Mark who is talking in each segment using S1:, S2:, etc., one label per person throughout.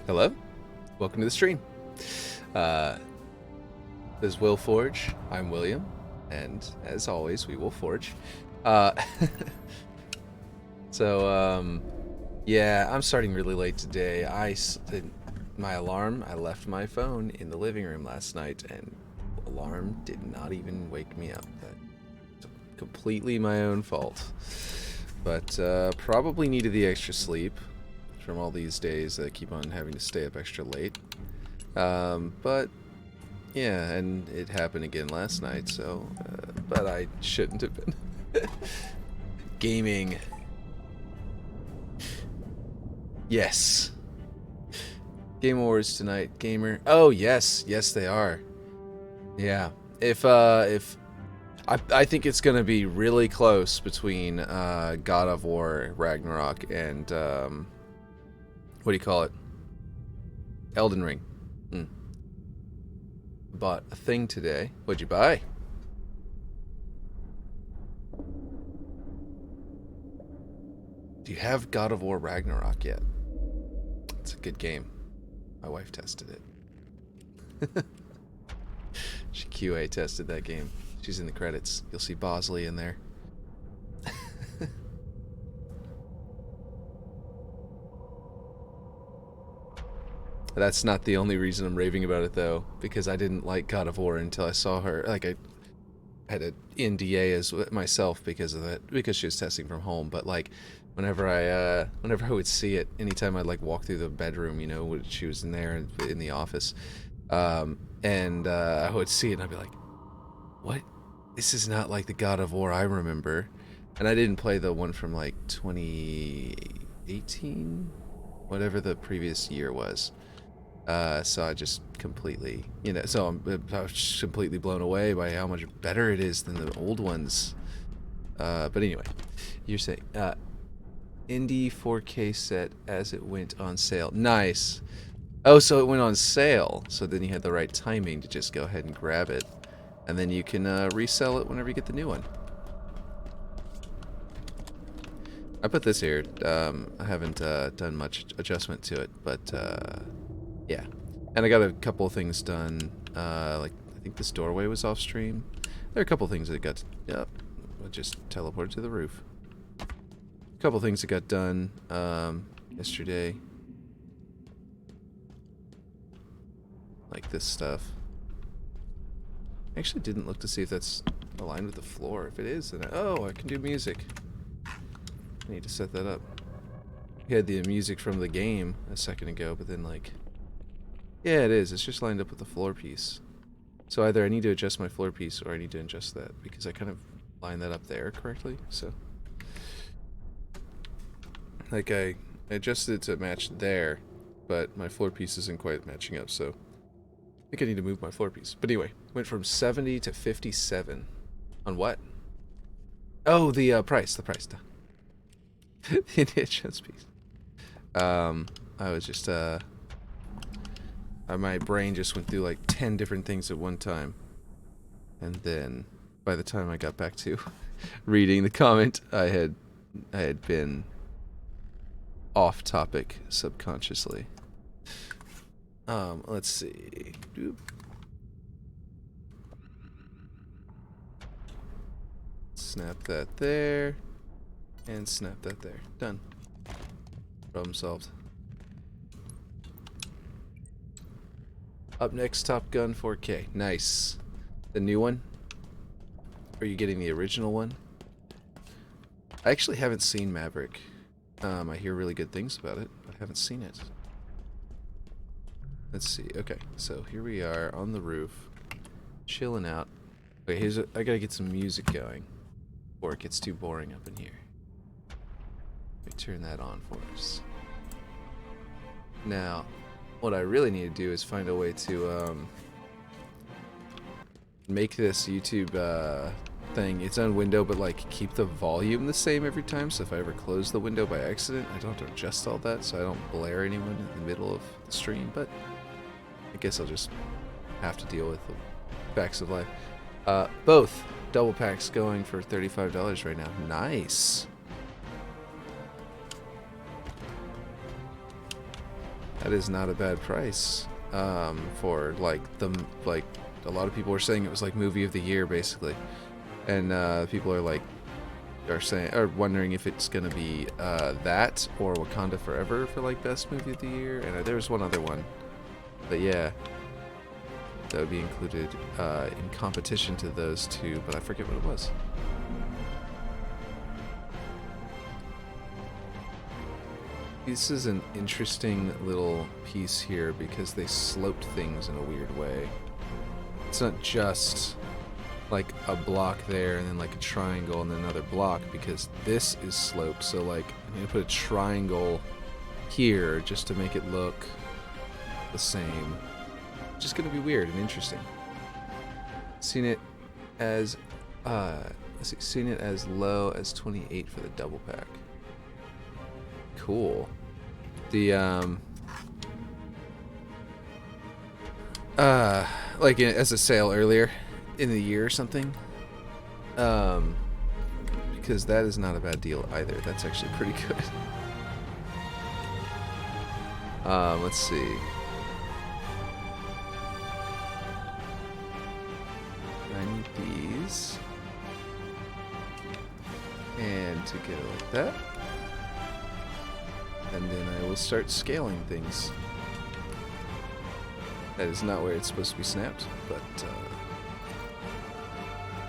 S1: Hello, welcome to the stream. This is Will Forge. I'm William, and as always, we will forge. Yeah, I'm starting really late today. My alarm, I left my phone in the living room last night, and alarm did not even wake me up. That's completely my own fault. But probably needed the extra sleep from all these days that I keep on having to stay up extra late. But yeah, and it happened again last night, so but I shouldn't have been. Gaming. Yes. Game Awards tonight, gamer. Oh yes, yes they are. Yeah. If I think it's gonna be really close between God of War Ragnarok and what do you call it? Elden Ring. Bought a thing today. What'd you buy? Do you have God of War Ragnarok yet? It's a good game. My wife tested it. She QA tested that game. She's in the credits. You'll see Bosley in there. That's not the only reason I'm raving about it, though, because I didn't like God of War until I saw her. Like, I had an NDA as myself because of that, because she was testing from home. But like, whenever I would see it, anytime I'd like walk through the bedroom, you know, when she was in there in the office, and I would see it, and I'd be like, "What? This is not like the God of War I remember." And I didn't play the one from like 2018, whatever the previous year was. So I just completely, you know, I was just completely blown away by how much better it is than the old ones. But anyway, you're saying, Indie 4K set as it went on sale. Nice. Oh, so it went on sale. So then you had the right timing to just go ahead and grab it. And then you can resell it whenever you get the new one. I put this here. I haven't done much adjustment to it, but yeah. And I got a couple of things done. Like, I think this doorway was off stream. There are a couple of things that got... Yep. I just teleported to the roof. A couple of things that got done yesterday. Like this stuff. I actually didn't look to see if that's aligned with the floor. If it is, then I can do music. I need to set that up. We had the music from the game a second ago, but then like... Yeah, it is. It's just lined up with the floor piece. So either I need to adjust my floor piece or I need to adjust that, because I kind of lined that up there correctly, so... Like, I adjusted it to match there, but my floor piece isn't quite matching up, so... I think I need to move my floor piece. But anyway, went from 70 to 57. On what? Oh, the price. The Indiana Jones piece. I was just, my brain just went through like 10 different things at one time. And then, by the time I got back to reading the comment, I had been off topic subconsciously. Let's see. Snap that there. And snap that there. Done. Problem solved. Up next, Top Gun 4K. Nice. The new one? Or are you getting the original one? I actually haven't seen Maverick. I hear really good things about it, but I haven't seen it. Let's see. Okay, so here we are on the roof, chilling out. Okay, I gotta get some music going before it gets too boring up in here. Let me turn that on for us. Now, what I really need to do is find a way to make this YouTube thing its own window, but like keep the volume the same every time, so if I ever close the window by accident, I don't have to adjust all that, so I don't blare anyone in the middle of the stream. But I guess I'll just have to deal with the facts of life. Both double packs going for $35 right now. Nice. That is not a bad price for like a lot of people were saying it was like movie of the year basically, and people are wondering if it's gonna be that or Wakanda Forever for like best movie of the year, and there was one other one, but yeah, that would be included in competition to those two, but I forget what it was. This is an interesting little piece here because they sloped things in a weird way. It's not just like a block there and then like a triangle and then another block, because this is sloped. So like I'm gonna put a triangle here just to make it look the same. It's just gonna be weird and interesting. Seen it as seen it as low as 28 for the double pack. Cool. The like as a sale earlier in the year or something, because that is not a bad deal either. That's actually pretty good. Let's see. I need these, and to get it like that. And then I will start scaling things. That is not where it's supposed to be snapped, but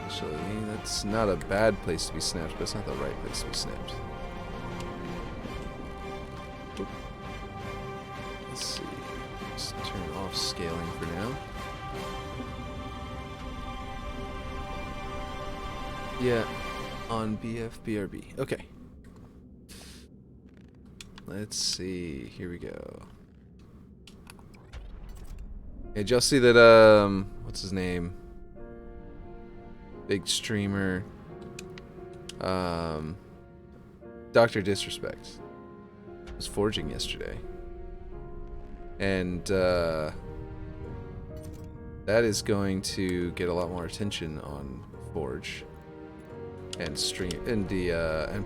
S1: actually that's not a bad place to be snapped, but it's not the right place to be snapped. Oop. Let's see. Just turn off scaling for now. Yeah, on BFBRB. Okay. Let's see. Here we go. Hey, did y'all see that, what's his name? Big streamer. Dr. Disrespect was forging yesterday. And, that is going to get a lot more attention on Forge. And stream and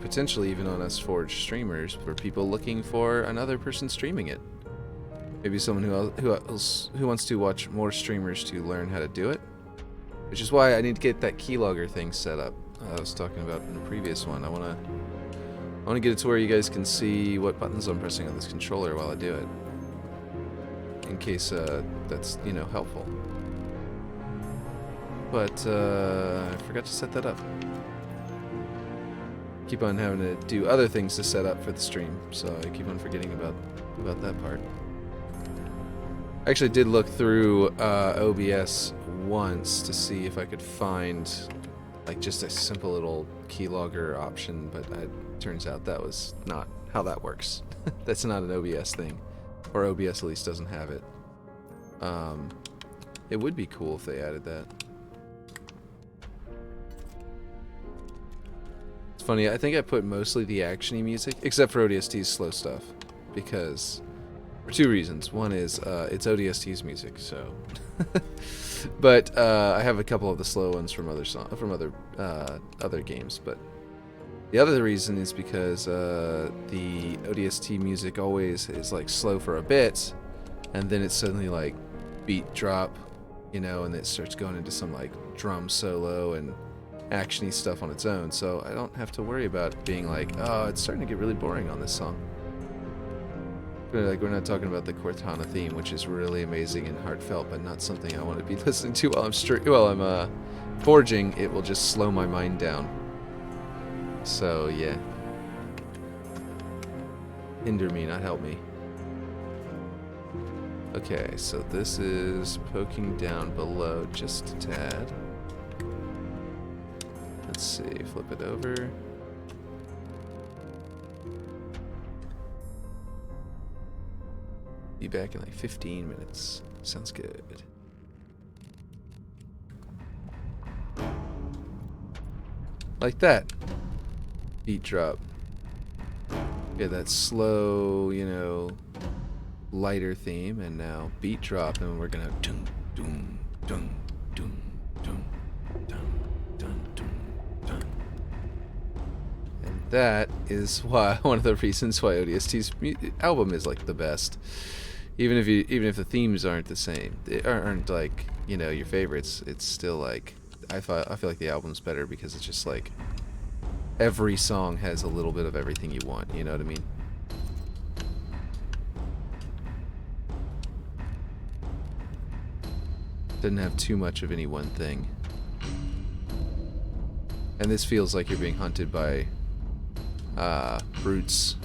S1: potentially even on us Forge streamers, for people looking for another person streaming it. Maybe someone who wants to watch more streamers to learn how to do it. Which is why I need to get that keylogger thing set up. I was talking about in the previous one. I wanna get it to where you guys can see what buttons I'm pressing on this controller while I do it. In case that's helpful. But I forgot to set that up. Keep on having to do other things to set up for the stream, so I keep on forgetting about that part. I actually did look through OBS once to see if I could find like just a simple little keylogger option, but it turns out that was not how that works. That's not an OBS thing, or OBS at least doesn't have it. It would be cool if they added that. Funny, I think I put mostly the actiony music, except for ODST's slow stuff, because for two reasons. One is it's ODST's music, so. But I have a couple of the slow ones from other games. But the other reason is because the ODST music always is like slow for a bit, and then it's suddenly like beat drop, and it starts going into some like drum solo and actiony stuff on its own, so I don't have to worry about being like, oh, it's starting to get really boring on this song. We're not talking about the Cortana theme, which is really amazing and heartfelt, but not something I want to be listening to while I'm forging. It will just slow my mind down. So yeah, hinder me, not help me. Okay, so this is poking down below just a tad. Let's see, flip it over. Be back in like 15 minutes. Sounds good. Like that. Beat drop. Yeah, that slow, lighter theme, and now beat drop, and we're gonna dun dun dun dun dun dun dun dun. That is why one of the reasons why ODST's album is like the best, even if the themes aren't the same, they aren't like, you know, your favorites, it's still like I feel like the album's better because it's just like every song has a little bit of everything you want, you know what I mean? Didn't have too much of any one thing. And this feels like you're being hunted by brutes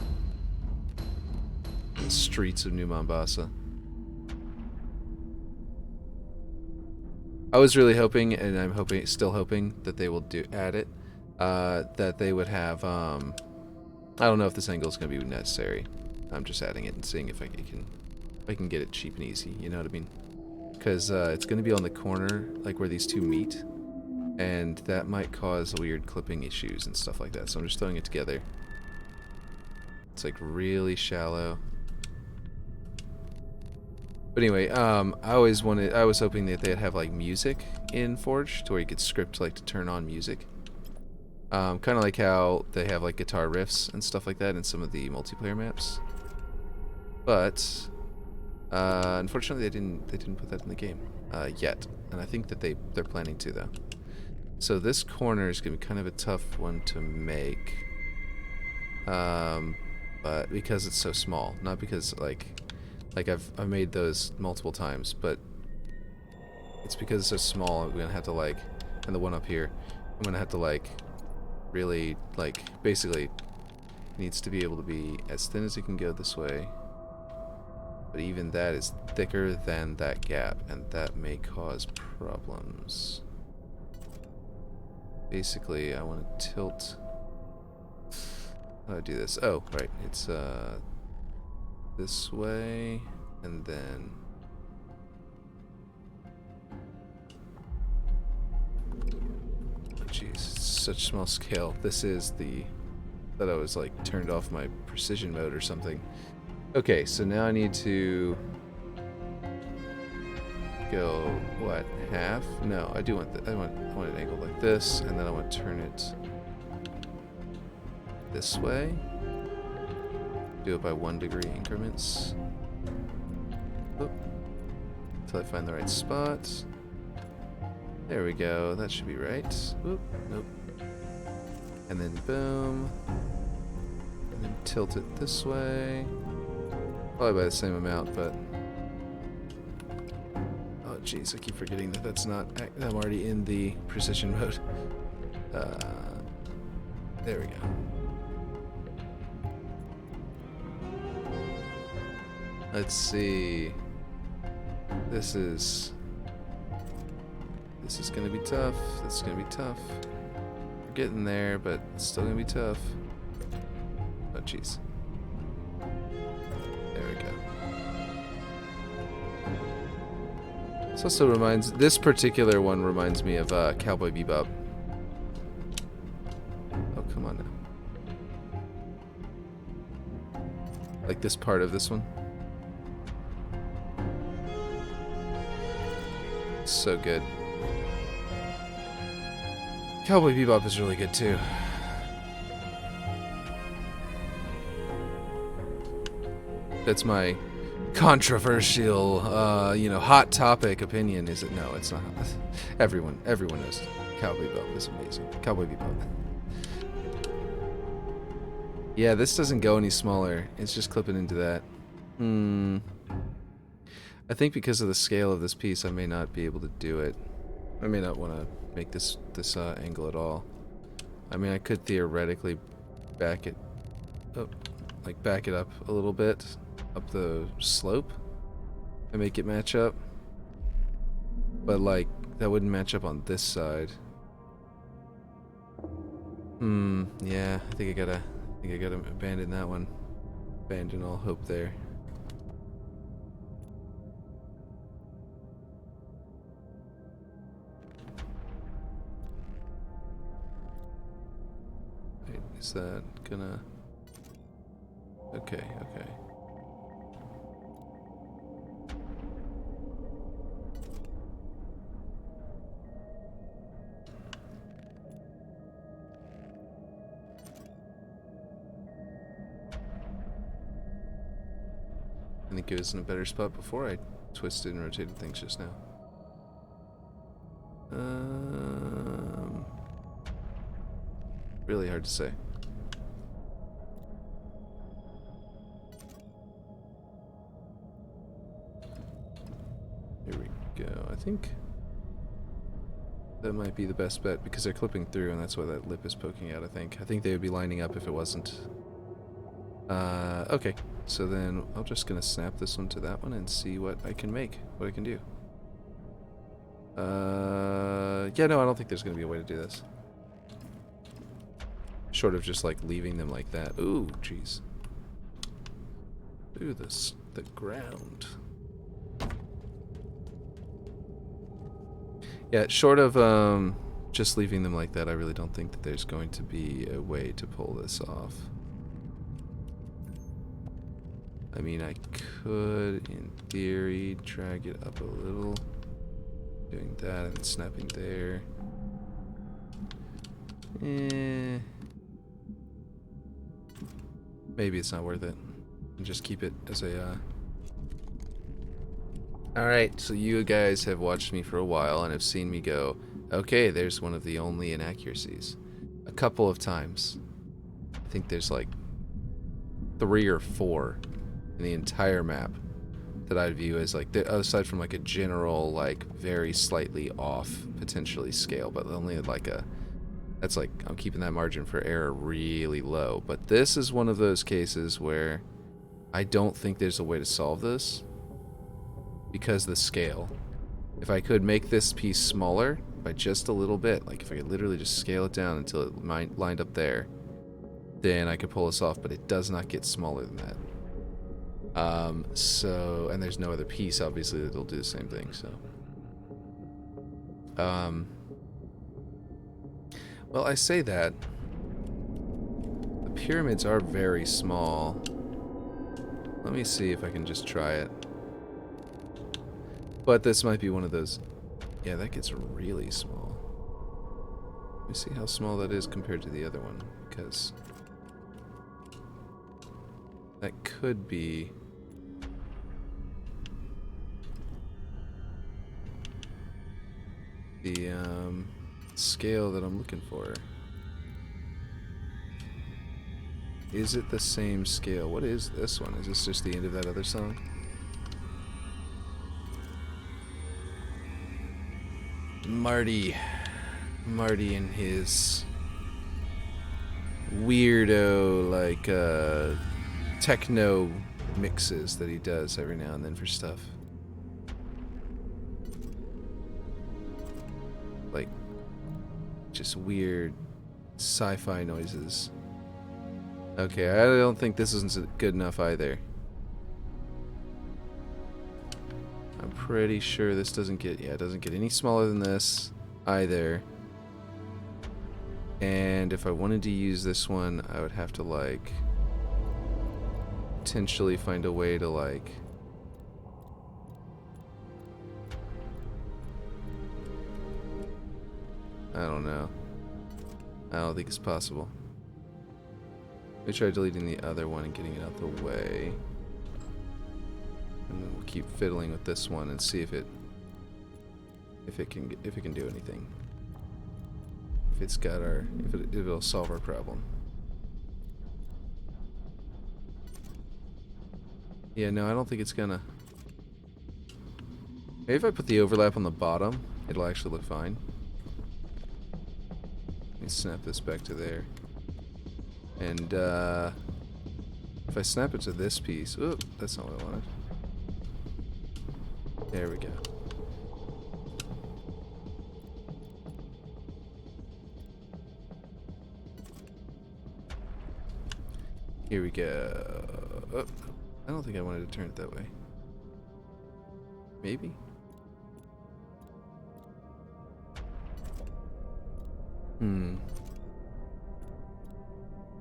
S1: in the streets of New Mombasa. I was really hoping, and I'm still hoping, that they will add it. That they would have, I don't know if this angle is going to be necessary. I'm just adding it and seeing if I can get it cheap and easy, you know what I mean? Because it's going to be on the corner, like where these two meet. And that might cause weird clipping issues and stuff like that. So I'm just throwing it together. It's like really shallow. But anyway, I was hoping that they'd have like music in Forge to where you could script like to turn on music. Kind of like how they have like guitar riffs and stuff like that in some of the multiplayer maps. But unfortunately, they didn't put that in the game yet, and I think that they're planning to though. So this corner is gonna be kind of a tough one to make, but because it's so small, not because like I've made those multiple times, but it's because it's so small. I'm gonna have to like, and the one up here, I'm gonna have to like really like basically needs to be able to be as thin as it can go this way. But even that is thicker than that gap, and that may cause problems. Basically, I want to tilt. How do I do this? Oh, right. It's this way, and then oh, jeez, such small scale. This is the that I was like turned off my precision mode or something. Okay, so now I need to go what, half? No, I do want I want it angled like this, and then I want to turn it this way. Do it by 1 degree increments. Oop. Until I find the right spot. There we go. That should be right. Oop. Nope. And then boom. And then tilt it this way. Probably by the same amount, but oh jeez, I keep forgetting that that's not. I'm already in the precision mode. There we go. Let's see. This is gonna be tough. This is gonna be tough. We're getting there, but it's still gonna be tough. Oh jeez. There we go. This also this particular one reminds me of Cowboy Bebop. Oh, come on now. Like this part of this one. So good. Cowboy Bebop is really good too. That's my controversial, you know, hot topic opinion. Is it? No, it's not. Everyone knows Cowboy Bebop is amazing. Cowboy Bebop. Yeah, this doesn't go any smaller. It's just clipping into that. I think because of the scale of this piece, I may not be able to do it. I may not want to make this angle at all. I mean, I could theoretically back it up, like back it up a little bit up the slope and make it match up. But like that wouldn't match up on this side. Yeah, I think I gotta abandon that one. Abandon all hope there. Wait, is that gonna... Okay. I think it was in a better spot before I twisted and rotated things just now. Really hard to say. Here we go. I think that might be the best bet because they're clipping through and that's why that lip is poking out, I think. I think they would be lining up if it wasn't. Okay. So then I'm just gonna snap this one to that one and see what I can make, what I can do. Yeah, no, I don't think there's gonna be a way to do this. Short of just like leaving them like that. Ooh, jeez. Ooh, the ground. Yeah, short of just leaving them like that, I really don't think that there's going to be a way to pull this off. I mean, I could, in theory, drag it up a little. Doing that and snapping there. Maybe it's not worth it. And just keep it as a... Alright, so you guys have watched me for a while and have seen me go, okay, there's one of the only inaccuracies. A couple of times. I think there's like 3 or 4 in the entire map that I'd view as like, aside from like a general, like very slightly off, potentially scale, but only like a, that's like, I'm keeping that margin for error really low. But this is one of those cases where I don't think there's a way to solve this because the scale. If I could make this piece smaller by just a little bit, like if I could literally just scale it down until it lined up there, then I could pull this off, but it does not get smaller than that. So, and there's no other piece, obviously, that'll do the same thing, so. Well, I say that. The pyramids are very small. Let me see if I can just try it. But this might be one of those... Yeah, that gets really small. Let me see how small that is compared to the other one, because... that could be... the scale that I'm looking for. Is it the same scale? What is this one? Is this just the end of that other song? Marty and his weirdo like techno mixes that he does every now and then for stuff. Like, just weird sci-fi noises. Okay, I don't think this isn't good enough either. I'm pretty sure this doesn't get, yeah, it doesn't get any smaller than this either. And if I wanted to use this one, I would have to like potentially find a way to like I don't know. I don't think it's possible. Let me try deleting the other one and getting it out the way. And then we'll keep fiddling with this one and see if it can do anything. If it's got our if it'll solve our problem. Yeah, no, I don't think it's gonna. Maybe if I put the overlap on the bottom, it'll actually look fine. Let me snap this back to there. And if I snap it to this piece, oop, that's not what I wanted. There we go. Here we go. Oh, I don't think I wanted to turn it that way. Maybe?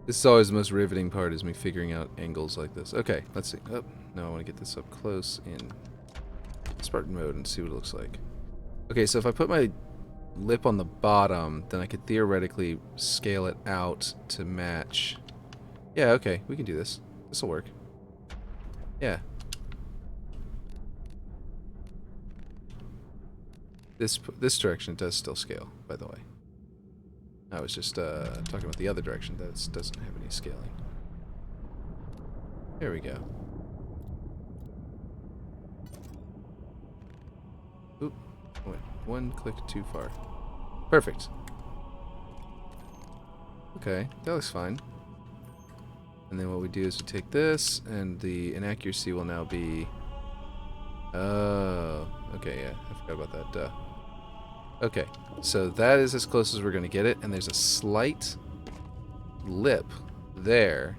S1: This is always the most riveting part, is me figuring out angles like this. Okay, let's see. Oh, now I want to get this up close in Spartan mode and see what it looks like. Okay, so if I put my lip on the bottom, then I could theoretically scale it out to match. Yeah, okay, we can do this. This'll work. Yeah. This direction does still scale, by the way. I was just talking about the other direction that doesn't have any scaling. There we go. Oop, went one click too far. Perfect. Okay, that looks fine. And then what we do is we take this, and the inaccuracy will now be... Oh, okay, yeah, I forgot about that, duh. Okay, so that is as close as we're going to get it, and there's a slight lip there,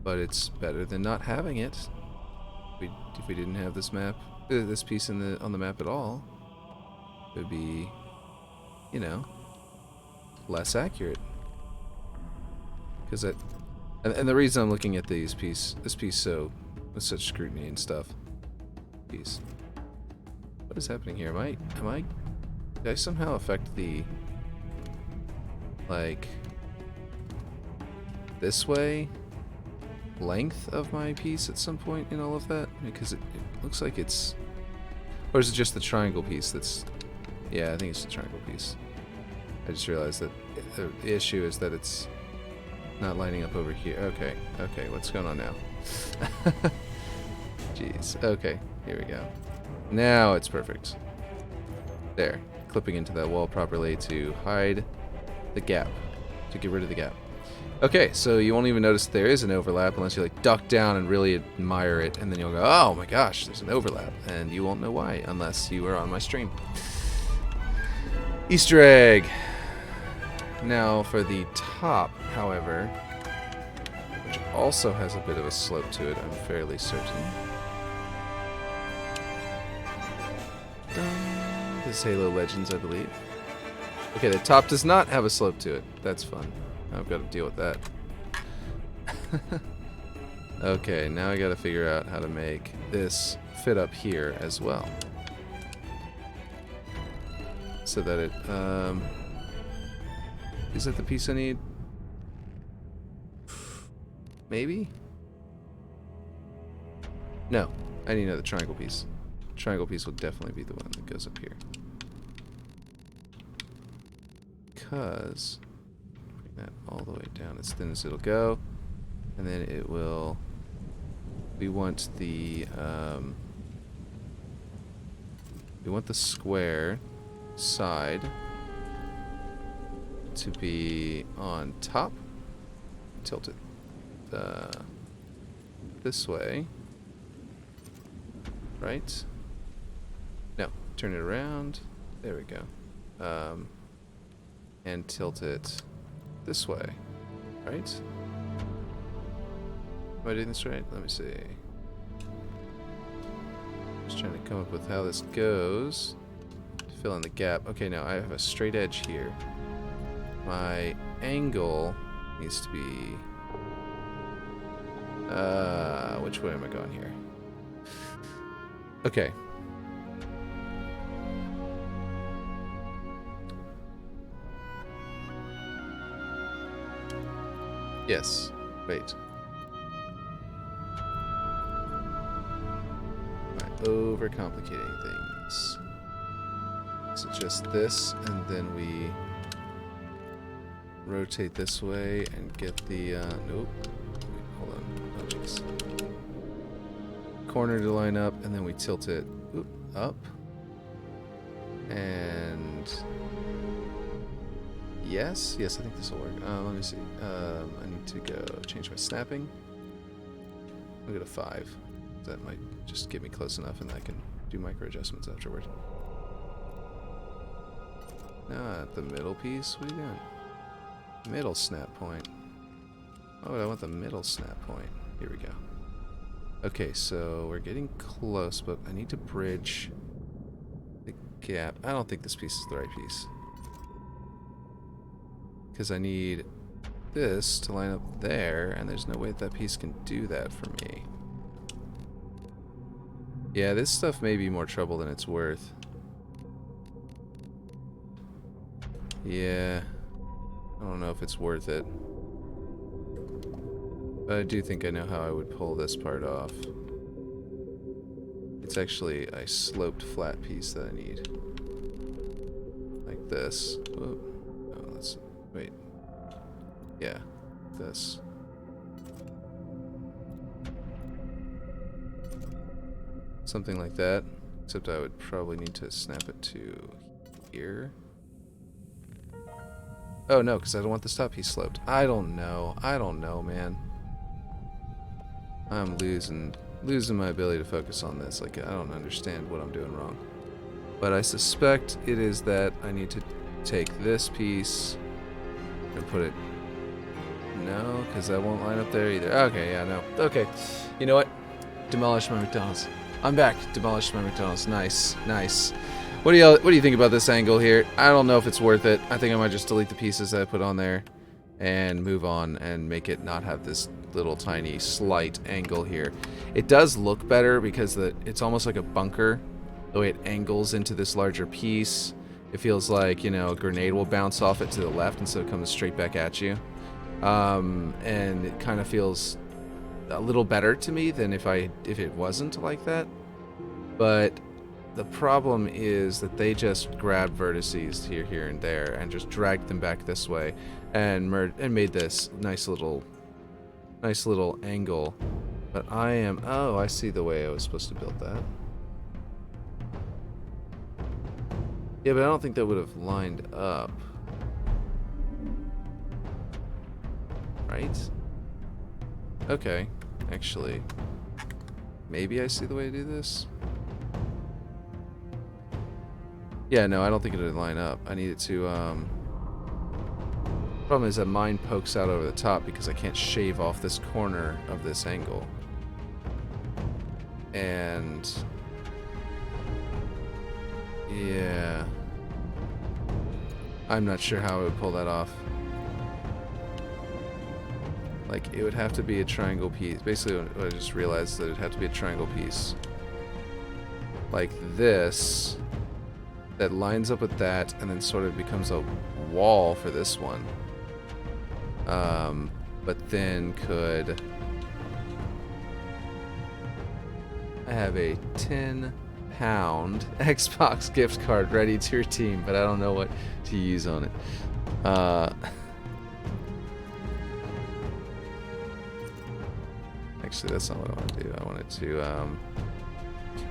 S1: but it's better than not having it. If we didn't have this map, this piece on the map at all, it would be, you know, less accurate. Because and the reason I'm looking at this piece so with such scrutiny and stuff. Piece. What is happening here? Did I somehow affect the, like, this way length of my piece at some point in all of that? Because it looks like it's... Or is it just the triangle piece that's... Yeah, I think it's the triangle piece. I just realized that the issue is that it's not lining up over here. Okay, okay, what's going on now? Jeez, okay, here we go. Now it's perfect. There. Clipping into that wall properly to hide the gap, to get rid of the gap. Okay, so you won't even notice there is an overlap unless you like duck down and really admire it, and then you'll go, oh my gosh, there's an overlap, and you won't know why unless you are on my stream. Easter egg. Now for the top, however, which also has a bit of a slope to it, I'm fairly certain. This is Halo Legends, I believe. Okay, the top does not have a slope to it. That's fun. I've got to deal with that. Okay, now I got to figure out how to make this fit up here as well. So that it, is that the piece I need? Maybe? No, I need another triangle piece. Triangle piece will definitely be the one that goes up here. Because bring that all the way down as thin as it'll go, and then it will... We want the square side to be on top. Tilt it this way, right? No, turn it around. There we go. And tilt it this way, right? Am I doing this right? Let me see. Just trying to come up with how this goes to fill in the gap. Okay, now I have a straight edge here. My angle needs to be... which way am I going here? Okay. Yes. Wait. Am I overcomplicating things? Is it just this, and then we rotate this way and get the, nope. Wait, hold on. Oh, jeez. Corner to line up, and then we tilt it up. And... Yes, I think this will work. Let me see. I need to go change my snapping. I'll go to 5. That might just get me close enough, and I can do micro adjustments afterward. Not the middle piece. What are you doing? Middle snap point. Oh, I want the middle snap point. Here we go. Okay, so we're getting close, but I need to bridge the gap. I don't think this piece is the right piece. Because I need this to line up there, and there's no way that piece can do that for me. Yeah, this stuff may be more trouble than it's worth. Yeah, I don't know if it's worth it. But I do think I know how I would pull this part off. It's actually a sloped flat piece that I need. like this. Whoa. Oh, let's wait. Yeah, this. Something like that. Except I would probably need to snap it to here. Oh no, because I don't want the top piece sloped. I don't know. I don't know, man. I'm losing my ability to focus on this. Like, I don't understand what I'm doing wrong. But I suspect it is that I need to take this piece and put it... No, because that won't line up there either. Okay, yeah, no. Okay. You know what? Demolish my McDonald's. I'm back. Demolish my McDonald's. Nice, nice. What do you think about this angle here? I don't know if it's worth it. I think I might just delete the pieces that I put on there and move on and make it not have this little tiny slight angle here. It does look better because it's almost like a bunker. The way it angles into this larger piece. It feels like, you know, a grenade will bounce off it to the left instead of coming straight back at you. And it kind of feels a little better to me than if it wasn't like that. But the problem is that they just grabbed vertices here, and there, and just dragged them back this way, and made this nice little angle. But oh, I see the way I was supposed to build that. Yeah, but I don't think that would have lined up. Right? Okay. Actually, maybe I see the way to do this. Yeah, no, I don't think it would line up. I need it to, problem is that mine pokes out over the top because I can't shave off this corner of this angle. And... yeah. I'm not sure how I would pull that off. Like, it would have to be a triangle piece. Basically, what I just realized that it'd have to be a triangle piece. Like this. That lines up with that, and then sort of becomes a wall for this one. But then could... I have a 10-pound Xbox gift card ready to redeem, but I don't know what to use on it. Actually, that's not what I want to do. I wanted to...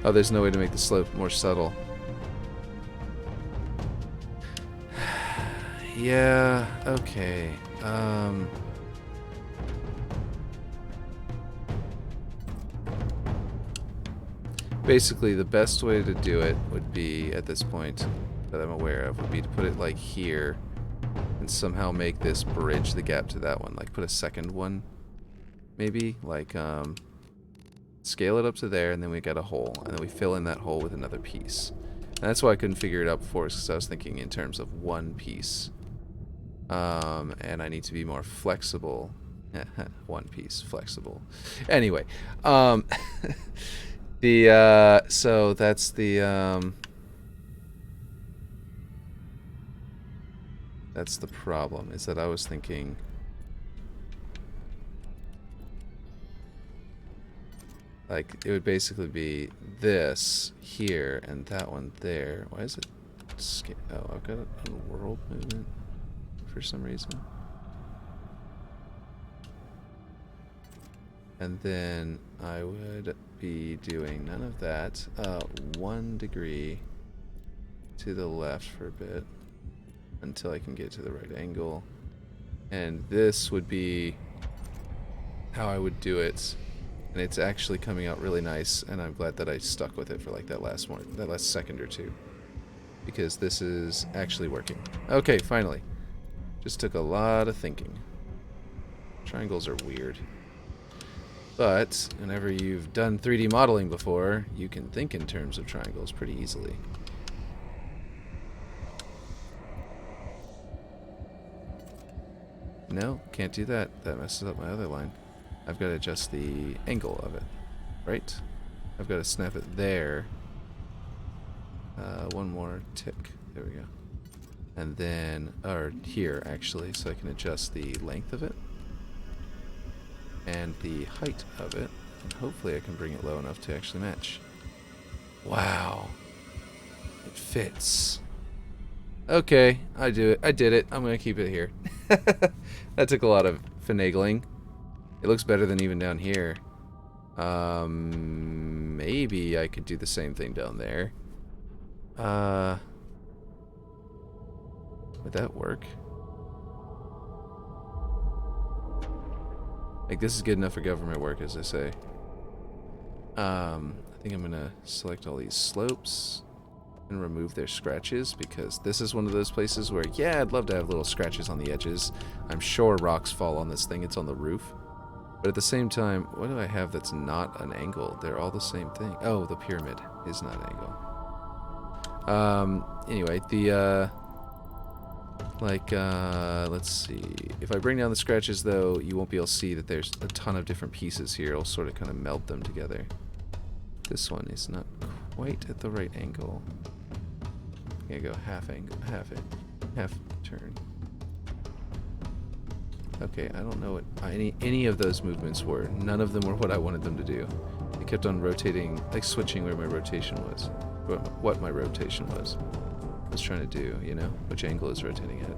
S1: oh, there's no way to make the slope more subtle. Yeah, okay. Basically, the best way to do it would be, at this point that I'm aware of, would be to put it like here and somehow make this bridge the gap to that one. Like, put a second one, maybe? Like, scale it up to there, and then we got a hole, and then we fill in that hole with another piece. And that's why I couldn't figure it out before, because I was thinking in terms of one piece. And I need to be more flexible. One piece, flexible. Anyway, so that's the problem, is that I was thinking like it would basically be this here and that one there. Why is it oh, I've got it on world movement for some reason. And then I would be doing none of that. 1 degree to the left for a bit until I can get to the right angle. And this would be how I would do it. And it's actually coming out really nice, and I'm glad that I stuck with it for like that last second or two. Because this is actually working. Okay, finally. Just took a lot of thinking. Triangles are weird. But whenever you've done 3D modeling before, you can think in terms of triangles pretty easily. No, can't do that. That messes up my other line. I've got to adjust the angle of it, right? I've got to snap it there. One more tick. There we go. And then, or here actually, so I can adjust the length of it and the height of it, and hopefully I can bring it low enough to actually match. Wow, it fits. Okay, I did it. I'm gonna keep it here. That took a lot of finagling. It looks better than even down here. Maybe I could do the same thing down there. Would that work? Like, this is good enough for government work, as I say. I think I'm gonna select all these slopes and remove their scratches, because this is one of those places where, yeah, I'd love to have little scratches on the edges. I'm sure rocks fall on this thing. It's on the roof. But at the same time, what do I have that's not an angle? They're all the same thing. Oh, the pyramid is not an angle. Anyway, let's see. If I bring down the scratches, though, you won't be able to see that there's a ton of different pieces here. It'll sort of kind of meld them together. This one is not quite at the right angle. I'm gonna go half angle, half turn. Okay, I don't know what any of those movements were. None of them were what I wanted them to do. They kept on rotating, like switching where my rotation was, what my rotation was. I was trying to do, you know, which angle is rotating at.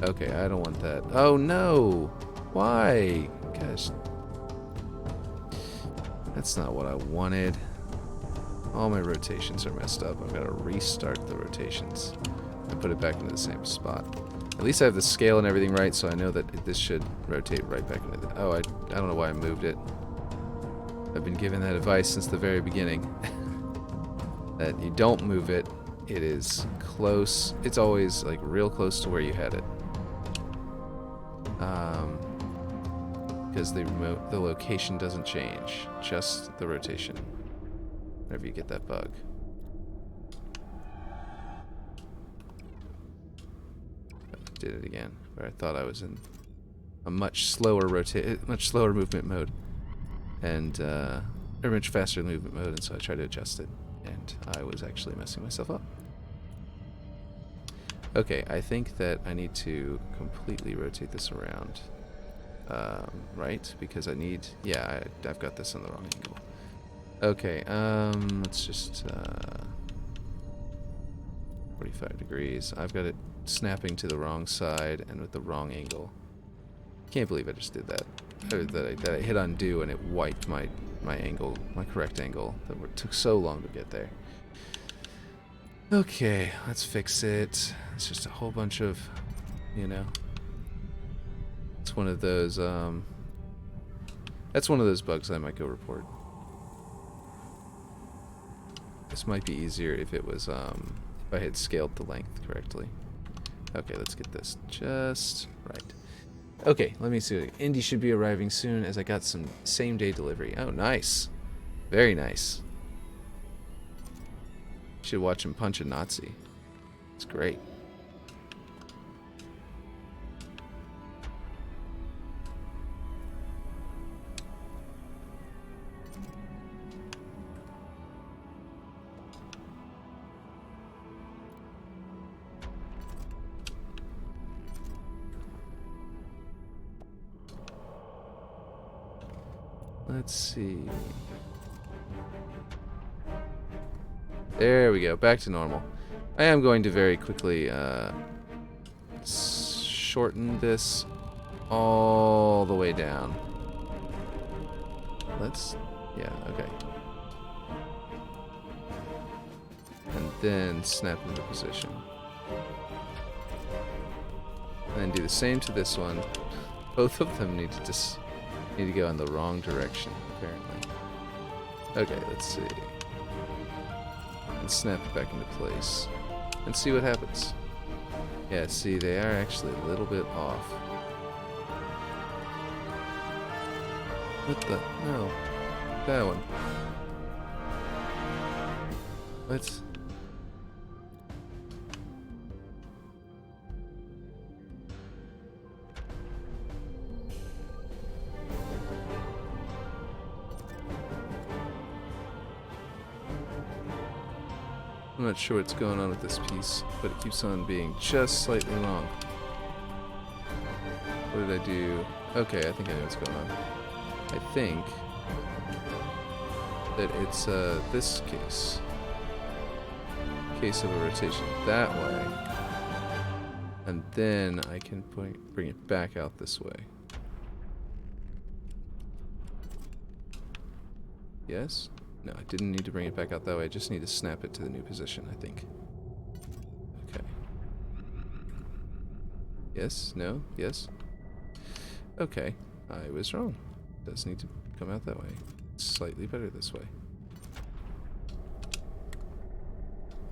S1: Okay, I don't want that. Oh no! Why? Gosh. That's not what I wanted. All my rotations are messed up. I've got to restart the rotations and put it back into the same spot. At least I have the scale and everything right, so I know that this should rotate right back into the... Oh, I don't know why I moved it. I've been given that advice since the very beginning. That you don't move it. It is close. It's always, like, real close to where you had it. Because the location doesn't change. Just the rotation. Whenever you get that bug. Did it again, where I thought I was in a much slower movement mode, and or much faster movement mode, and so I tried to adjust it, and I was actually messing myself up. Okay, I think that I need to completely rotate this around, right? Because I need, yeah, I've got this on the wrong angle. Okay, let's just 45 degrees. I've got it snapping to the wrong side and with the wrong angle. Can't believe I just did that. That I hit undo and it wiped my angle, my correct angle. That took so long to get there. Okay, let's fix it. It's just a whole bunch of, you know. It's one of those. That's one of those bugs I might go report. This might be easier if it was if I had scaled the length correctly. Okay, let's get this just right. Okay, let me see. Indy should be arriving soon, as I got some same-day delivery. Oh, nice. Very nice. Should watch him punch a Nazi. It's great. Let's see. There we go. Back to normal. I am going to very quickly shorten this all the way down. Yeah, okay. And then snap into position. And then do the same to this one. Both of them need to go in the wrong direction, apparently. Okay, let's see. And snap it back into place. And see what happens. Yeah, see, they are actually a little bit off. What the? No. That one. What? I'm not sure what's going on with this piece, but it keeps on being just slightly wrong. What did I do? Okay, I think I know what's going on. I think that it's this case of a rotation that way, And then I can bring it back out this way. Yes? No, I didn't need to bring it back out that way. I just need to snap it to the new position, I think. Okay. Yes? No? Yes? Okay. I was wrong. It does need to come out that way. It's slightly better this way.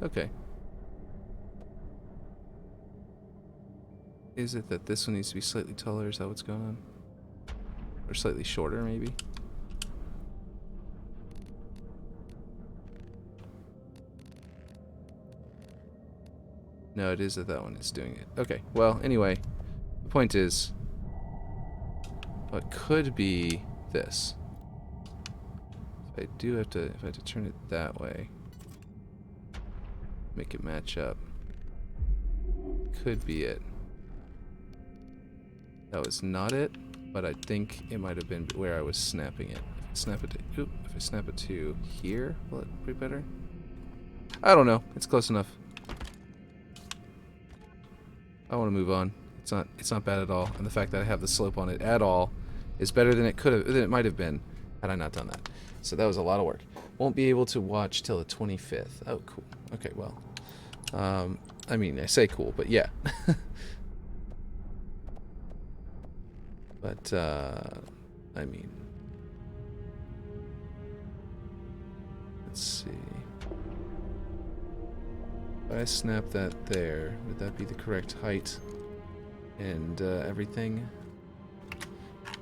S1: Okay. Is it that this one needs to be slightly taller? Is that what's going on? Or slightly shorter, maybe? No, it is that one is doing it. Okay, well, anyway, the point is, what could be this? If I have to turn it that way, make it match up, could be it. That was not it, but I think it might have been where I was snapping it. If I snap it to here, will it be better? I don't know. It's close enough. I want to move on. It's not bad at all, and the fact that I have the slope on it at all is better than it might have been had I not done that. So that was a lot of work. Won't be able to watch till the 25th. Oh, cool. Okay, well, I mean, I say cool, but yeah. But I mean, let's see. If I snap that there, would that be the correct height and everything?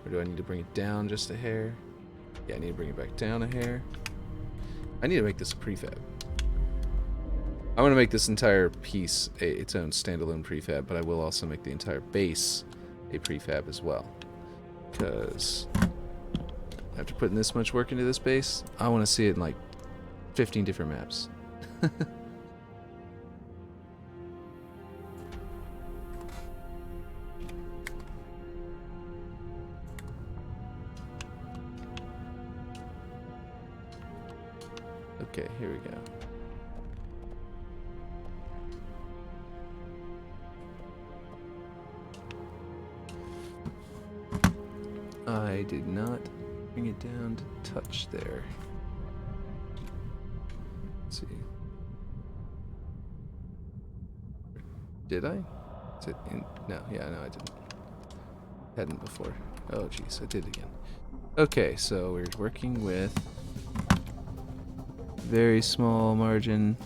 S1: Or do I need to bring it down just a hair? Yeah, I need to bring it back down a hair. I need to make this a prefab. I want to make this entire piece its own standalone prefab, but I will also make the entire base a prefab as well. Because after putting this much work into this base, I want to see it in like 15 different maps. Okay, here we go. I did not bring it down to touch there. Let's see. Did I? Is it in? No, yeah, no, I didn't. Hadn't before. Oh, jeez, I did again. Okay, so we're working with very small margin.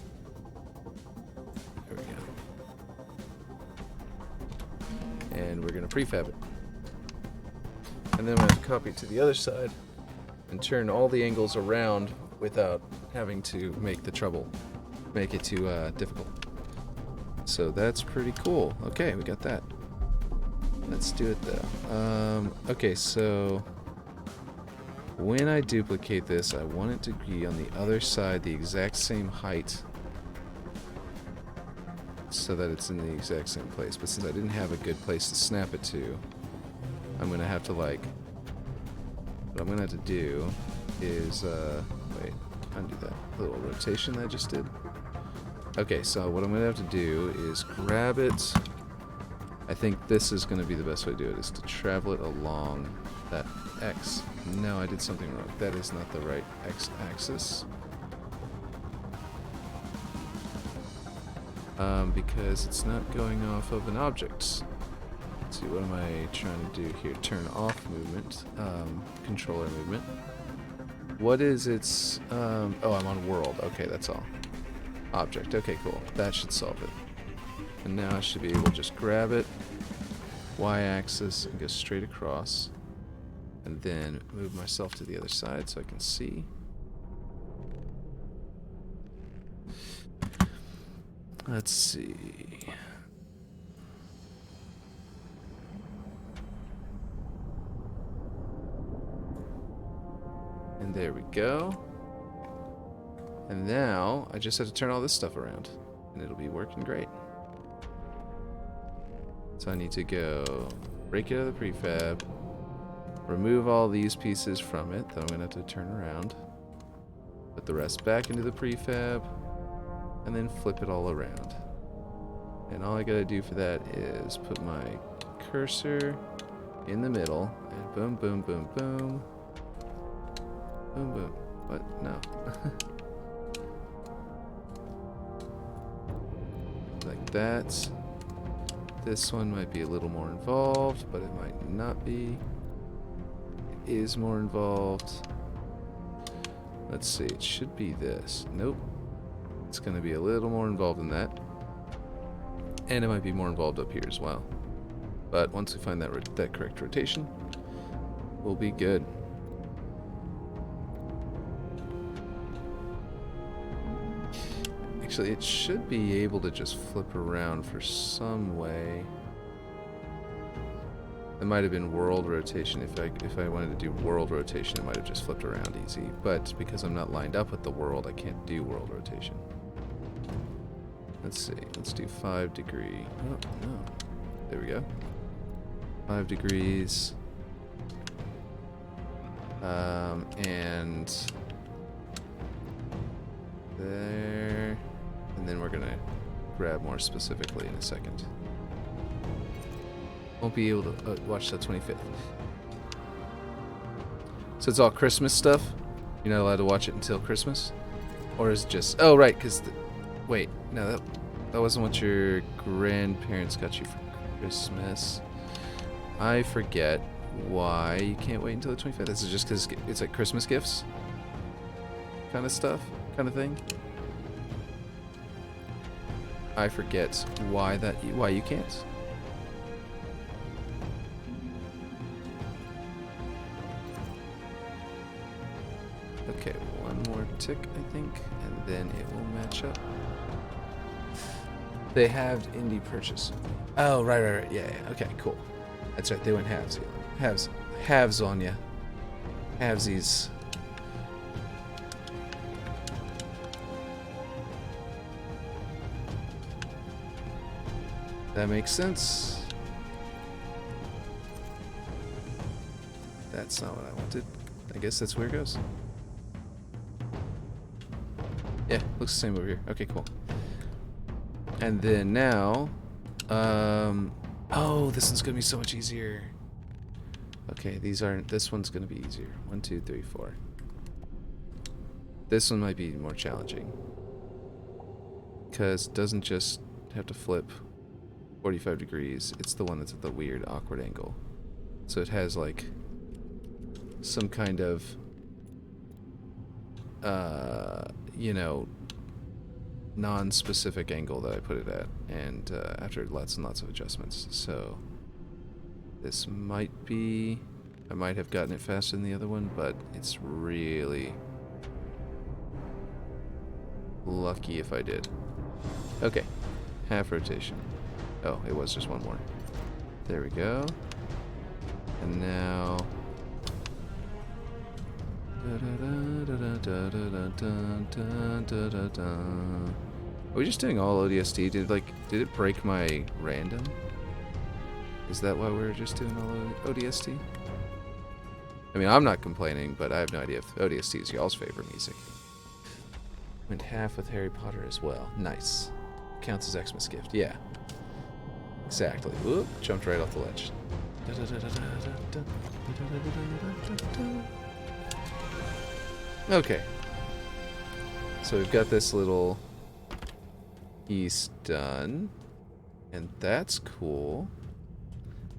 S1: There we go. And we're gonna prefab it. And then we have to copy it to the other side and turn all the angles around without having to make it too difficult. So that's pretty cool. Okay, we got that. Let's do it though. Okay, so when I duplicate this, I want it to be on the other side, the exact same height, so that it's in the exact same place. But since I didn't have a good place to snap it to, I'm gonna have to what I'm gonna have to do is, wait, undo that little rotation that I just did. Okay, so what I'm gonna have to do is grab it. I think this is gonna be the best way to do it, is to travel it along that X. No, I did something wrong. That is not the right X axis. Because it's not going off of an object. Let's see, what am I trying to do here? Turn off movement, controller movement. What is its, oh, I'm on world. Okay, that's all. Object, okay, cool. That should solve it. And now I should be able to just grab it, Y-axis, and go straight across. And then move myself to the other side so I can see. Let's see. And there we go. And now I just have to turn all this stuff around and it'll be working great. So I need to go break it out of the prefab, remove all these pieces from it that I'm going to have to turn around, put the rest back into the prefab, and then flip it all around. And all I gotta do for that is put my cursor in the middle, and boom, boom, boom, boom. Boom, boom. What? No. Like that. This one might be a little more involved, but it might not be. It is more involved. Let's see, it should be this. Nope. It's going to be a little more involved than that. And it might be more involved up here as well. But once we find that correct rotation, we'll be good. Actually, it should be able to just flip around for some way. It might have been world rotation. If I wanted to do world rotation, it might have just flipped around easy. But because I'm not lined up with the world, I can't do world rotation. Let's see. Let's do 5 degree. Oh, no. There we go. 5 degrees. And there. And then we're going to grab more specifically in a second. Won't be able to watch the 25th. So it's all Christmas stuff? You're not allowed to watch it until Christmas? Or is it just... Oh, right, because... Wait, no, that wasn't what your grandparents got you for Christmas. I forget why you can't wait until the 25th. Is it just because it's like Christmas gifts? Kind of stuff? Kind of thing? I forget why you can't. Okay, one more tick, I think, and then it will match up. They have indie purchase. Oh, right. Yeah. Okay, cool. That's right. They went halves. Halves on ya. Halvesies. That makes sense. That's not what I wanted. I guess that's where it goes. Yeah, looks the same over here. Okay, cool. And then now, oh, this one's gonna be so much easier. Okay, this one's gonna be easier. 1, 2, 3, 4. This one might be more challenging. Because it doesn't just have to flip 45 degrees. It's the one that's at the weird, awkward angle. So it has like some kind of, you know, non-specific angle that I put it at, and after lots and lots of adjustments. So this might be, I might have gotten it faster than the other one, but it's really lucky if I did. Okay, half rotation. Oh, it was just one more. There we go. And now are we just doing all ODST? Did it break my random? Is that why we're just doing all ODST? I mean, I'm not complaining, but I have no idea if ODST is y'all's favorite music. Went half with Harry Potter as well. Nice. Counts as Xmas gift. Yeah. Exactly. Whoop, jumped right off the ledge. Okay. So we've got this little piece done. And that's cool.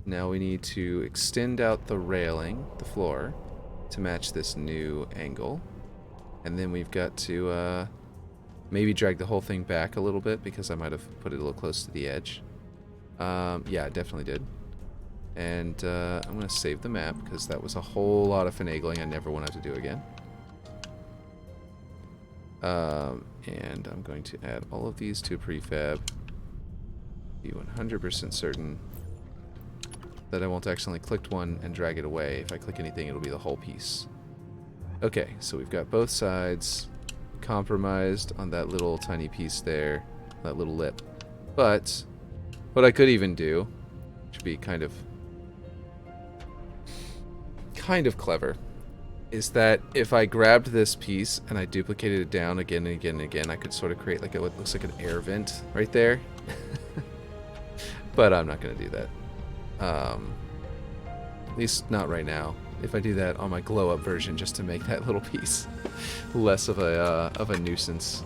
S1: Now we need to extend out the railing, the floor, to match this new angle. And then we've got to maybe drag the whole thing back a little bit because I might have put it a little close to the edge. Yeah, I definitely did. And I'm going to save the map because that was a whole lot of finagling I never want to have to do again. And I'm going to add all of these to a prefab. Be 100% certain that I won't accidentally click one and drag it away. If I click anything, it'll be the whole piece. Okay, so we've got both sides compromised on that little tiny piece there, that little lip. But what I could even do, which would be kind of clever, is that if I grabbed this piece and I duplicated it down again and again and again, I could sort of create like what looks like an air vent right there. But I'm not going to do that. At least not right now. If I do that on my glow up version, just to make that little piece less of a nuisance.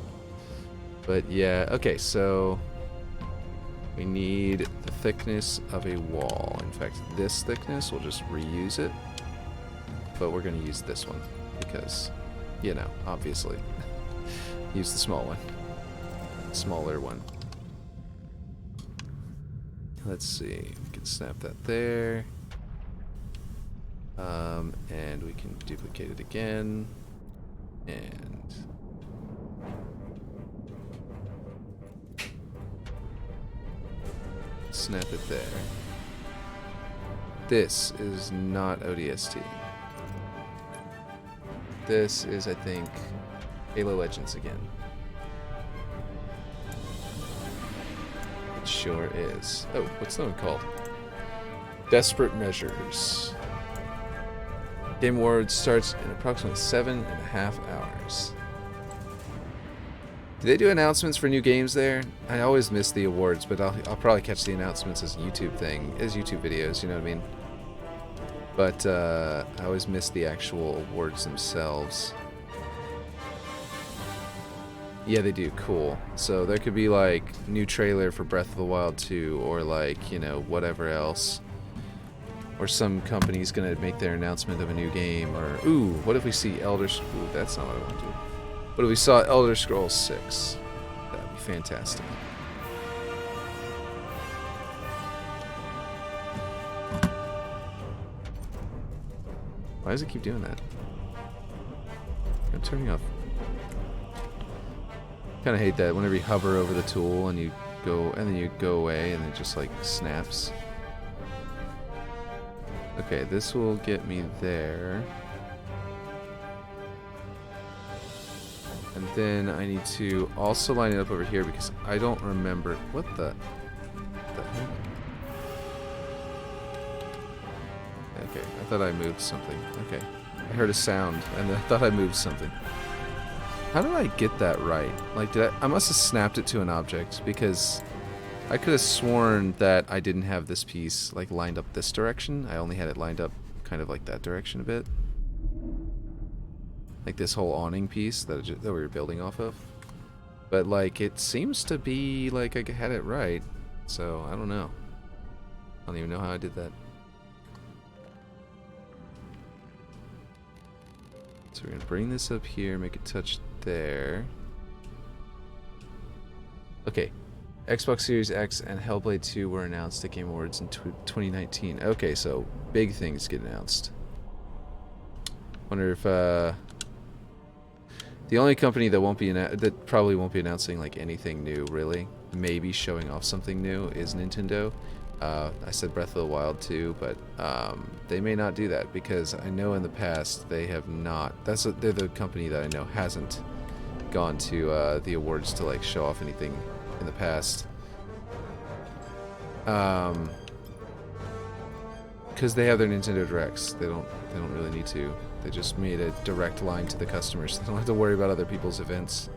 S1: But yeah, okay, so we need the thickness of a wall. In fact, this thickness, we'll just reuse it. But we're going to use this one because, you know, obviously. Use the small one. Smaller one. Let's see. We can snap that there. And we can duplicate it again. And snap it there. This is not ODST. This is, I think, Halo Legends again. It sure is. Oh, what's that one called? Desperate Measures. Game Awards starts in approximately 7.5 hours. Do they do announcements for new games there? I always miss the awards, but I'll probably catch the announcements as a YouTube thing, as YouTube videos, you know what I mean? But I always miss the actual awards themselves. Yeah, they do. Cool. So there could be like new trailer for Breath of the Wild 2, or like, you know, whatever else. Or some company's gonna make their announcement of a new game, or ooh, what if we see Elder Scrolls? Ooh, that's not what I want to do. What if we saw Elder Scrolls 6? That'd be fantastic. Why does it keep doing that? I'm turning off. Kind of hate that whenever you hover over the tool and you go, and then you go away and it just like snaps. Okay, this will get me there. And then I need to also line it up over here because I don't remember what the heck? Okay, I thought I moved something. Okay. I heard a sound and I thought I moved something. How did I get that right? Like, I must have snapped it to an object because I could have sworn that I didn't have this piece like lined up this direction. I only had it lined up kind of like that direction a bit. Like this whole awning piece that we were building off of. But like it seems to be like I had it right. So I don't know. I don't even know how I did that. So we're going to bring this up here, make it touch there. Okay. Xbox Series X and Hellblade 2 were announced at Game Awards in 2019. Okay, so big things get announced. Wonder if the only company that won't be that probably won't be announcing like anything new, really, maybe showing off something new, is Nintendo. I said Breath of the Wild 2, but they may not do that because I know in the past they have not. They're the company that I know hasn't gone to the awards to like show off anything in the past. Because they have their Nintendo Directs. They don't really need to. They just made a direct line to the customers. They don't have to worry about other people's events,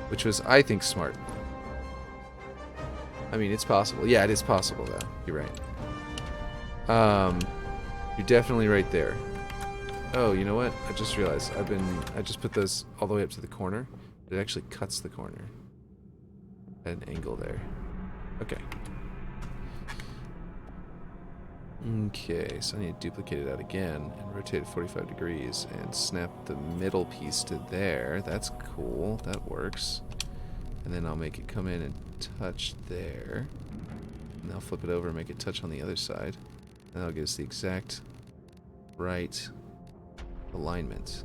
S1: which was, I think, smart. I mean, it's possible. Yeah, it is possible, though. You're right. You're definitely right there. Oh, you know what? I just realized I just put those all the way up to the corner. It actually cuts the corner at an angle there. Okay. Okay, so I need to duplicate it out again and rotate it 45 degrees and snap the middle piece to there. That's cool. That works. And then I'll make it come in and touch there. And I'll flip it over and make it touch on the other side. And that'll give us the exact right alignment.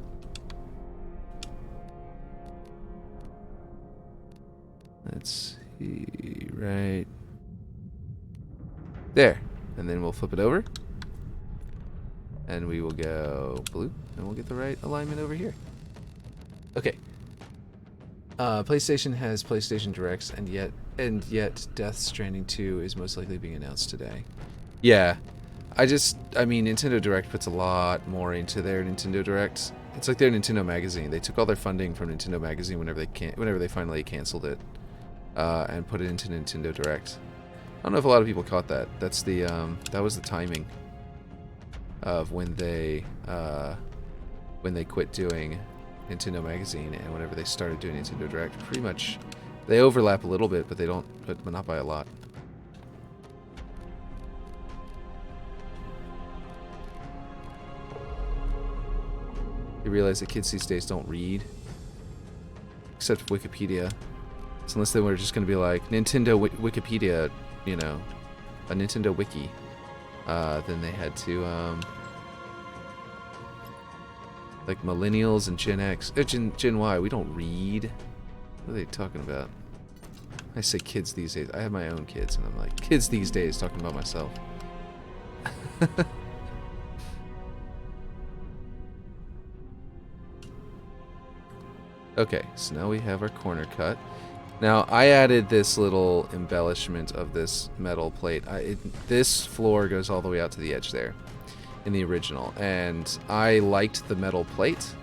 S1: Let's see, right there. And then we'll flip it over. And we will go blue. And we'll get the right alignment over here. Okay. PlayStation has PlayStation Directs, and yet Death Stranding 2 is most likely being announced today. Yeah. I mean, Nintendo Direct puts a lot more into their Nintendo Directs. It's like their Nintendo Magazine. They took all their funding from Nintendo Magazine whenever they finally canceled it, and put it into Nintendo Direct. I don't know if a lot of people caught that. That's the that was the timing of when they quit doing Nintendo Magazine and whenever they started doing Nintendo Direct. Pretty much, they overlap a little bit, but they don't, but not by a lot. You realize that kids these days don't read, except Wikipedia. So unless they were just going to be like Nintendo Wikipedia, you know, a Nintendo Wiki, then they had to, like millennials and Gen X, Gen Y, we don't read. What are they talking about? I say kids these days. I have my own kids, and I'm like, kids these days, talking about myself. Okay, so now we have our corner cut. Now, I added this little embellishment of this metal plate. This floor goes all the way out to the edge there in the original, and I liked the metal plate.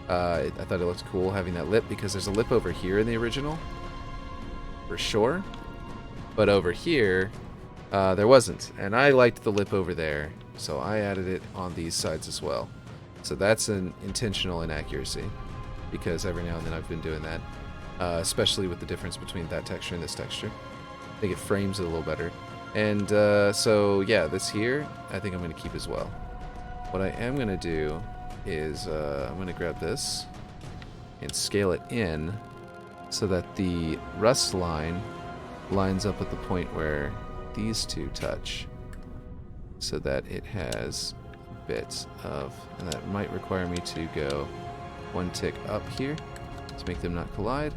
S1: I thought it looked cool having that lip, because there's a lip over here in the original, for sure, but over here, there wasn't, and I liked the lip over there, so I added it on these sides as well. So that's an intentional inaccuracy, because every now and then I've been doing that. Especially with the difference between that texture and this texture. I think it frames it a little better. And so yeah, this here, I think I'm going to keep as well. What I am going to do is I'm going to grab this and scale it in so that the rust line lines up at the point where these two touch, so that it has bits of, and that might require me to go one tick up here to make them not collide,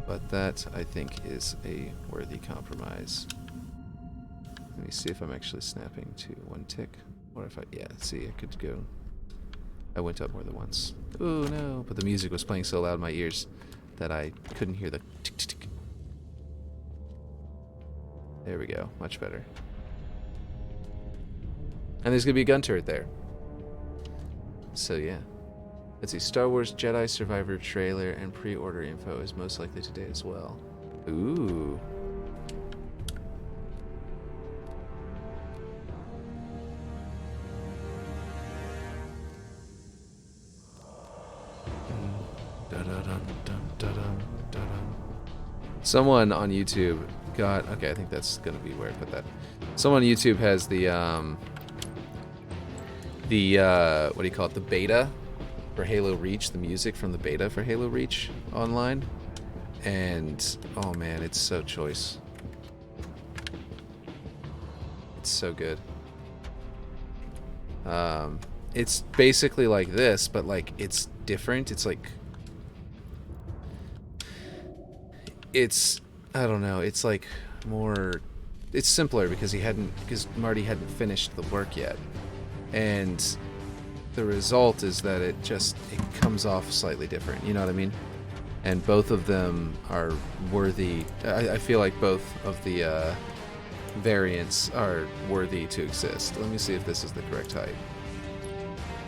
S1: but that I think is a worthy compromise. Let me see if I'm actually snapping to one tick, or if yeah, see, I could go, I went up more than once. Oh no, but the music was playing so loud in my ears that I couldn't hear the tick tick tick. There we go, much better. And there's gonna be a gun turret there. So yeah. Let's see, Star Wars Jedi Survivor trailer and pre-order info is most likely today as well. Ooh. Someone on YouTube got, okay, I think that's gonna be where I put that. Someone on YouTube has the what do you call it, the beta for Halo Reach, the music from the beta for Halo Reach online, and oh man, it's so choice. It's so good. It's basically like this, but like it's different. It's like, it's, I don't know, it's like more, it's simpler because Marty hadn't finished the work yet, and the result is that it comes off slightly different, you know what I mean? And both of them are worthy. I feel like both of the variants are worthy to exist. Let me see if this is the correct height.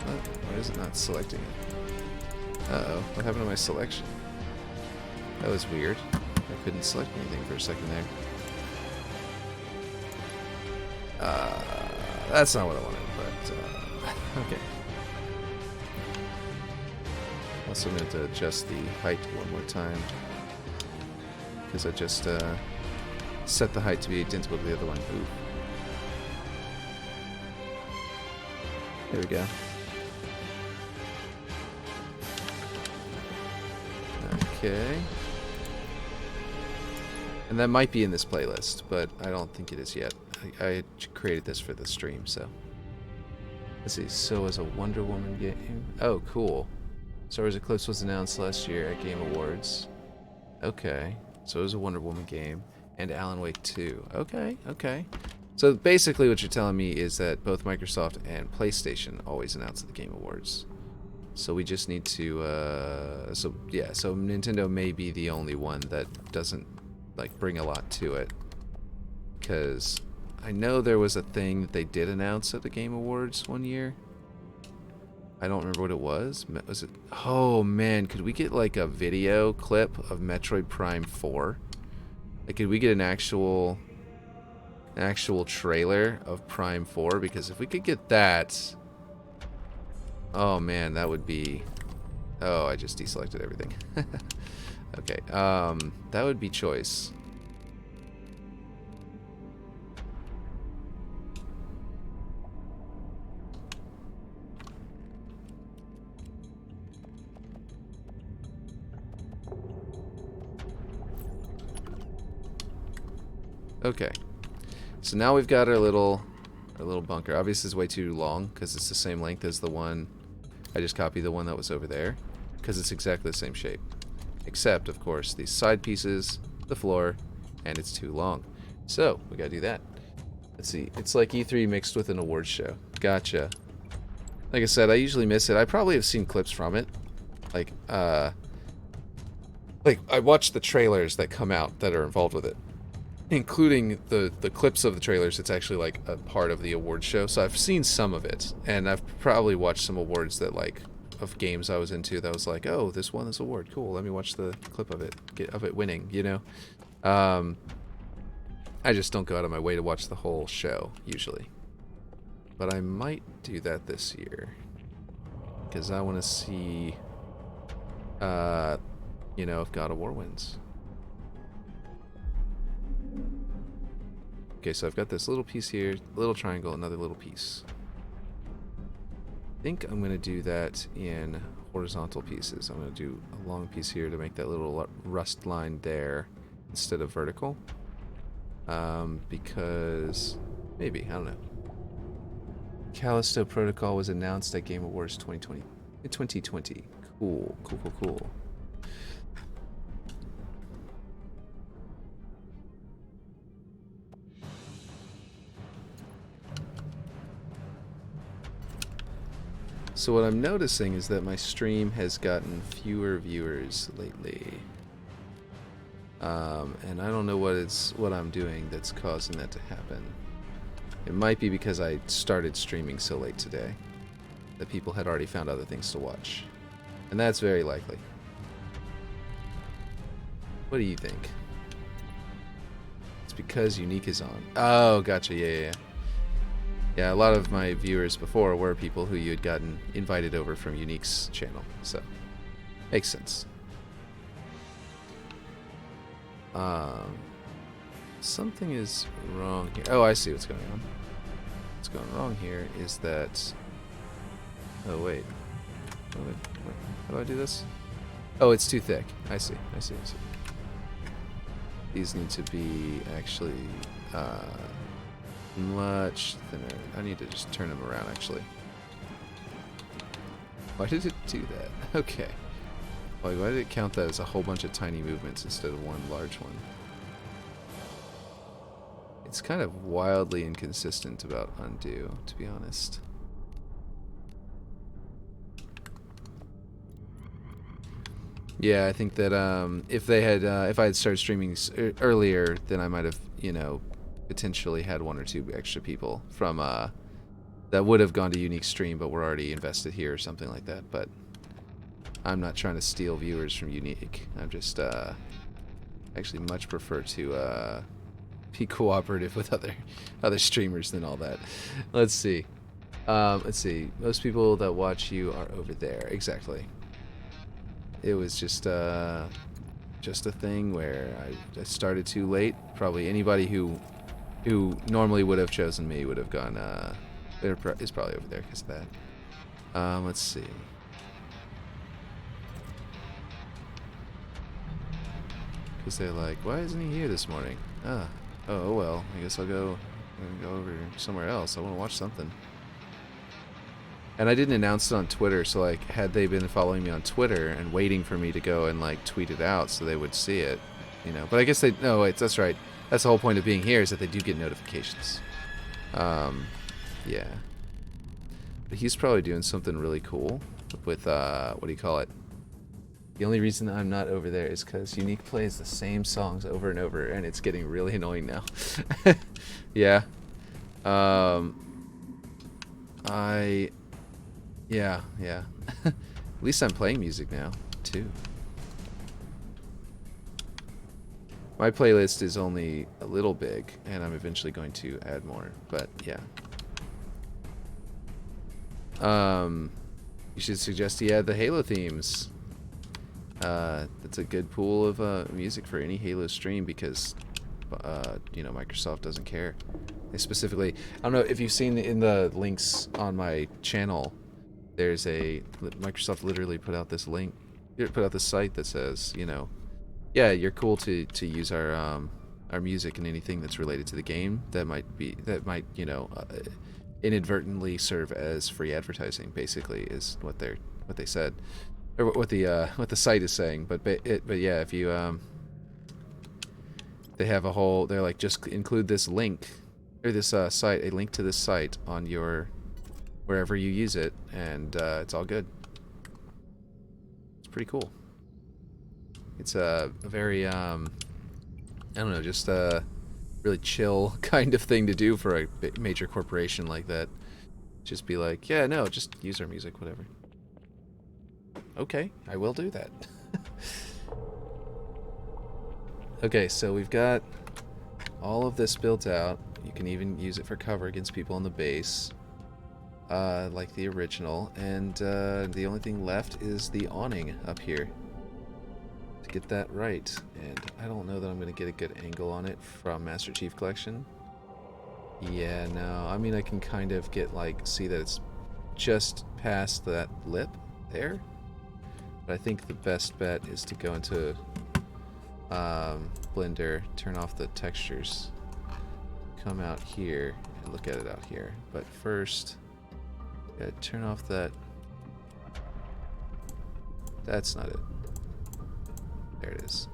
S1: Why is it not selecting it? Uh-oh, what happened to my selection? That was weird. I couldn't select anything for a second there. That's not what I wanted, but okay. Also, I'm going to adjust the height one more time, because I just set the height to be identical to the other one. Ooh. There we go. Okay. And that might be in this playlist, but I don't think it is yet. I created this for the stream, so. Let's see, so is a Wonder Woman game. Oh, cool. Star Wars Eclipse was announced last year at Game Awards. Okay. So it was a Wonder Woman game. And Alan Wake 2. Okay, okay. So basically what you're telling me is that both Microsoft and PlayStation always announce at the Game Awards. So we just need to, so Nintendo may be the only one that doesn't, like, bring a lot to it. Because I know there was a thing that they did announce at the Game Awards one year. I don't remember what it was. Was it? Oh man, could we get like a video clip of Metroid Prime 4? Like, could we get an actual trailer of Prime 4? Because if we could get that, oh man, that would be. Oh, I just deselected everything. Okay, that would be choice. Okay, so now we've got our little bunker. Obviously, it's way too long because it's the same length as the one. I just copied the one that was over there because it's exactly the same shape, except of course these side pieces, the floor, and it's too long. So we gotta do that. Let's see. It's like E3 mixed with an awards show. Gotcha. Like I said, I usually miss it. I probably have seen clips from it. Like I watch the trailers that come out that are involved with it, including the clips of the trailers. It's actually like a part of the award show, so I've seen some of it, and I've probably watched some awards that like of games I was into that was like, oh, this won this award, cool, let me watch the clip of it, winning, you know. I just don't go out of my way to watch the whole show usually, but I might do that this year because I want to see you know, if God of War wins. Okay, so I've got this little piece here, little triangle, another little piece. I think I'm going to do that in horizontal pieces. I'm going to do a long piece here to make that little rust line there instead of vertical. Because maybe, I don't know. Callisto Protocol was announced at Game Awards 2020. Cool, cool, cool, cool. So what I'm noticing is that my stream has gotten fewer viewers lately. And I don't know what I'm doing that's causing that to happen. It might be because I started streaming so late today that people had already found other things to watch. And that's very likely. What do you think? It's because Unique is on. Oh, gotcha, yeah. Yeah, a lot of my viewers before were people who you had gotten invited over from Unique's channel, so makes sense. Something is wrong here. Oh, I see what's going on. What's going wrong here is that... Oh, wait. How do I do this? Oh, it's too thick. I see. These need to be actually... much thinner. I need to just turn them around, actually. Why did it do that? Okay. Why did it count that as a whole bunch of tiny movements instead of one large one? It's kind of wildly inconsistent about undo, to be honest. Yeah, I think that if I had started streaming earlier, then I might have, you know, potentially had one or two extra people from that would have gone to Unique stream but were already invested here or something like that. But I'm not trying to steal viewers from Unique. I'm just actually much prefer to be cooperative with other streamers than all that. Let's see. Most people that watch you are over there. Exactly. It was just a thing where I started too late. Probably anybody who normally would have chosen me would have gone, is probably over there because of that. Let's see. Because they're like, why isn't he here this morning? Oh well, I guess I'll go over somewhere else. I want to watch something. And I didn't announce it on Twitter, so like, had they been following me on Twitter and waiting for me to go and like tweet it out so they would see it, you know. But I guess no, wait, that's right. That's the whole point of being here, is that they do get notifications. Yeah. But he's probably doing something really cool with, what do you call it? The only reason I'm not over there is because Unique plays the same songs over and over, and it's getting really annoying now. Yeah. Yeah. At least I'm playing music now, too. My playlist is only a little big, and I'm eventually going to add more. But yeah. You should suggest you add the Halo themes. That's a good pool of music for any Halo stream because, you know, Microsoft doesn't care. They specifically, I don't know if you've seen in the links on my channel, there's Microsoft literally put out this link, put out this site that says, you know, yeah, you're cool to use our music and anything that's related to the game that might you know inadvertently serve as free advertising. Basically, is what they said, or what the site is saying. But yeah, if you they have a whole, they're like, just include this link or this site, a link to this site on your wherever you use it, and it's all good. It's pretty cool. It's a very I don't know, just a really chill kind of thing to do for a major corporation like that. Just be like, yeah, no, just use our music, whatever. Okay, I will do that. Okay, so we've got all of this built out. You can even use it for cover against people on the base, like the original. And the only thing left is the awning up here. To get that right. And I don't know that I'm going to get a good angle on it from Master Chief Collection. Yeah, no, I mean, I can kind of get, like, see that it's just past that lip there. But I think the best bet is to go into Blender, turn off the textures, come out here, and look at it out here. But first, gotta turn off that. That's not it. There it is.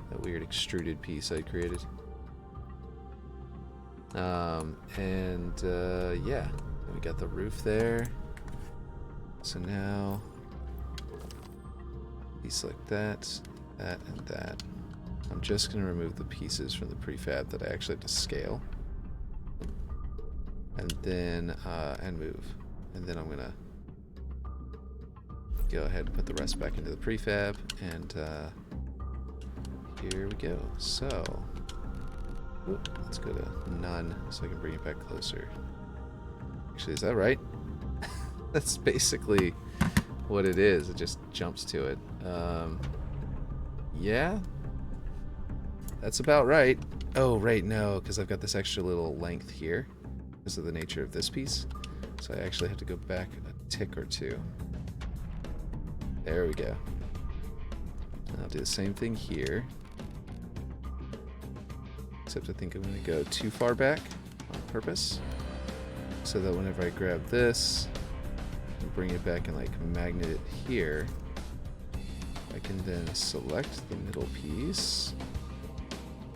S1: That weird extruded piece I created. Yeah, we got the roof there. So now, deselect that, and that. I'm just going to remove the pieces from the prefab that I actually have to scale. And then, and move. And then I'm going to go ahead and put the rest back into the prefab, and here we go. So, let's go to none so I can bring it back closer. Actually, is that right? That's basically what it is. It just jumps to it. Yeah, that's about right. Oh, right, no, because I've got this extra little length here because of the nature of this piece. So I actually have to go back a tick or two. There we go. I'll do the same thing here. Except I think I'm going to go too far back on purpose, so that whenever I grab this and bring it back and like magnet it here, I can then select the middle piece,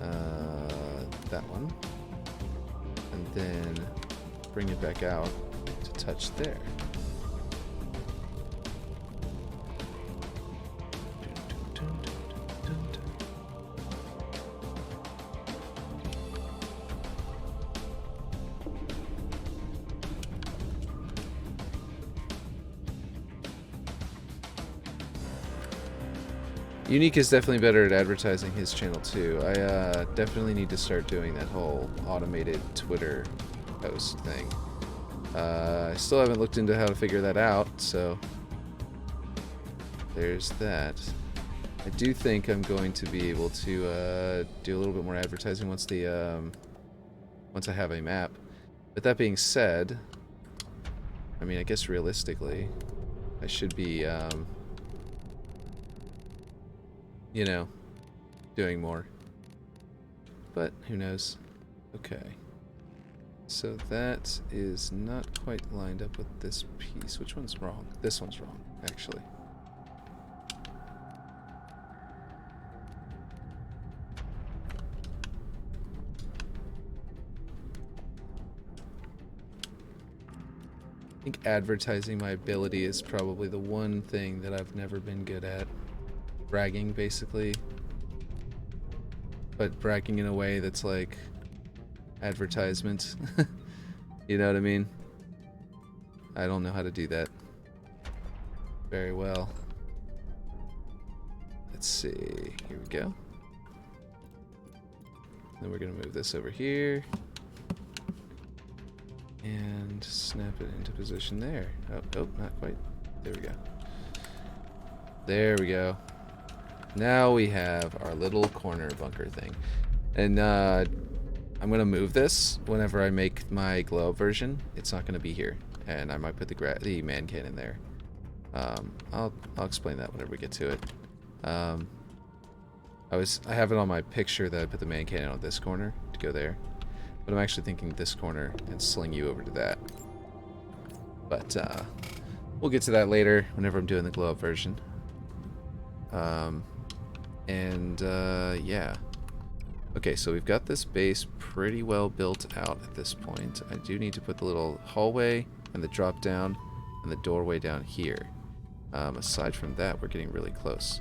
S1: that one, and then bring it back out to touch there. Unique is definitely better at advertising his channel too. I definitely need to start doing that whole automated Twitter post thing. I still haven't looked into how to figure that out, so there's that. I do think I'm going to be able to do a little bit more advertising once I have a map. But that being said, I mean, I guess realistically, I should be you know, doing more. But who knows? Okay. So that is not quite lined up with this piece. Which one's wrong? This one's wrong, actually. I think advertising my ability is probably the one thing that I've never been good at. Bragging, basically, but bragging in a way that's like advertisement. You know what I mean? I don't know how to do that very well. Let's see, here we go. Then we're going to move this over here. And snap it into position there. Oh, not quite. There we go. There we go. Now we have our little corner bunker thing. And I'm going to move this whenever I make my glow up version. It's not going to be here. And I might put the man cannon there. I'll explain that whenever we get to it. I have it on my picture that I put the man cannon on this corner to go there. But I'm actually thinking this corner and sling you over to that. But we'll get to that later whenever I'm doing the glow up version. Yeah. Okay, so we've got this base pretty well built out at this point. I do need to put the little hallway and the drop down and the doorway down here. Aside from that, we're getting really close.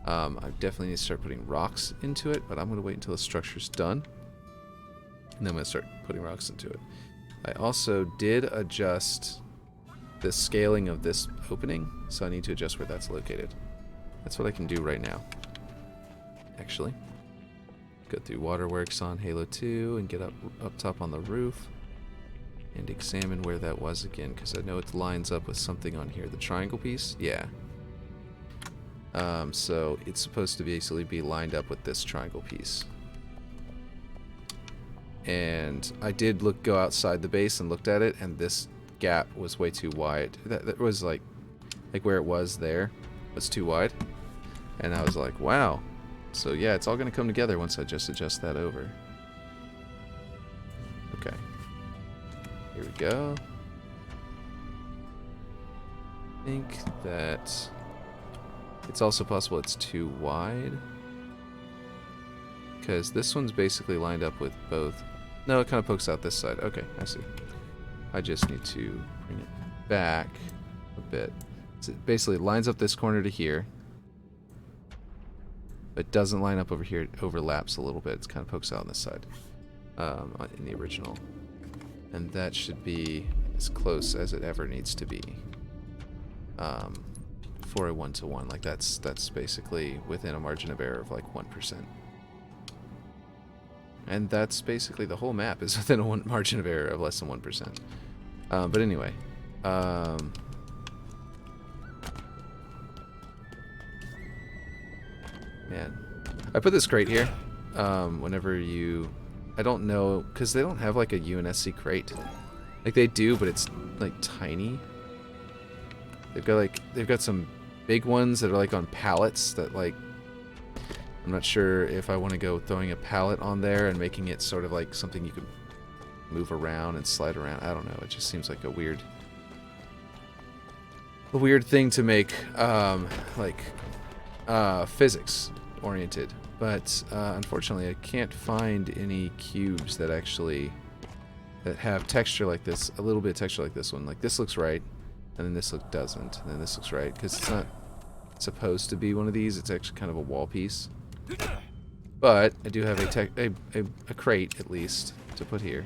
S1: I definitely need to start putting rocks into it, but I'm going to wait until the structure's done. And then I'm going to start putting rocks into it. I also did adjust the scaling of this opening, so I need to adjust where that's located. That's what I can do right now. Actually, go through Waterworks on Halo 2 and get up top on the roof and examine where that was again, because I know it lines up with something on here. The triangle piece? Yeah. So it's supposed to basically be lined up with this triangle piece. And I did go outside the base and looked at it, and this gap was way too wide. That was like where it was there was too wide. And I was like, wow. So yeah, it's all going to come together once I just adjust that over. Okay. Here we go. I think that it's also possible it's too wide, because this one's basically lined up with both. No, it kind of pokes out this side. Okay, I see. I just need to bring it back a bit. So it basically lines up this corner to here, but doesn't line up over here. It overlaps a little bit. It kind of pokes out on this side in the original. And that should be as close as it ever needs to be for a 1-to-1. Like that's basically within a margin of error of like 1%. And that's basically the whole map is within a margin of error of less than 1%. But anyway, man, I put this crate here. Whenever I don't know, because they don't have like a UNSC crate. Like they do, but it's like tiny. They've got some big ones that are like on pallets that like, I'm not sure if I want to go throwing a pallet on there and making it sort of like something you could move around and slide around. I don't know. It just seems like a weird thing to make, physics oriented. But unfortunately, I can't find any cubes that have texture like this, a little bit of texture like this one. Like this looks right, and then this doesn't, and then this looks right, because it's not supposed to be one of these. It's actually kind of a wall piece. But I do have a crate at least to put here.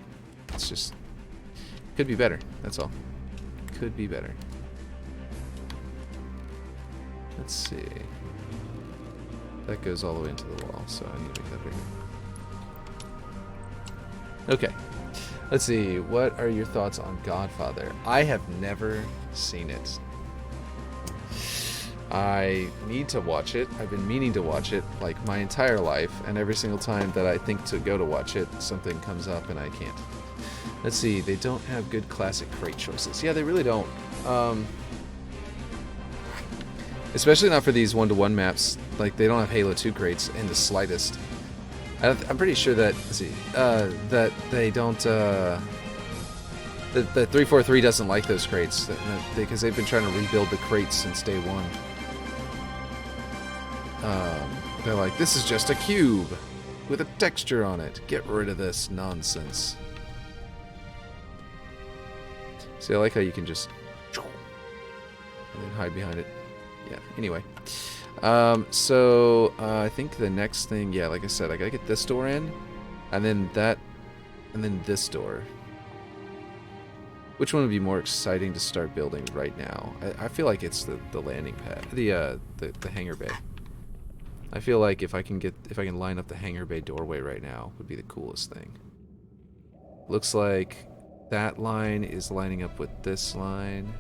S1: It's just could be better. That's all. Could be better. Let's see. That goes all the way into the wall, so I need to make that bigger. Okay. Let's see. What are your thoughts on Godfather? I have never seen it. I need to watch it. I've been meaning to watch it like my entire life, and every single time that I think to go to watch it, something comes up and I can't. Let's see. They don't have good classic crate choices. Yeah, they really don't. Especially not for these 1-to-1 maps. Like, they don't have Halo 2 crates in the slightest. I'm pretty sure that, let's see, that they don't, that 343 doesn't like those crates, because they've been trying to rebuild the crates since day one. They're like, this is just a cube with a texture on it. Get rid of this nonsense. See, I like how you can just and then hide behind it. Yeah, anyway. I think the next thing, yeah, like I said, I gotta get this door in, and then that, and then this door. Which one would be more exciting to start building right now? I feel like it's the landing pad, the hangar bay. I feel like if I can line up the hangar bay doorway right now, would be the coolest thing. Looks like that line is lining up with this line,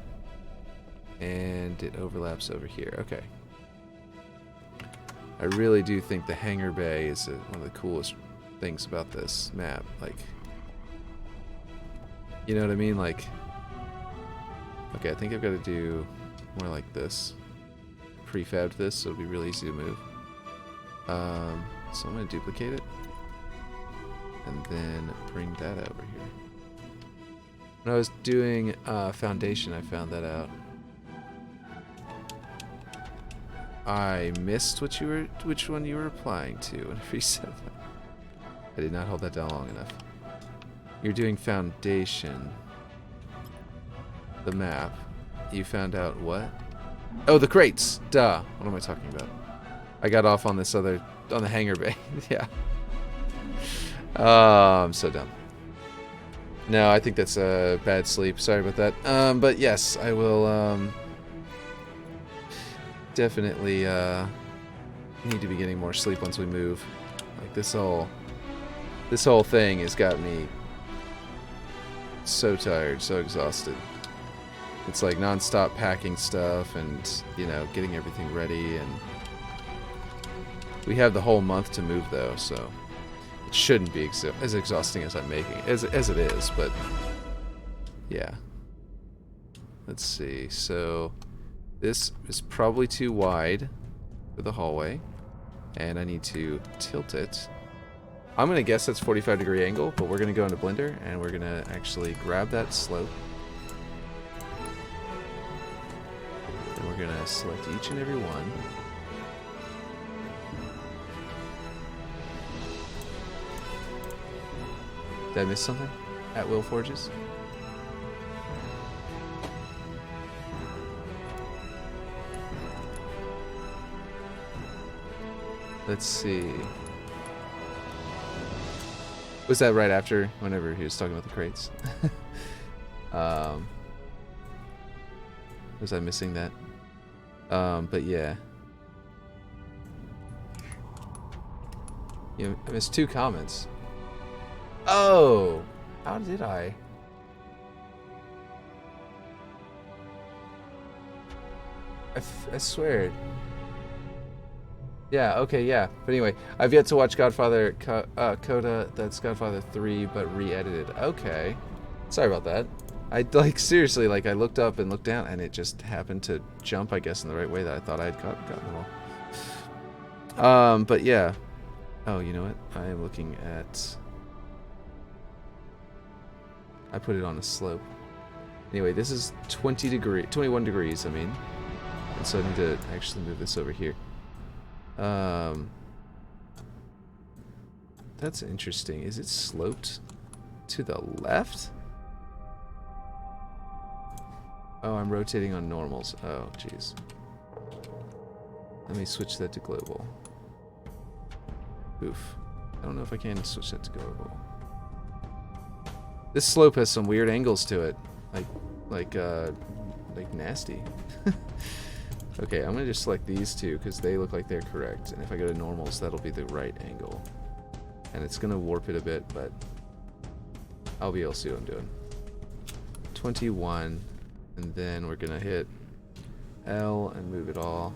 S1: and it overlaps over here. Okay. I really do think the hangar bay is one of the coolest things about this map. Like, you know what I mean? Like, okay, I think I've got to do more like this. Prefab this, so it'll be really easy to move. So I'm going to duplicate it, and then bring that over here. When I was doing foundation, I found that out. I missed which one you were applying to whenever you said that. I did not hold that down long enough. You're doing foundation. The map. You found out what? Oh, the crates! Duh. What am I talking about? I got off on this other, on the hangar bay. Yeah. I'm so dumb. No, I think that's a bad sleep. Sorry about that. But yes, I will, definitely, need to be getting more sleep once we move. Like, this whole thing has got me so tired, so exhausted. It's like non-stop packing stuff and, you know, getting everything ready, and we have the whole month to move though, so it shouldn't be as exhausting as I'm making it, as it is, but yeah. Let's see, so this is probably too wide for the hallway, and I need to tilt it. I'm going to guess that's 45-degree angle, but we're going to go into Blender, and we're going to actually grab that slope. And we're going to select each and every one. Did I miss something? At Will Forges? Let's see. Was that right after, whenever he was talking about the crates? Was I missing that? But yeah. You know, I missed 2 comments. Oh! How did I? I swear. Yeah, okay, yeah. But anyway, I've yet to watch Godfather Coda, that's Godfather 3, but re-edited. Okay. Sorry about that. I, like, seriously, like, I looked up and looked down, and it just happened to jump, I guess, in the right way that I thought I had gotten them all. But yeah. Oh, you know what? I am looking at... I put it on a slope. Anyway, this is 21 degrees, I mean. And so I need to actually move this over here. That's interesting. Is it sloped to the left? Oh, I'm rotating on normals. Oh, jeez. Let me switch that to global. Oof. I don't know if I can switch that to global. This slope has some weird angles to it. Like nasty. Okay, I'm gonna just select these 2 because they look like they're correct. And if I go to normals, that'll be the right angle. And it's gonna warp it a bit, but I'll be able to see what I'm doing. 21, and then we're gonna hit L and move it all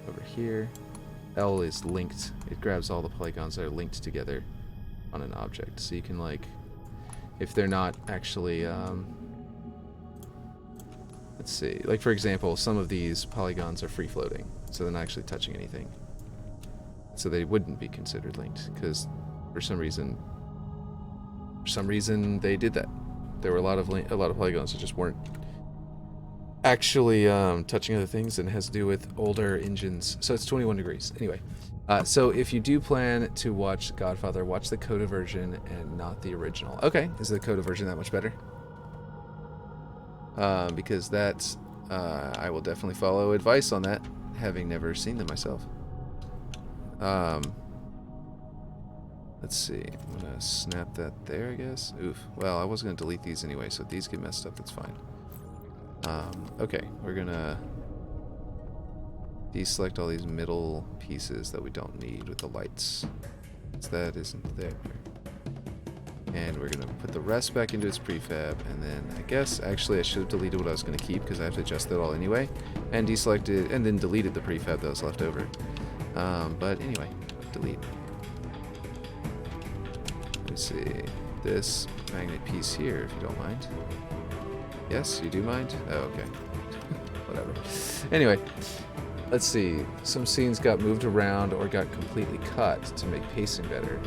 S1: over here. L is linked. It grabs all the polygons that are linked together on an object. So you can, like, if they're not actually, let's see, like for example, some of these polygons are free floating, so they're not actually touching anything. So they wouldn't be considered linked, because for some reason they did that. There were a lot of polygons that just weren't actually touching other things, and it has to do with older engines. So it's 21 degrees. Anyway, so if you do plan to watch Godfather, watch the Coda version and not the original. Okay, is the Coda version that much better? Because that's, I will definitely follow advice on that, having never seen them myself. Let's see, I'm gonna snap that there, I guess. Oof, well, I was gonna delete these anyway, so if these get messed up, that's fine. Okay, we're gonna Deselect all these middle pieces that we don't need with the lights. So that isn't there. And we're going to put the rest back into its prefab, and then I guess actually I should have deleted what I was going to keep because I have to adjust that all anyway, and deselected and then deleted the prefab that was left over. But anyway, delete. Let's see, this magnet piece here, if you don't mind. Yes, you do mind? Oh, okay. Whatever. Anyway, let's see. Some scenes got moved around or got completely cut to make pacing better.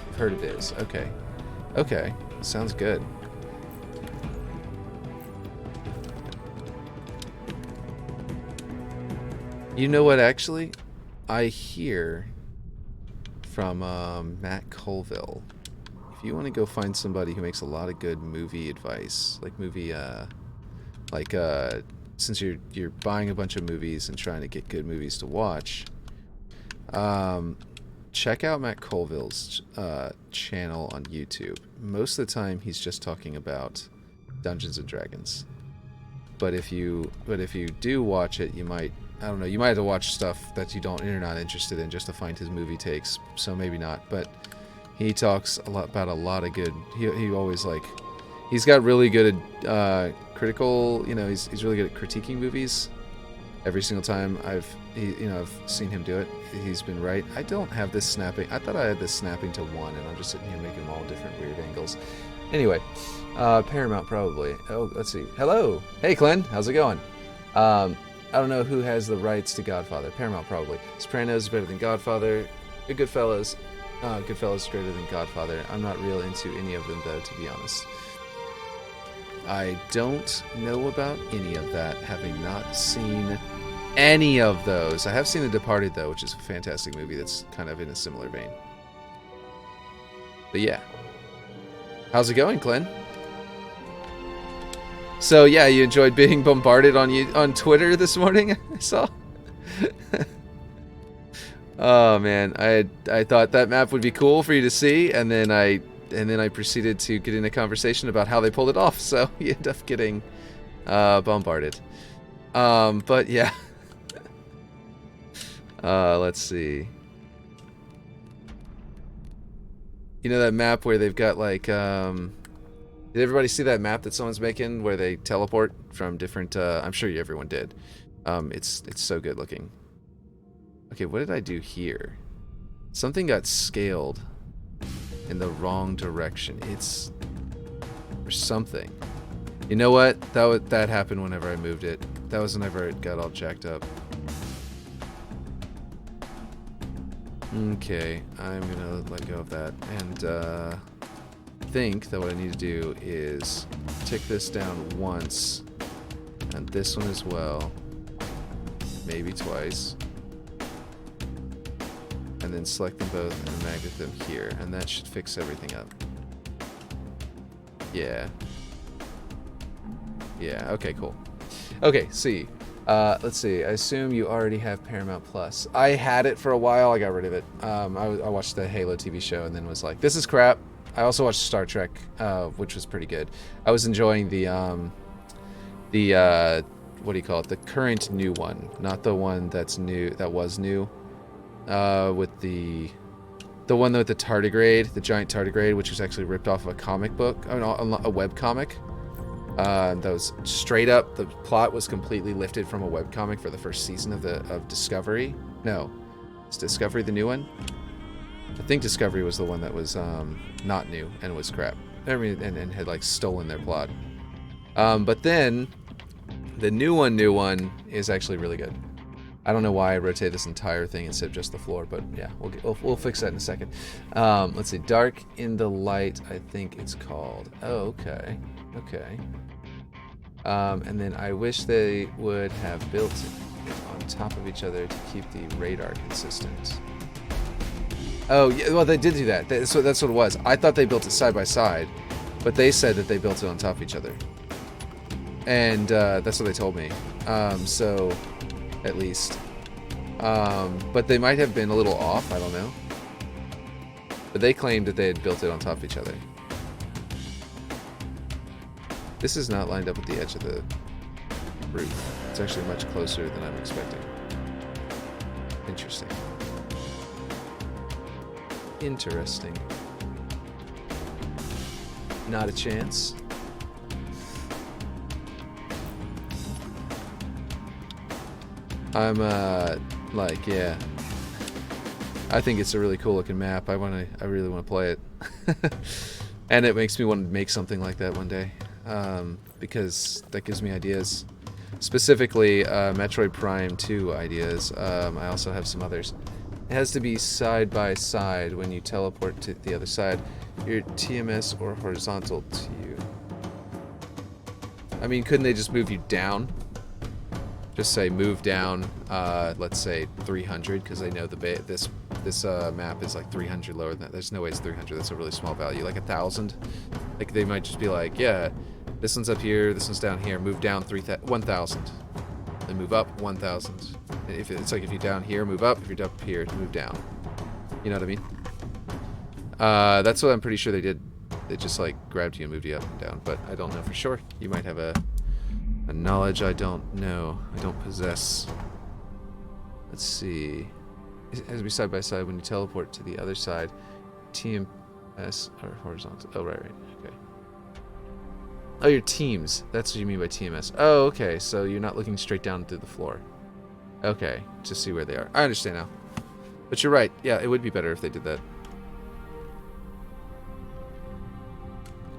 S1: I've heard it is. Okay. Okay, sounds good. You know what, actually? I hear from Matt Colville. If you want to go find somebody who makes a lot of good movie advice, like since you're buying a bunch of movies and trying to get good movies to watch, check out Matt Colville's channel on YouTube. Most of the time, he's just talking about Dungeons and Dragons. But if you do watch it, you might, I don't know, you might have to watch stuff that you're not interested in just to find his movie takes. So maybe not. But he talks about a lot of good. He always he's got really good critical. You know, he's really good at critiquing movies. Every single time I've seen him do it, he's been right. I don't have this snapping. I thought I had this snapping to 1, and I'm just sitting here making them all different weird angles. Anyway, Paramount probably. Oh, let's see. Hello. Hey, Clint. How's it going? I don't know who has the rights to Godfather. Paramount probably. Sopranos is better than Godfather. Goodfellas. Goodfellas is greater than Godfather. I'm not real into any of them, though, to be honest. I don't know about any of that, having not seen any of those. I have seen The Departed, though, which is a fantastic movie that's kind of in a similar vein. But yeah. How's it going, Clint? So yeah, you enjoyed being bombarded on Twitter this morning? I saw. Oh man, I thought that map would be cool for you to see, and then I proceeded to get in a conversation about how they pulled it off, so you end up getting bombarded. But yeah. Let's see. You know that map where they've got did everybody see that map that someone's making where they teleport from different, I'm sure everyone did. It's so good looking. Okay, what did I do here? Something got scaled in the wrong direction. It's or something. You know what? That happened whenever I moved it. That was whenever it got all jacked up. Okay, I'm gonna let go of that, and think that what I need to do is tick this down once, and this one as well, maybe twice, and then select them both and magnet them here, and that should fix everything up. Yeah. Yeah, okay, cool. Okay, see. Let's see. I assume you already have Paramount Plus. I had it for a while. I got rid of it. I watched the Halo TV show and then was like, this is crap. I also watched Star Trek, which was pretty good. I was enjoying the what do you call it? The current new one, not the one that's new. That was new. With the one with the tardigrade, the giant tardigrade, which was actually ripped off of a comic book, a web comic. That was straight up. The plot was completely lifted from a webcomic for the first season of Discovery. No, is Discovery the new one? I think Discovery was the one that was not new and was crap. I mean, and had like stolen their plot. But then the new one is actually really good. I don't know why I rotate this entire thing instead of just the floor, but yeah, we'll fix that in a second. Let's see, Dark in the Light, I think it's called. Oh, okay. Okay. And then I wish they would have built it on top of each other to keep the radar consistent. Oh, yeah, well, they did do that. That's what it was. I thought they built it side by side, but they said that they built it on top of each other. And that's what they told me. So, at least. But they might have been a little off, I don't know. But they claimed that they had built it on top of each other. This is not lined up with the edge of the roof. It's actually much closer than I'm expecting. Interesting. Interesting. Not a chance. I'm like, yeah. I think it's a really cool looking map. I really want to play it. And it makes me want to make something like that one day. Because that gives me ideas. Specifically, Metroid Prime 2 ideas. I also have some others. It has to be side by side when you teleport to the other side. Your TMS or horizontal to you. I mean, couldn't they just move you down? Just say move down, let's say 300, because I know this map is like 300 lower than that. There's no way it's 300. That's a really small value. Like 1,000. Like they might just be like, yeah, this one's up here, this one's down here. Move down 1,000, then move up 1,000. If it's like if you're down here, move up. If you're up here, move down. You know what I mean? That's what I'm pretty sure they did. They just like grabbed you and moved you up and down. But I don't know for sure. You might have a knowledge I don't know. I don't possess. Let's see. It has to be side by side when you teleport to the other side. TMS or horizontal. Oh, right. Okay. Oh, your teams. That's what you mean by TMS. Oh, okay. So you're not looking straight down through the floor. Okay. To see where they are. I understand now. But you're right. Yeah, it would be better if they did that.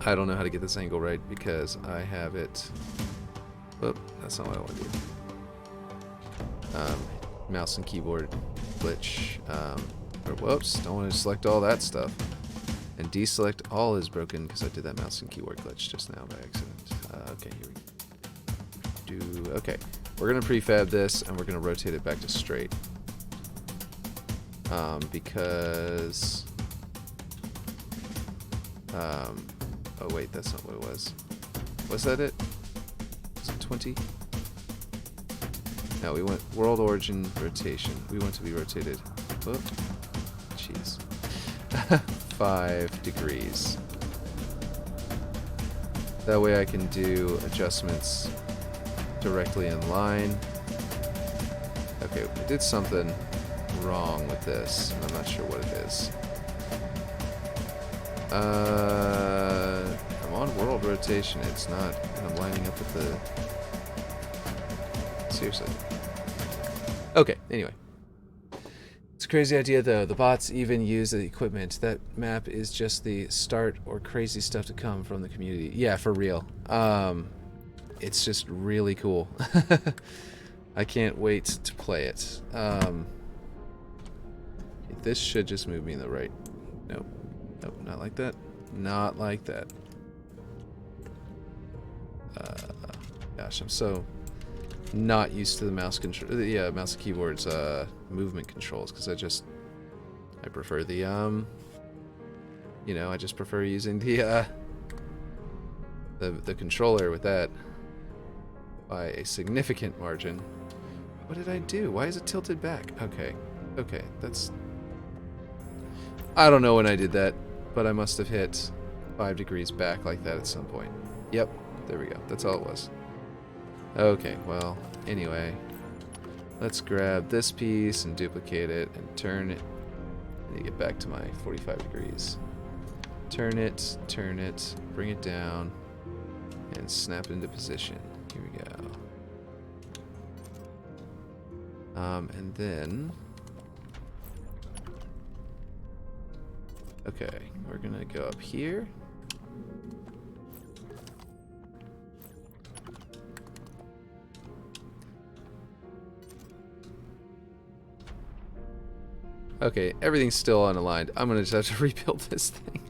S1: I don't know how to get this angle right because I have it. Whoop, that's not what I want to do. Mouse and keyboard glitch. Or whoops, don't want to select all that stuff. And deselect all is broken because I did that mouse and keyboard glitch just now by accident. Okay, here we go. Okay, we're going to prefab this and we're going to rotate it back to straight. Because... oh wait, that's not what it was. Was that it? 20? No, we went world origin rotation. We want to be rotated. Whoop. Jeez. 5 degrees. That way I can do adjustments directly in line. Okay, we did something wrong with this, and I'm not sure what it is. I'm on world rotation. It's not. I'm lining up with the... Seriously. Okay, anyway. It's a crazy idea, though. The bots even use the equipment. That map is just the start or crazy stuff to come from the community. Yeah, for real. It's just really cool. I can't wait to play it. This should just move me in the right... Nope. Nope, not like that. Not like that. Gosh, I'm so not used to the mouse control. Yeah, mouse and keyboard's movement controls because I prefer the you know, I just prefer using the controller with that by a significant margin. What did I do? Why is it tilted back? Okay, that's... I don't know when I did that, but I must have hit 5 degrees back like that at some point. Yep, there we go. That's all it was. Okay, well, anyway, let's grab this piece and duplicate it and turn it. I need to get back to my 45 degrees. Turn it, bring it down, and snap into position. Here we go. And then... Okay, we're gonna go up here. Okay, everything's still unaligned. I'm gonna just have to rebuild this thing.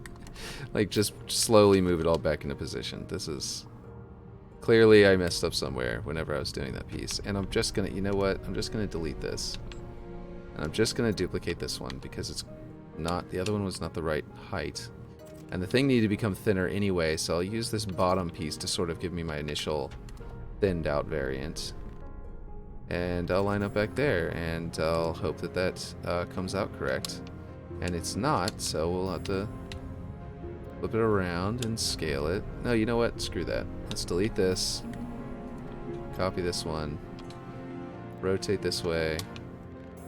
S1: Like, just slowly move it all back into position. This is... Clearly I messed up somewhere whenever I was doing that piece. And I'm just gonna... You know what? I'm just gonna delete this. And I'm just gonna duplicate this one because it's not... The other one was not the right height. And the thing needed to become thinner anyway, so I'll use this bottom piece to sort of give me my initial thinned out variant. And I'll line up back there, and I'll hope that that comes out correct. And it's not, so we'll have to flip it around and scale it. No, you know what? Screw that. Let's delete this. Copy this one. Rotate this way.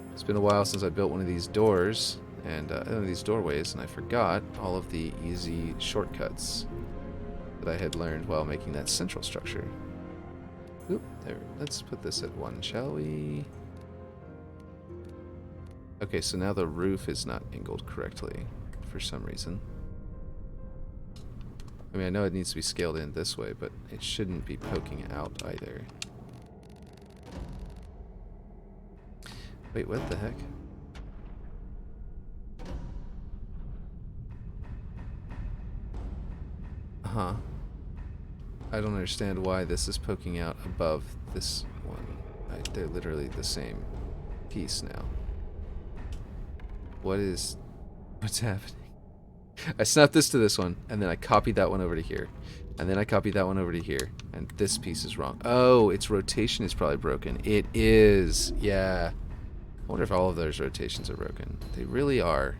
S1: Let's been a while since I built one of these doors and one of these doorways, and I forgot all of the easy shortcuts that I had learned while making that central structure. Oop, there. Let's put this at 1, shall we? Okay, so now the roof is not angled correctly for some reason. I mean, I know it needs to be scaled in this way, but it shouldn't be poking out either. Wait, what the heck? Huh. I don't understand why this is poking out above this one. They're literally the same piece now. What's happening? I snapped this to this one, and then I copied that one over to here. And then I copied that one over to here. And this piece is wrong. Oh, its rotation is probably broken. It is. Yeah. I wonder if all of those rotations are broken. They really are.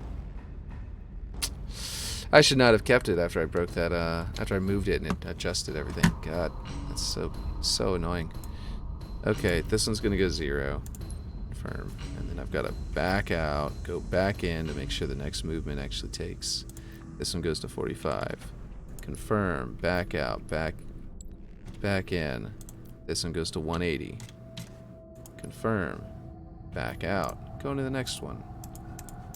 S1: I should not have kept it after I broke that, after I moved it and it adjusted everything. God, that's so annoying. Okay, this one's gonna go 0. Confirm. And then I've got to back out, go back in to make sure the next movement actually takes. This one goes to 45. Confirm, back out, back in. This one goes to 180. Confirm, back out. Going to the next one.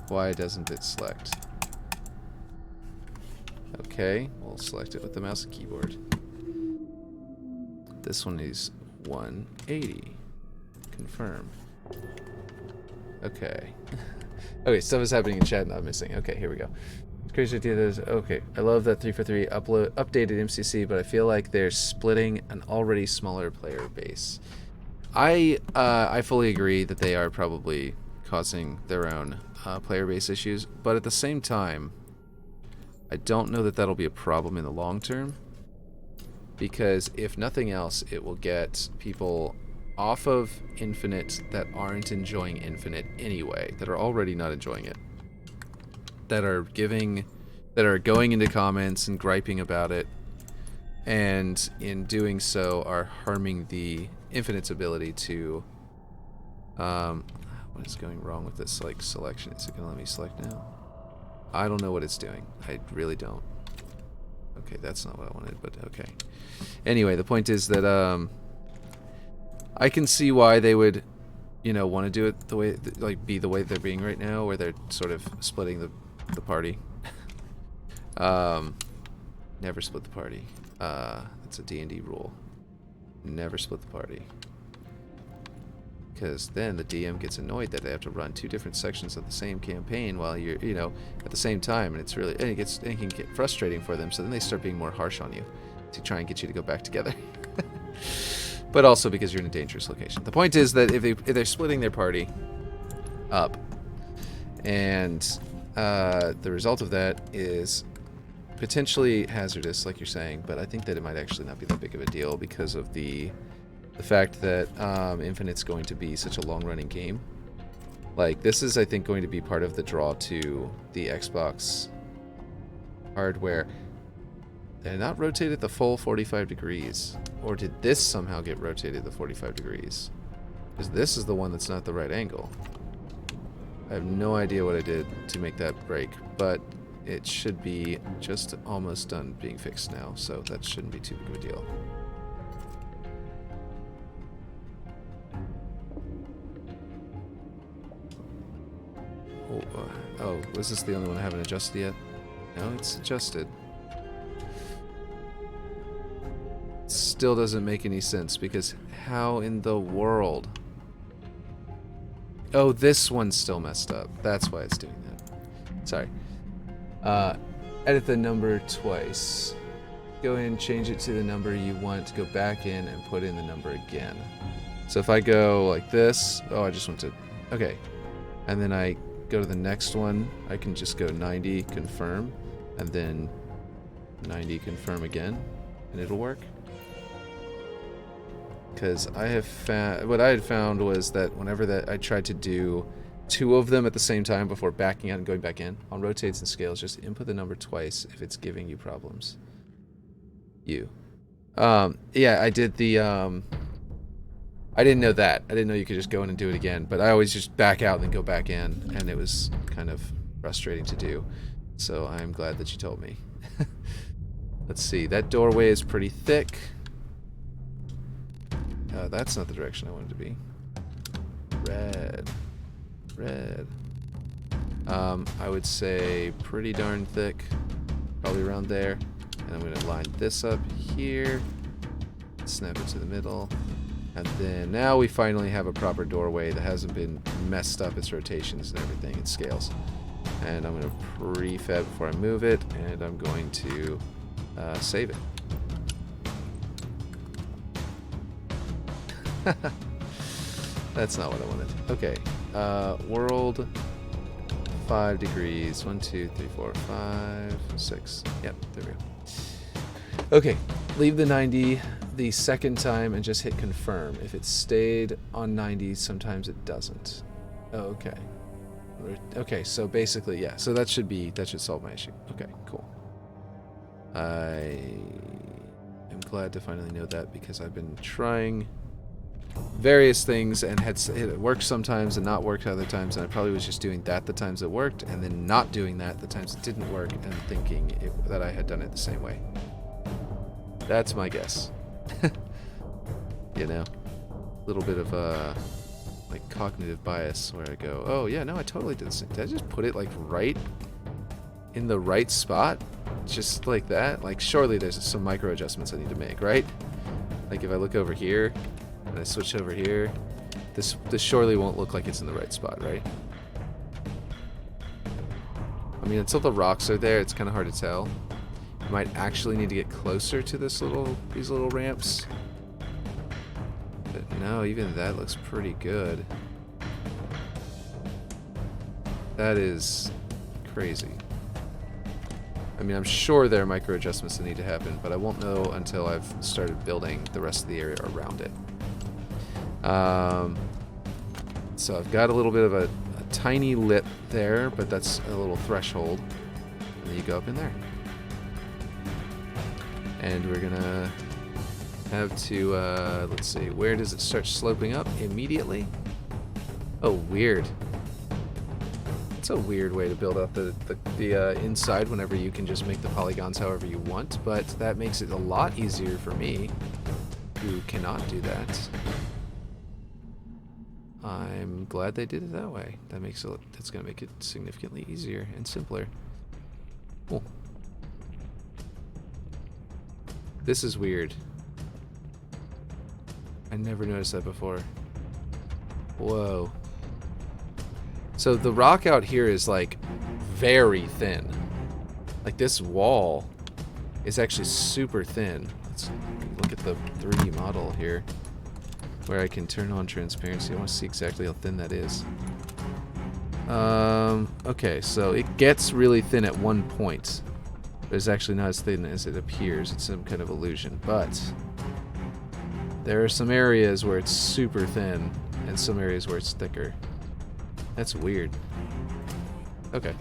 S1: Why doesn't it select? Okay, we'll select it with the mouse and keyboard. This one is 180. Confirm. Okay. Okay, stuff is happening in chat, not missing. Okay, here we go. It's crazy idea that is, okay, I love that 343 updated MCC, but I feel like they're splitting an already smaller player base. I fully agree that they are probably causing their own player base issues, but at the same time, I don't know that that'll be a problem in the long term, because if nothing else, it will get people off of Infinite that aren't enjoying Infinite anyway, that are already not enjoying it, that are going into comments and griping about it, and in doing so are harming the Infinite's ability to what is going wrong with this selection? Is it gonna let me select now? I don't know what it's doing. I really don't. Okay, that's not what I wanted, but okay. Anyway, the point is that I can see why they would, you know, want to do it the way, be the way they're being right now, where they're sort of splitting the party. Never split the party. That's a D&D rule. Never split the party. Because then the DM gets annoyed that they have to run 2 different sections of the same campaign while you're, you know, at the same time, and it can get frustrating for them. So then they start being more harsh on you to try and get you to go back together. But also because you're in a dangerous location. The point is that if they're splitting their party up, and the result of that is potentially hazardous, like you're saying, but I think that it might actually not be that big of a deal because of the fact that Infinite's going to be such a long-running game. Like, this is, I think, going to be part of the draw to the Xbox hardware. They're not rotated the full 45 degrees. Or did this somehow get rotated the 45 degrees? Because this is the one that's not the right angle. I have no idea what I did to make that break, but it should be just almost done being fixed now, so that shouldn't be too big of a deal. Oh, was this the only one I haven't adjusted yet? No, it's adjusted. Still doesn't make any sense, because how in the world? Oh, this one's still messed up. That's why it's doing that. Sorry. Edit the number twice. Go in, change it to the number you want, go back in and put in the number again. So if I go like this, oh, I just want to, okay. And then I go to the next one, I can just go 90, confirm, and then 90, confirm again, and it'll work. Because I have found, what I had found was that whenever that I tried to do 2 of them at the same time before backing out and going back in, on rotates and scales, just input the number twice if it's giving you problems. Yeah, I did the, I didn't know that. I didn't know you could just go in and do it again, but I always just back out and then go back in, and it was kind of frustrating to do. So I'm glad that you told me. Let's see, that doorway is pretty thick. That's not the direction I wanted to be. Red. Red. I would say pretty darn thick. Probably around there. And I'm going to line this up here. Snap it to the middle. And then now we finally have a proper doorway that hasn't been messed up, its rotations and everything, its scales. And I'm going to prefab before I move it, and I'm going to save it. That's not what I wanted. Okay. World 5 degrees. 1, 2, 3, 4, 5, 6. Yep, there we go. Okay, leave the 90 the second time and just hit confirm. If it stayed on 90, sometimes it doesn't. Oh, okay. Okay, so basically, yeah. So that should solve my issue. Okay, cool. I am glad to finally know that, because I've been trying various things and it worked sometimes and not worked other times, and I probably was just doing that the times it worked and then not doing that the times it didn't work and thinking that I had done it the same way. That's my guess. You know, a little bit of like cognitive bias where I go, oh yeah, no, I totally did this. Did I just put it like right in the right spot? Just like that? Like surely there's some micro adjustments I need to make, right? Like if I look over here and I switch over here, this surely won't look like it's in the right spot, right? I mean, until the rocks are there, it's kind of hard to tell. I might actually need to get closer to these little ramps. But no, even that looks pretty good. That is crazy. I mean, I'm sure there are micro adjustments that need to happen, but I won't know until I've started building the rest of the area around it. So I've got a little bit of a tiny lip there, but that's a little threshold. And then you go up in there. And we're gonna have to, let's see, where does it start sloping up? Immediately? Oh, weird. It's a weird way to build up the inside whenever you can just make the polygons however you want, but that makes it a lot easier for me, who cannot do that. I'm glad they did it that way. That's gonna make it significantly easier and simpler. Cool. This is weird. I never noticed that before. Whoa. So the rock out here is like very thin. Like this wall is actually super thin. Let's look at the 3D model here where I can turn on transparency. I want to see exactly how thin that is. Okay, so it gets really thin at one point. But it's actually not as thin as it appears. It's some kind of illusion. But there are some areas where it's super thin and some areas where it's thicker. That's weird. Okay.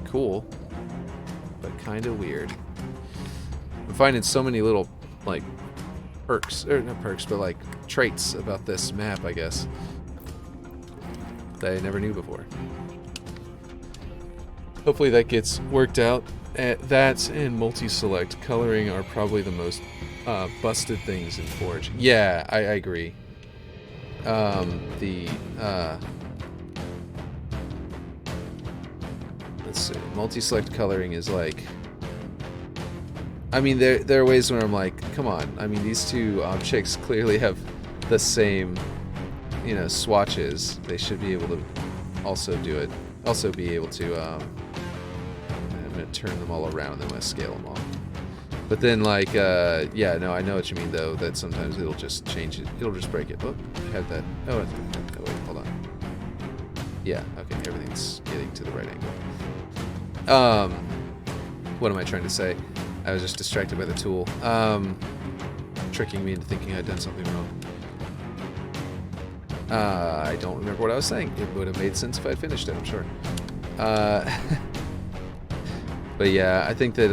S1: Cool. But kind of weird. I'm finding so many little, like, perks. Or not perks, but, like, traits about this map, I guess, that I never knew before. Hopefully that gets worked out. That and multi-select coloring are probably the most busted things in Forge. Yeah, I agree. Let's see. Multi-select coloring is like... I mean, there are ways where I'm like, come on. I mean, these two objects clearly have the same, you know, swatches. They should be able to also do it. Also be able to... I'm going to turn them all around and then I'm going to scale them all. But then, like, yeah, no, I know what you mean, though, that sometimes it'll just change it. It'll just break it. Oh, I had that. Oh, wait, hold on. Yeah, okay, everything's getting to the right angle. What am I trying to say? I was just distracted by the tool. Tricking me into thinking I'd done something wrong. I don't remember what I was saying. It would have made sense if I'd finished it, I'm sure. But yeah, I think that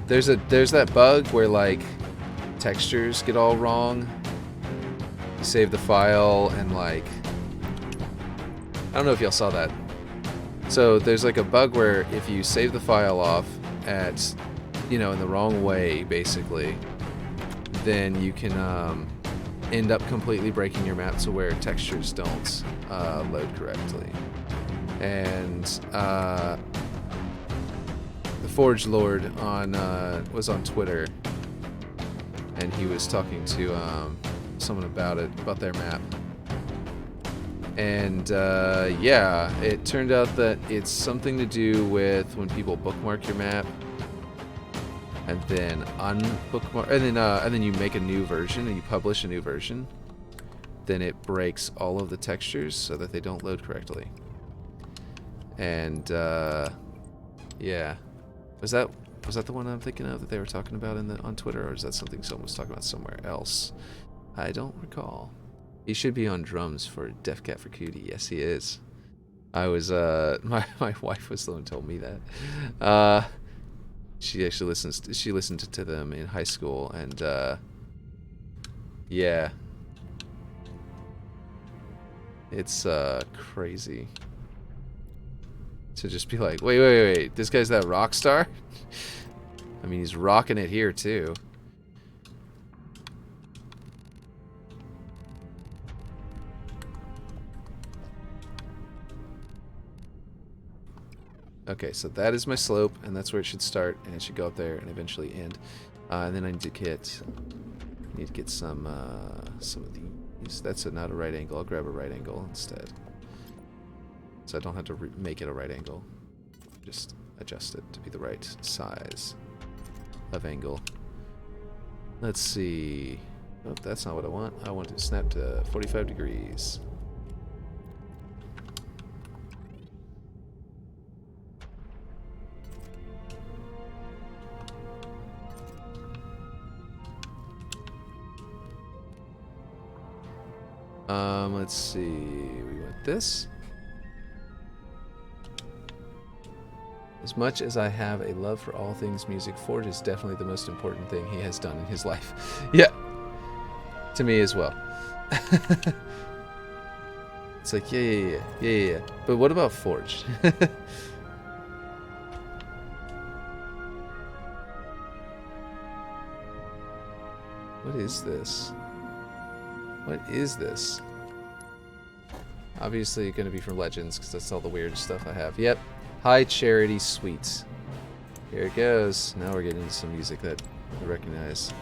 S1: there's that bug where like textures get all wrong, You save the file and like, I don't know if y'all saw that. So there's like a bug where if you save the file off at, you know, in the wrong way, basically, then you can end up completely breaking your map to where textures don't load correctly. And the Forge Lord was on Twitter, and he was talking to someone about their map. And yeah, it turned out that it's something to do with when people bookmark your map and then unbookmark, and then you make a new version and you publish a new version, then it breaks all of the textures so that they don't load correctly. And yeah, was that the one I'm thinking of that they were talking about on Twitter, or is that something someone was talking about somewhere else? I don't recall. He should be on drums for Def Cat for Cutie. Yes, he is. I was my wife was the one who told me that. She actually listened to them in high school, and yeah, it's crazy to just be like, wait, this guy's that rock star? I mean, he's rocking it here too. Okay, so that is my slope, and that's where it should start, and it should go up there and eventually end. And then I need to get some of these. That's not a right angle. I'll grab a right angle instead, so I don't have to make it a right angle. Just adjust it to be the right size of angle. Let's see. Oh, that's not what I want. I want to snap to 45 degrees. Let's see. We want this. As much as I have a love for all things music, Forge is definitely the most important thing he has done in his life. Yeah. To me as well. It's like, yeah. But what about Forge? What is this? What is this? Obviously going to be from Legends, because that's all the weird stuff I have. Yep. High Charity Suites. Here it goes. Now we're getting into some music that I recognize.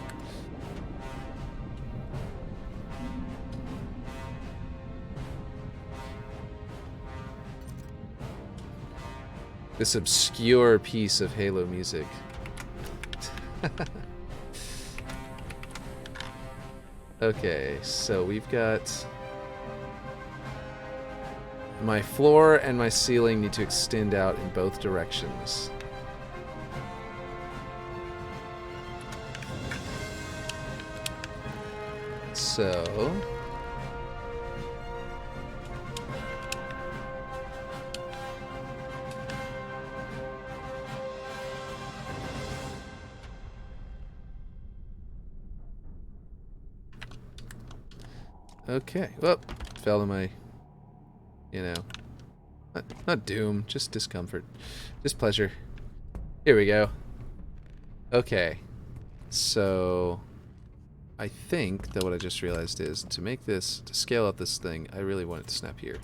S1: This obscure piece of Halo music. Okay, so we've got... My floor and my ceiling need to extend out in both directions. So... Okay, well, fell in my, you know, not doom, just discomfort, displeasure. Here we go. Okay, so I think that what I just realized is to make this, to scale up this thing, I really want it to snap here,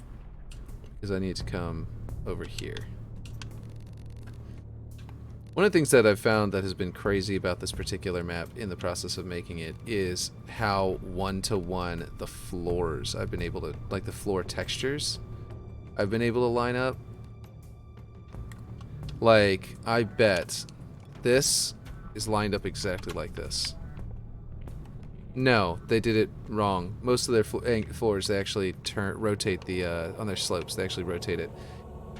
S1: because I need to come over here. One of the things that I've found that has been crazy about this particular map in the process of making it is how one-to-one the floors I've been able to, like the floor textures, I've been able to line up. Like, I bet this is lined up exactly like this. No, they did it wrong. Most of their floors, they actually rotate the, on their slopes, they actually rotate it.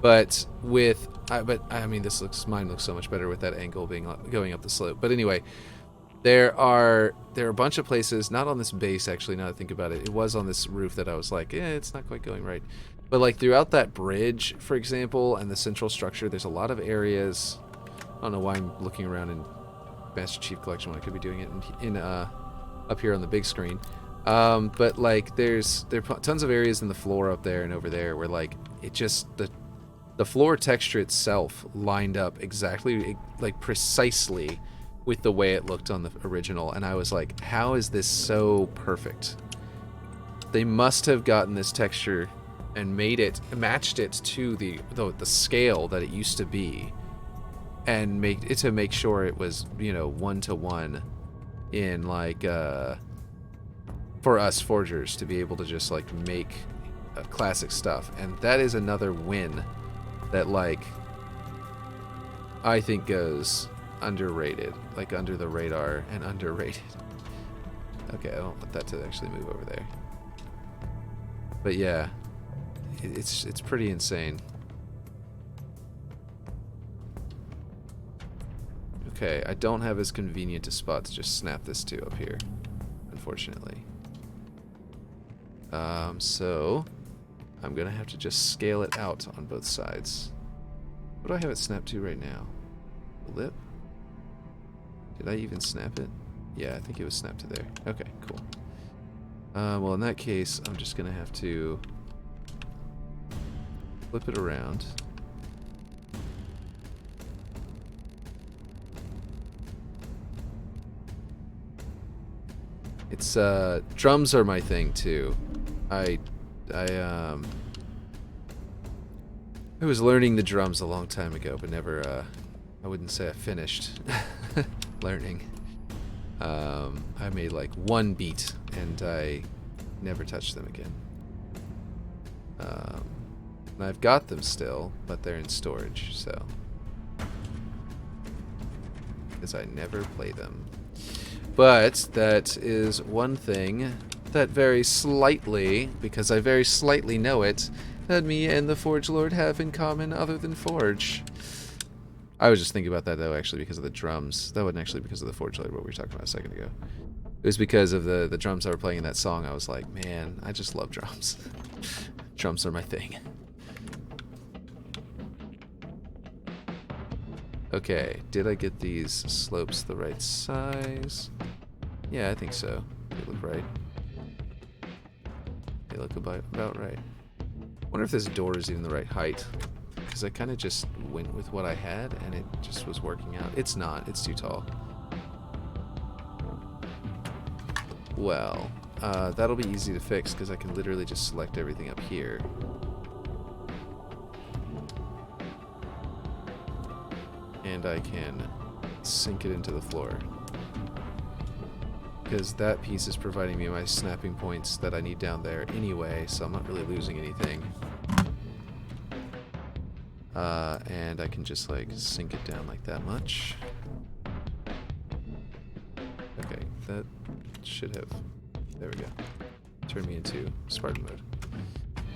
S1: But with, I mean, mine looks so much better with that angle being going up the slope. But anyway, there are a bunch of places, not on this base actually. Now that I think about it, it was on this roof that I was like, it's not quite going right. But like throughout that bridge, for example, and the central structure, there's a lot of areas. I don't know why I'm looking around in Master Chief Collection when I could be doing it in up here on the big screen. But like there are tons of areas in the floor up there and over there where like it just the floor texture itself lined up exactly, like precisely with the way it looked on the original, and I was like, how is this so perfect? They must have gotten this texture and matched it to the scale that it used to be, and make sure it was, you know, 1-to-1 in like for us forgers to be able to just like make classic stuff. And that is another win that like I think goes underrated, like under the radar and underrated. Okay, I don't want that to actually move over there. But yeah, it's pretty insane. Okay, I don't have as convenient a spot to just snap this to up here, unfortunately. So I'm gonna have to just scale it out on both sides. What do I have it snapped to right now? The lip? Did I even snap it? Yeah, I think it was snapped to there. Okay, cool. Well, in that case, I'm just gonna have to flip it around. It's drums are my thing too. I was learning the drums a long time ago, but never I wouldn't say I finished learning. I made like one beat and I never touched them again. And I've got them still, but they're in storage, so because I never play them. But that is one thing that very slightly, because I very slightly know it, that me and the Forge Lord have in common other than Forge. I was just thinking about that, though, actually, because of the drums. That wasn't actually because of the Forge Lord, what we were talking about a second ago. It was because of the drums that were playing in that song. I was like, man, I just love drums. Drums are my thing. Okay, did I get these slopes the right size? Yeah, I think so. They look right. They look about right. I wonder if this door is even the right height. Because I kind of just went with what I had, and it just was working out. It's not. It's too tall. Well, that'll be easy to fix, because I can literally just select everything up here. And I can sink it into the floor. Because that piece is providing me my snapping points that I need down there anyway, so I'm not really losing anything. And I can just like sink it down like that much. Okay, that should have, there we go, turn me into Spartan mode.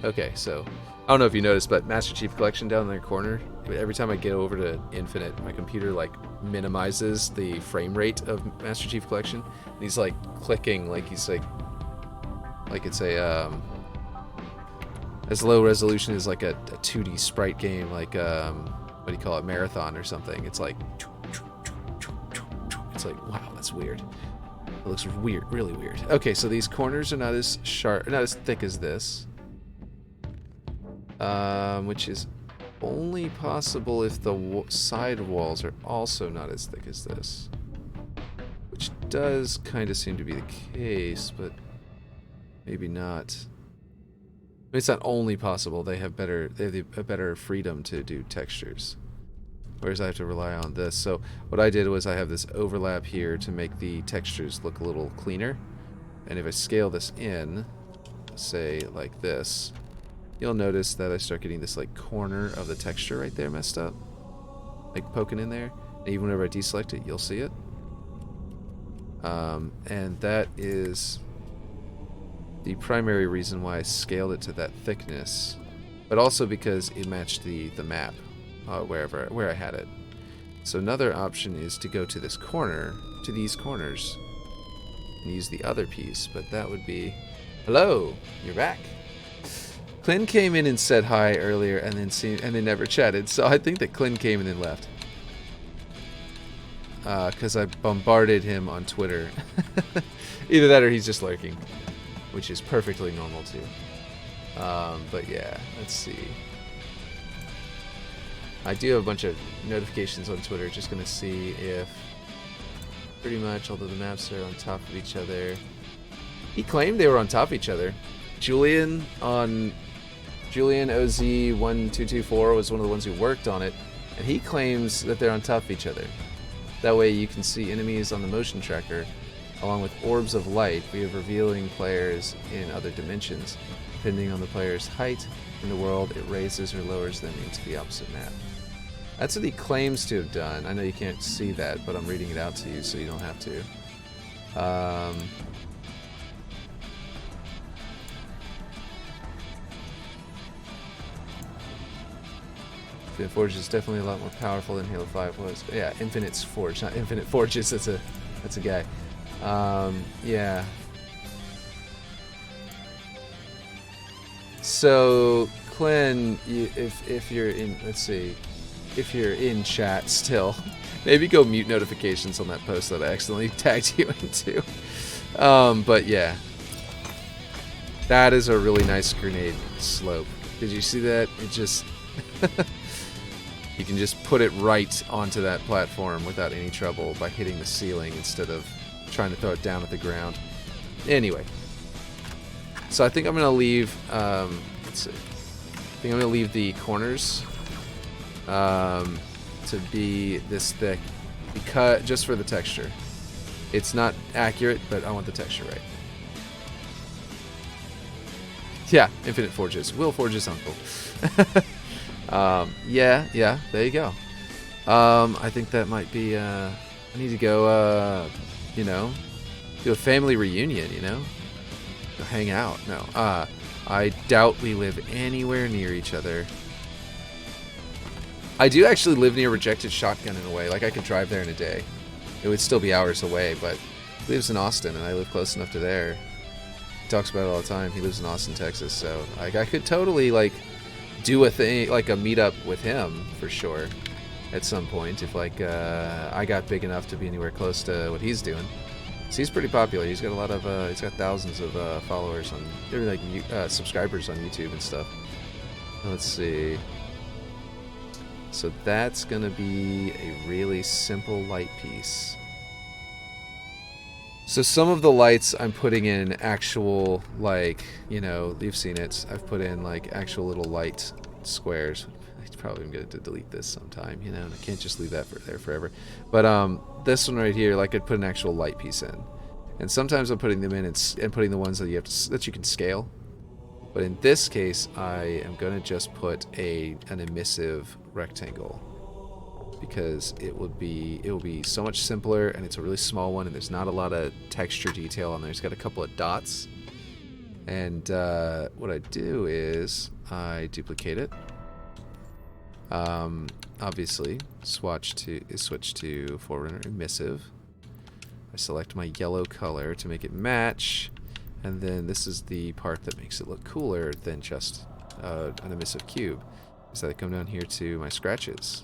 S1: Okay, so I don't know if you noticed, but Master Chief Collection down in the corner, every time I get over to Infinite, my computer like minimizes the frame rate of Master Chief Collection, and he's like clicking like he's like it's a as low resolution as like a 2D sprite game, like what do you call it, Marathon or something. It's like wow, that's weird. It looks weird, really weird. Okay, so these corners are not as sharp, not as thick as this, which is only possible if the side walls are also not as thick as this, which does kind of seem to be the case, but maybe not. I mean, it's not only possible. They have a better freedom to do textures, whereas I have to rely on this. So what I did was I have this overlap here to make the textures look a little cleaner, and if I scale this in, say like this, you'll notice that I start getting this like corner of the texture right there messed up, like poking in there. And even whenever I deselect it, you'll see it. And that is the primary reason why I scaled it to that thickness, but also because it matched the map where I had it. So another option is to go to this corner, to these corners, and use the other piece, but that would be, hello, you're back. Clint came in and said hi earlier, and then never chatted. So I think that Clint came and then left, because I bombarded him on Twitter. Either that or he's just lurking. which is perfectly normal too. But yeah, let's see. I do have a bunch of notifications on Twitter, just gonna see if pretty much, although the maps are on top of each other. He claimed they were on top of each other. Julian OZ1224 was one of the ones who worked on it, and he claims that they're on top of each other. That way you can see enemies on the motion tracker, along with orbs of light via revealing players in other dimensions. Depending on the player's height in the world, it raises or lowers them into the opposite map. That's what he claims to have done. I know you can't see that, but I'm reading it out to you so you don't have to. Infinite Forge is definitely a lot more powerful than Halo 5 was. But yeah, Infinite's Forge, not Infinite Forges. That's a guy. Yeah. So, Clint, if you're in, let's see, if you're in chat still, maybe go mute notifications on that post that I accidentally tagged you into. But yeah, that is a really nice grenade slope. Did you see that? It just, you can just put it right onto that platform without any trouble by hitting the ceiling instead of trying to throw it down at the ground. Anyway. So I think I'm gonna leave. Let's see. I think I'm gonna leave the corners to be this thick, because just for the texture. It's not accurate, but I want the texture right. Yeah, Infinite Forges. Will Forge's uncle. Yeah. There you go. I think that might be. I need to go. You know, do a family reunion. You know. Hang out. No. I doubt we live anywhere near each other. I do actually live near Rejected Shotgun in a way. Like, I could drive there in a day. It would still be hours away, but he lives in Austin, and I live close enough to there. He talks about it all the time. He lives in Austin, Texas, so like, I could totally, like, do a thing, like a meetup with him, for sure, at some point, if, like, I got big enough to be anywhere close to what he's doing. So he's pretty popular. He's got a lot of, he's got thousands of followers on, or like subscribers on YouTube and stuff. Let's see. So that's gonna be a really simple light piece. So some of the lights I'm putting in actual, like, you know, you've seen it. I've put in like actual little light squares. I'm probably gonna delete this sometime, you know, and I can't just leave that there forever. But this one right here, like, I'd put an actual light piece in, and sometimes I'm putting them in and putting the ones that you can scale. But in this case, I am gonna just put an emissive rectangle, because it will be so much simpler, and it's a really small one, and there's not a lot of texture detail on there. It's got a couple of dots, and what I do is I duplicate it. Obviously, switch to Forerunner emissive. I select my yellow color to make it match, and then this is the part that makes it look cooler than just an emissive cube. So I come down here to my scratches,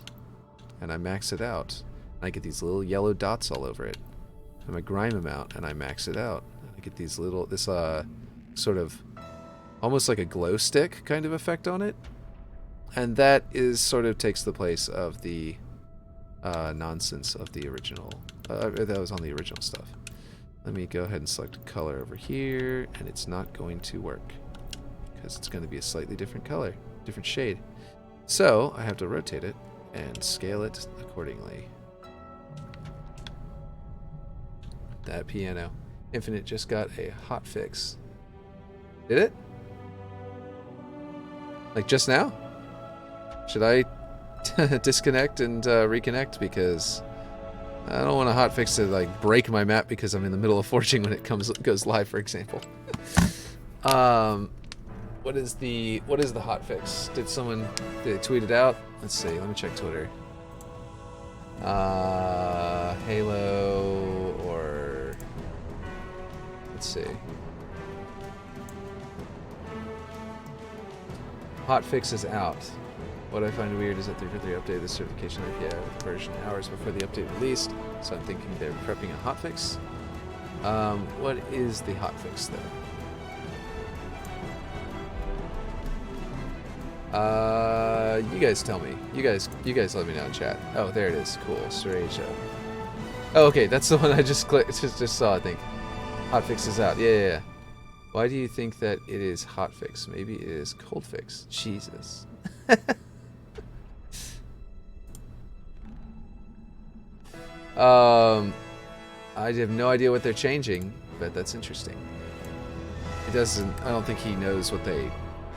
S1: and I max it out. And I get these little yellow dots all over it. And my grime amount, and I max it out. And I get these little, this sort of almost like a glow stick kind of effect on it. And that is sort of takes the place of the nonsense of the original, that was on the original stuff. Let me go ahead and select a color over here, and it's not going to work because it's going to be a slightly different color, different shade. So I have to rotate it and scale it accordingly. That piano. Infinite just got a hot fix. Did it? Like just now? Should I disconnect and reconnect, because I don't want a hotfix to like break my map because I'm in the middle of forging when it goes live, for example. What is the hotfix? Did they tweet it out? Let's see. Let me check Twitter. Halo, or let's see. Hotfix is out. What I find weird is that they really updated the certification API with the version hours before the update released, so I'm thinking they're prepping a hotfix. What is the hotfix, though? You guys tell me. You guys let me know in chat. Oh, there it is. Cool. Serasia. Oh, okay, that's the one I just just saw, I think. Hotfix is out. Yeah. Why do you think that it is hotfix? Maybe it is cold fix. Jesus. I have no idea what they're changing, but that's interesting. It doesn't. I don't think he knows what they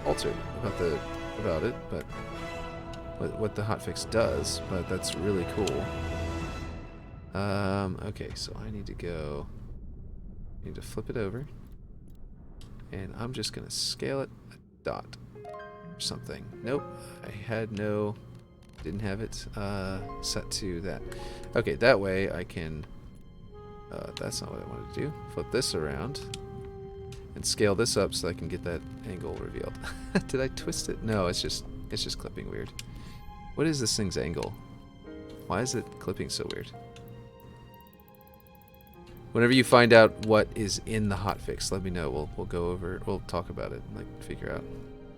S1: altered about it, but what the hotfix does. But that's really cool. Okay, so I need to go. I need to flip it over, and I'm just gonna scale it a dot or something. Nope, I had no. Didn't have it set to that. Okay, that way I can. That's not what I wanted to do. Flip this around and scale this up so I can get that angle revealed. Did I twist it? No, it's just clipping weird. What is this thing's angle? Why is it clipping so weird? Whenever you find out what is in the hotfix, let me know. We'll go over. We'll talk about it and like figure out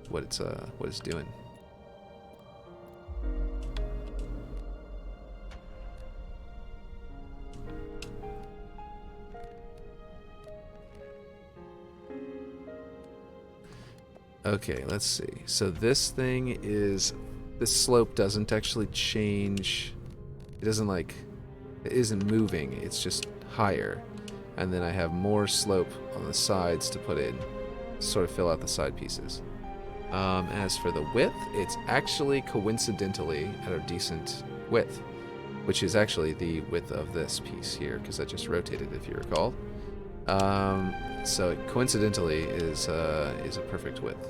S1: what it's doing. Okay, let's see. So this thing is, this slope doesn't actually change. It doesn't like, it isn't moving. It's just higher. And then I have more slope on the sides to put in, to sort of fill out the side pieces. As for the width, it's actually coincidentally at a decent width, which is actually the width of this piece here, because I just rotated, if you recall. So it coincidentally is a perfect width.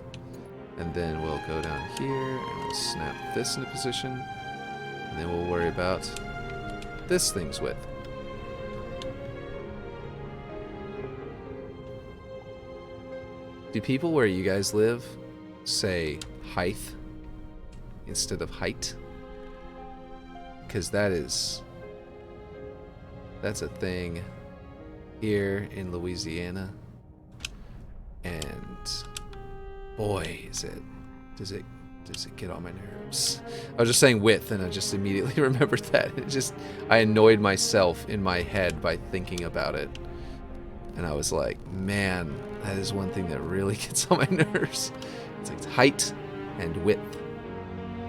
S1: And then we'll go down here and we'll snap this into position, and then we'll worry about this thing's width. Do people where you guys live say height instead of height? Because that's a thing here in Louisiana, and boy, does it get on my nerves. I was just saying width, and I just immediately remembered that. I annoyed myself in my head by thinking about it, and I was like, man, that is one thing that really gets on my nerves. It's like height and width.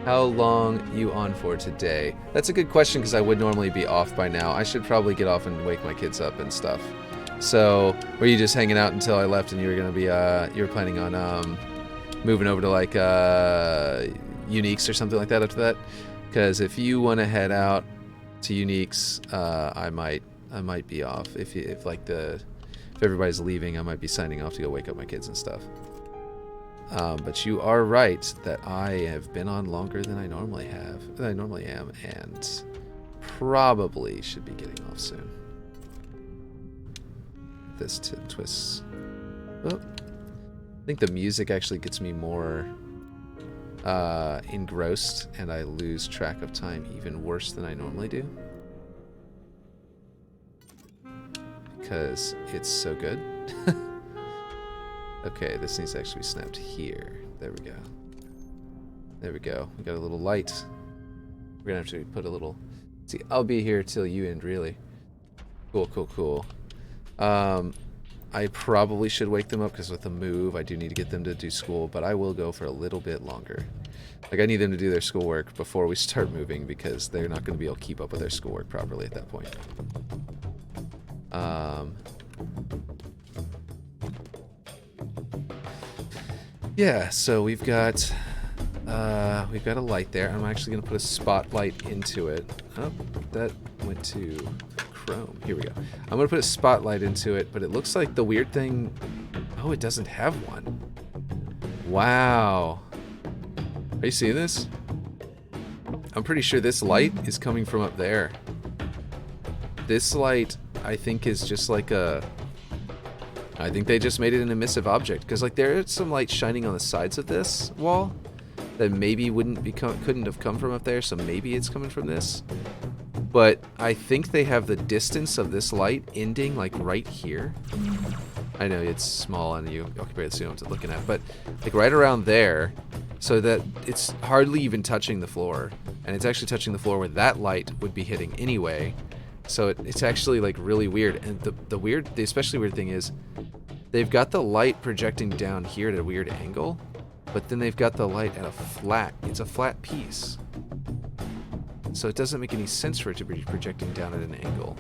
S1: How long you on for today? That's a good question, because I would normally be off by now. I should probably get off and wake my kids up and stuff. So, were you just hanging out until I left, and you were gonna be you were planning on moving over to like Uniques or something like that after that? Because if you want to head out to Uniques, I might be off. If everybody's leaving, I might be signing off to go wake up my kids and stuff. But you are right that I have been on longer than I normally am, and probably should be getting off soon. This twists. Oh, I think the music actually gets me more engrossed, and I lose track of time even worse than I normally do, because it's so good. Okay, this needs to actually be snapped here. There we go. There we go. We got a little light. We're gonna have to put a little. See, I'll be here till you end, really. Cool. I probably should wake them up, because with the move, I do need to get them to do school, but I will go for a little bit longer. Like, I need them to do their schoolwork before we start moving, because they're not going to be able to keep up with their schoolwork properly at that point. Yeah, so we've got a light there. I'm actually going to put a spotlight into it. Oh, that went to Chrome. Here we go. I'm going to put a spotlight into it, but it looks like the weird thing... Oh, it doesn't have one. Wow. Are you seeing this? I'm pretty sure this light is coming from up there. This light, I think, is just like a... I think they just made it an emissive object, because like there is some light shining on the sides of this wall that maybe couldn't have come from up there, so maybe it's coming from this. But I think they have the distance of this light ending like right here. I know it's small and you can barely see what I'm looking at, but like right around there, so that it's hardly even touching the floor, and it's actually touching the floor where that light would be hitting anyway. So it's actually like really weird. And the especially weird thing is they've got the light projecting down here at a weird angle, but then they've got the light at it's a flat piece. So it doesn't make any sense for it to be projecting down at an angle.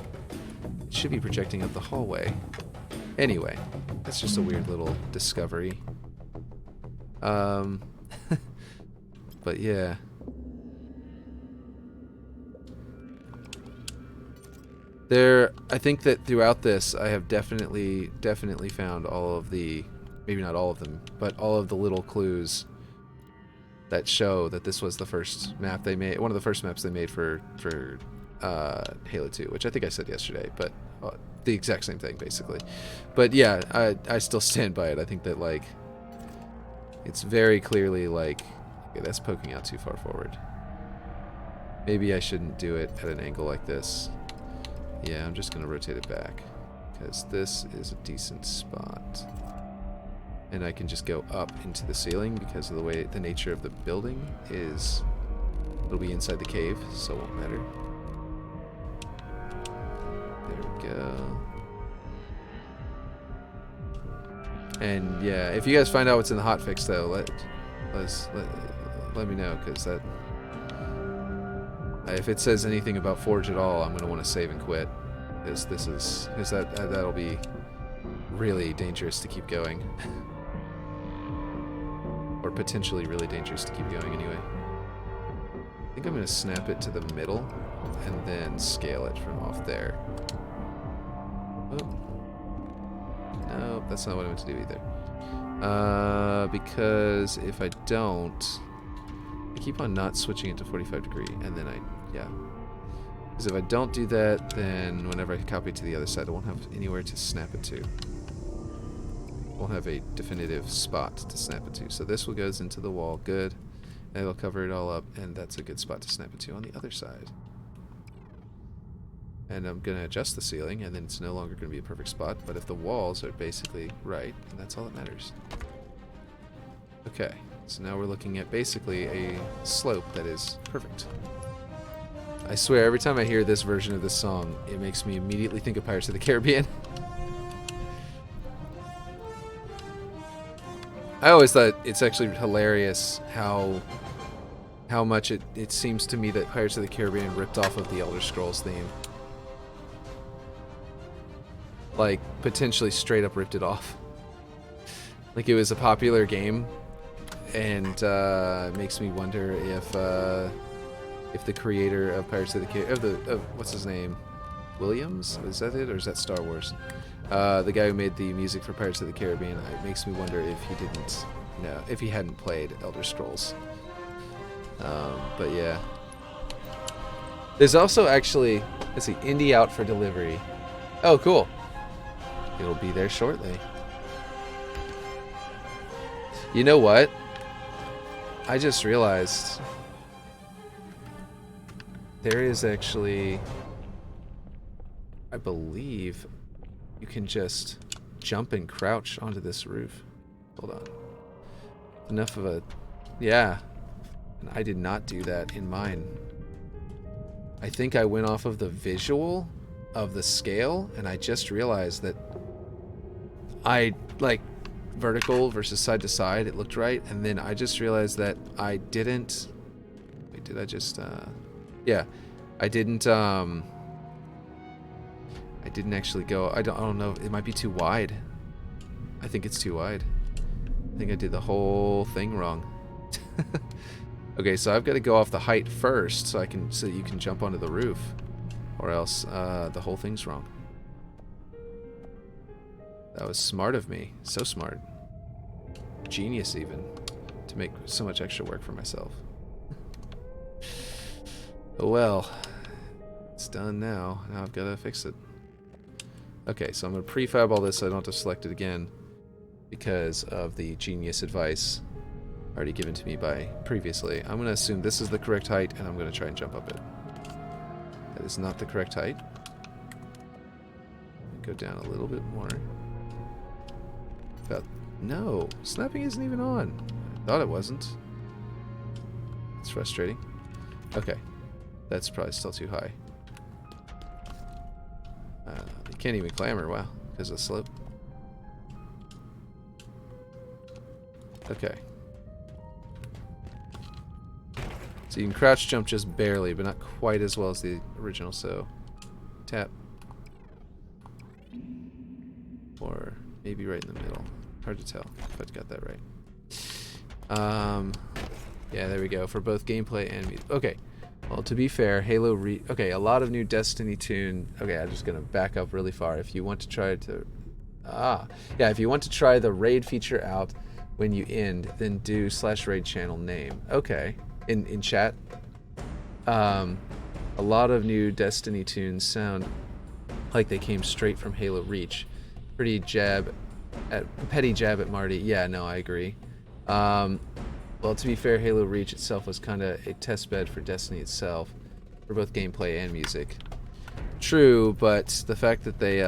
S1: It should be projecting up the hallway. Anyway, that's just a weird little discovery. But yeah. I think that throughout this, I have definitely found all of the, maybe not all of them, but all of the little clues that show that this was the first map they made, one of the first maps they made for Halo 2, which I think I said yesterday, but the exact same thing, basically. But yeah, I still stand by it. I think that, like, it's very clearly, like, okay, that's poking out too far forward. Maybe I shouldn't do it at an angle like this. Yeah, I'm just going to rotate it back, because this is a decent spot. And I can just go up into the ceiling because of the way the nature of the building is. It'll be inside the cave, so it won't matter. There we go. And yeah, if you guys find out what's in the hotfix, though, let me know, because that, if it says anything about Forge at all, I'm gonna want to save and quit, because that'll be really dangerous to keep going. Or potentially really dangerous to keep going anyway. I think I'm going to snap it to the middle and then scale it from off there. Oh. No, that's not what I meant to do either. Because if I don't, I keep on not switching it to 45 degree, and then yeah. Because if I don't do that, then whenever I copy it to the other side, I won't have anywhere to snap it to. Won't have a definitive spot to snap it to. So this will goes into the wall, good. And it'll cover it all up, and that's a good spot to snap it to on the other side. And I'm gonna adjust the ceiling, and then it's no longer gonna be a perfect spot, but if the walls are basically right, and that's all that matters. Okay, so now we're looking at basically a slope that is perfect. I swear, every time I hear this version of this song, it makes me immediately think of Pirates of the Caribbean. I always thought it's actually hilarious how much it seems to me that Pirates of the Caribbean ripped off of the Elder Scrolls theme. Like, potentially straight up ripped it off. Like, it was a popular game, and it makes me wonder if the creator of Pirates of the Caribbean, what's his name? Williams? Is that it, or is that Star Wars? The guy who made the music for Pirates of the Caribbean, it makes me wonder if he hadn't played Elder Scrolls. But yeah. There's also actually, let's see, indie out for delivery. Oh, cool. It'll be there shortly. You know what? I just realized there is actually, I believe, you can just jump and crouch onto this roof. Hold on. Enough of a... Yeah. And I did not do that in mine. I think I went off of the visual of the scale, and I just realized that like, vertical versus side to side, it looked right, and then I just realized that I didn't... Wait, did I just... Yeah. I didn't actually go. I don't know. It might be too wide. I think it's too wide. I think I did the whole thing wrong. Okay, so I've got to go off the height first, so you can jump onto the roof, or else the whole thing's wrong. That was smart of me. So smart. Genius, even, to make so much extra work for myself. Oh well. It's done now. Now I've got to fix it. Okay, so I'm going to prefab all this so I don't have to select it again, because of the genius advice already given to me by previously. I'm going to assume this is the correct height, and I'm going to try and jump up it. That is not the correct height. Go down a little bit more. No, snapping isn't even on. I thought it wasn't. That's frustrating. Okay. That's probably still too high. You can't even clamber, wow, because of the slope. Okay. So you can crouch jump just barely, but not quite as well as the original, so tap. Or maybe right in the middle. Hard to tell if I got that right. Yeah, there we go, for both gameplay and music. Okay. Well, to be fair, Halo okay, a lot of new Destiny tune. Okay, I'm just gonna back up really far. If you want to try to, if you want to try the raid feature out when you end, then do /raid channel name. Okay, in chat. A lot of new Destiny tunes sound like they came straight from Halo Reach. Petty jab at Marty. Yeah, no, I agree. Well, to be fair, Halo Reach itself was kind of a test bed for Destiny itself, for both gameplay and music. True, but the fact that they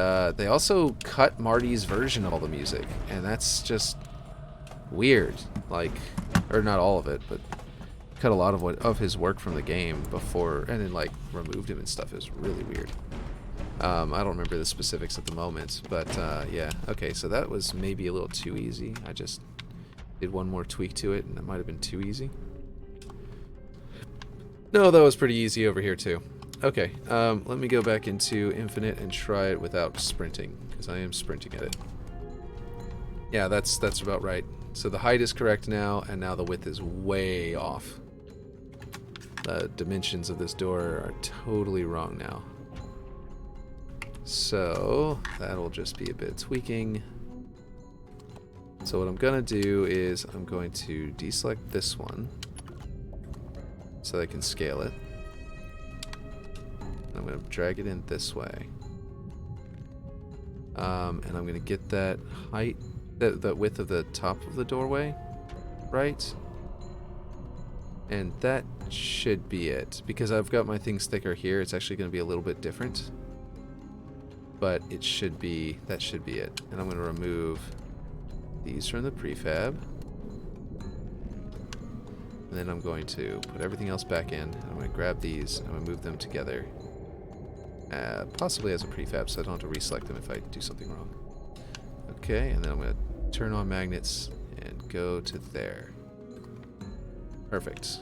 S1: also cut Marty's version of all the music, and that's just weird. Like, or not all of it, but cut a lot of his work from the game before, and then like removed him and stuff. It was really weird. I don't remember the specifics at the moment, but yeah. Okay, so that was maybe a little too easy. I just did one more tweak to it, and that might have been too easy. No, that was pretty easy over here too. Okay, let me go back into Infinite and try it without sprinting, because I am sprinting at it. Yeah, that's about right. So the height is correct now, and now the width is way off. The dimensions of this door are totally wrong now. So that'll just be a bit of tweaking. So what I'm gonna do is I'm going to deselect this one so I can scale it. I'm gonna drag it in this way. And I'm gonna get that height, the width of the top of the doorway, right? And that should be it. Because I've got my things thicker here, it's actually gonna be a little bit different. But it should be, that should be it. And I'm gonna remove these from the prefab. And then I'm going to put everything else back in. I'm going to grab these and I'm going to move them together. Possibly as a prefab, so I don't have to reselect them if I do something wrong. Okay, and then I'm going to turn on magnets and go to there. Perfect.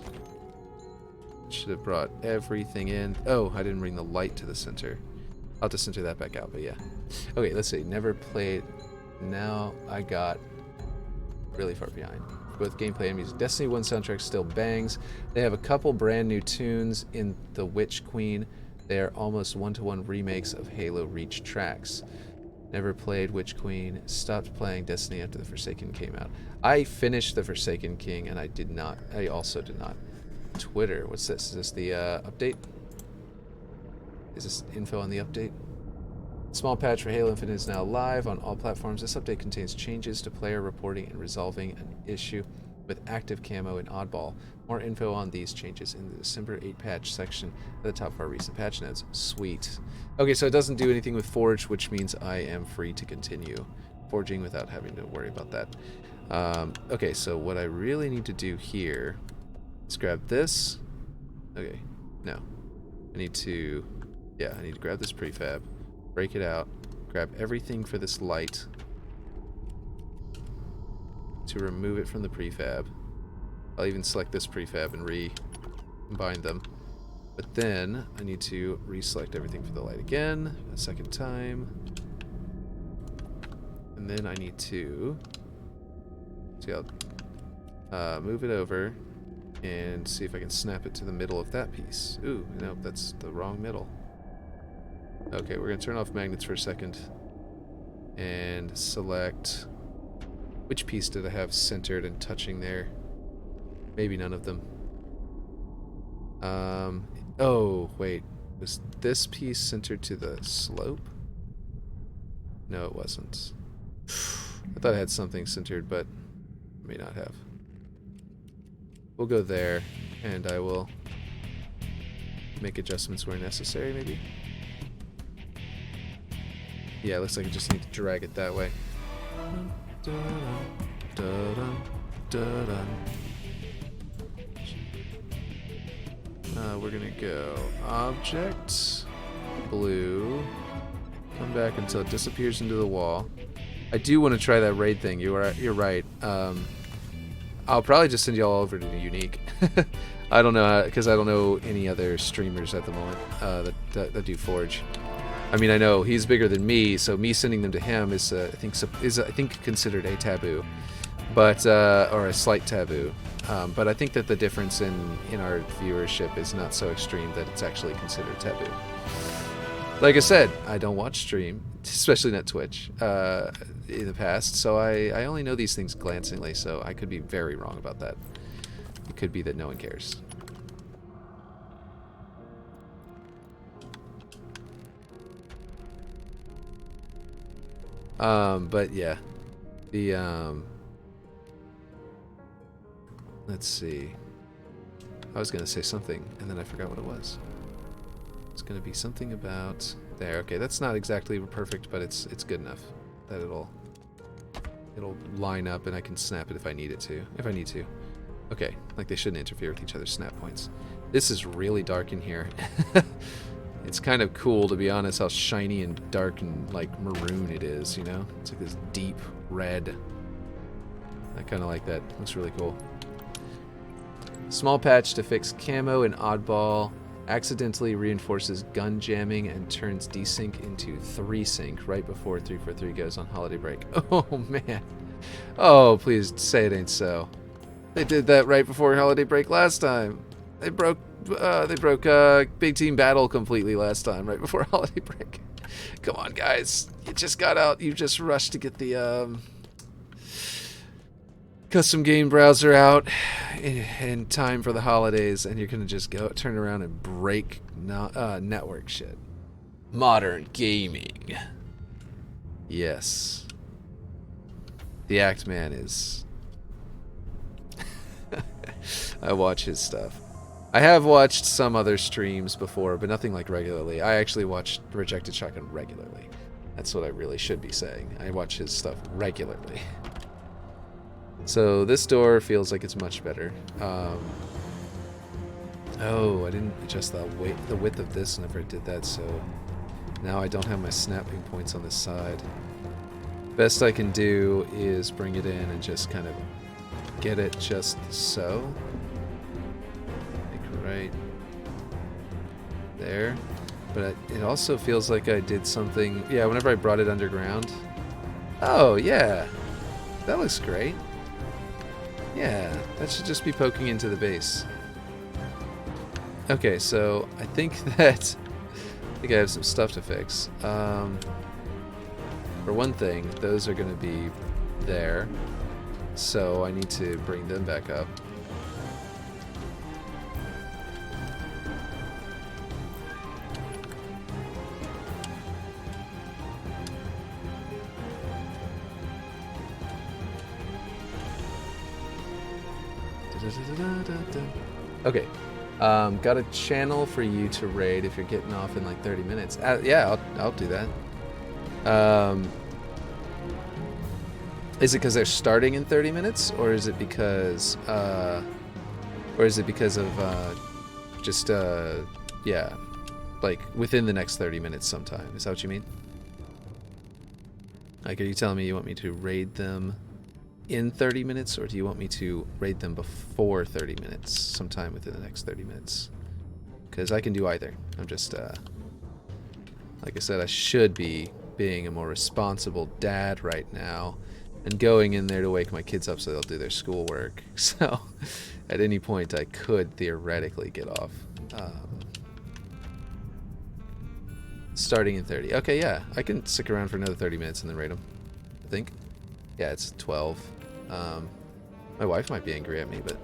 S1: Should have brought everything in. Oh, I didn't bring the light to the center. I'll have to center that back out, but yeah. Okay, let's see. Never played. Now I got really far behind. Both gameplay and music. Destiny 1 soundtrack still bangs. They have a couple brand new tunes in The Witch Queen. They are almost one-to-one remakes of Halo Reach tracks. Never played Witch Queen. Stopped playing Destiny after The Forsaken came out. I finished The Forsaken King, and I also did not. Twitter. What's this? Is this the update? Is this info on the update? Small patch for Halo Infinite is now live on all platforms. This update contains changes to player reporting and resolving an issue with active camo in Oddball. More info on these changes in the December 8 patch section at the top of our recent patch notes. Sweet. Okay, so it doesn't do anything with Forge, which means I am free to continue forging without having to worry about that. Okay, so what I really need to do here is grab this. Okay, no. I need to grab this prefab. Break it out, grab everything for this light to remove it from the prefab. I'll even select this prefab and recombine them. But then I need to reselect everything for the light again, a second time. And then I need to I'll move it over and see if I can snap it to the middle of that piece. Ooh, no, that's the wrong middle. Okay, we're going to turn off magnets for a second and select which piece did I have centered and touching there. Maybe none of them. Oh, wait. Was this piece centered to the slope? No, it wasn't. I thought I had something centered, but I may not have. We'll go there, and I will make adjustments where necessary, maybe. Yeah, it looks like I just need to drag it that way. we're gonna go object, blue, come back until it disappears into the wall. I do want to try that raid thing. You're right. I'll probably just send you all over to unique. I don't know because I don't know any other streamers at the moment that do Forge. I mean, I know he's bigger than me, so me sending them to him is I think considered a taboo, but or a slight taboo. But I think that the difference in our viewership is not so extreme that it's actually considered taboo. Like I said, I don't watch stream, especially not Twitch, in the past, so I only know these things glancingly, so I could be very wrong about that. It could be that no one cares. But yeah, let's see. I was gonna say something, and then I forgot what it was. It's gonna be something about there. Okay, that's not exactly perfect, but it's good enough that it'll line up, and I can snap it if I need it to. If I need to. Okay, like they shouldn't interfere with each other's snap points. This is really dark in here. It's kind of cool, to be honest, how shiny and dark and like maroon it is, you know? It's like this deep red. I kind of like that. Looks really cool. Small patch to fix camo and oddball. Accidentally reinforces gun jamming and turns desync into 3sync right before 343 goes on holiday break. Oh, man. Oh, please say it ain't so. They did that right before holiday break last time. They broke Big Team Battle completely last time, right before holiday break. Come on, guys. You just got out. You just rushed to get the custom game browser out in time for the holidays, and you're going to just turn around and break network shit. Modern gaming. Yes. The Act Man is... I watch his stuff. I have watched some other streams before, but nothing like regularly. I actually watch Rejected Shotgun regularly. That's what I really should be saying. I watch his stuff regularly. So this door feels like it's much better. Oh, I didn't adjust the width of this whenever I did that, so now I don't have my snapping points on this side. Best I can do is bring it in and just kind of get it just so. Right there, but it also feels like I did something. Yeah, whenever I brought it underground. Oh yeah, that looks great. Yeah, that should just be poking into the base. Okay, so I think I have some stuff to fix. For one thing, those are going to be there, so I need to bring them back up. Okay, got a channel for you to raid if you're getting off in like 30 minutes. Yeah, I'll do that. Is it because they're starting in 30 minutes, or is it because of just yeah, like within the next 30 minutes sometime? Is that what you mean? Like, are you telling me you want me to raid them in 30 minutes, or do you want me to raid them before 30 minutes, sometime within the next 30 minutes? Because I can do either. I'm just, like I said, I should be being a more responsible dad right now and going in there to wake my kids up so they'll do their schoolwork. So at any point I could theoretically get off. Starting in 30. Okay, yeah, I can stick around for another 30 minutes and then raid them, I think. Yeah, it's 12. My wife might be angry at me, but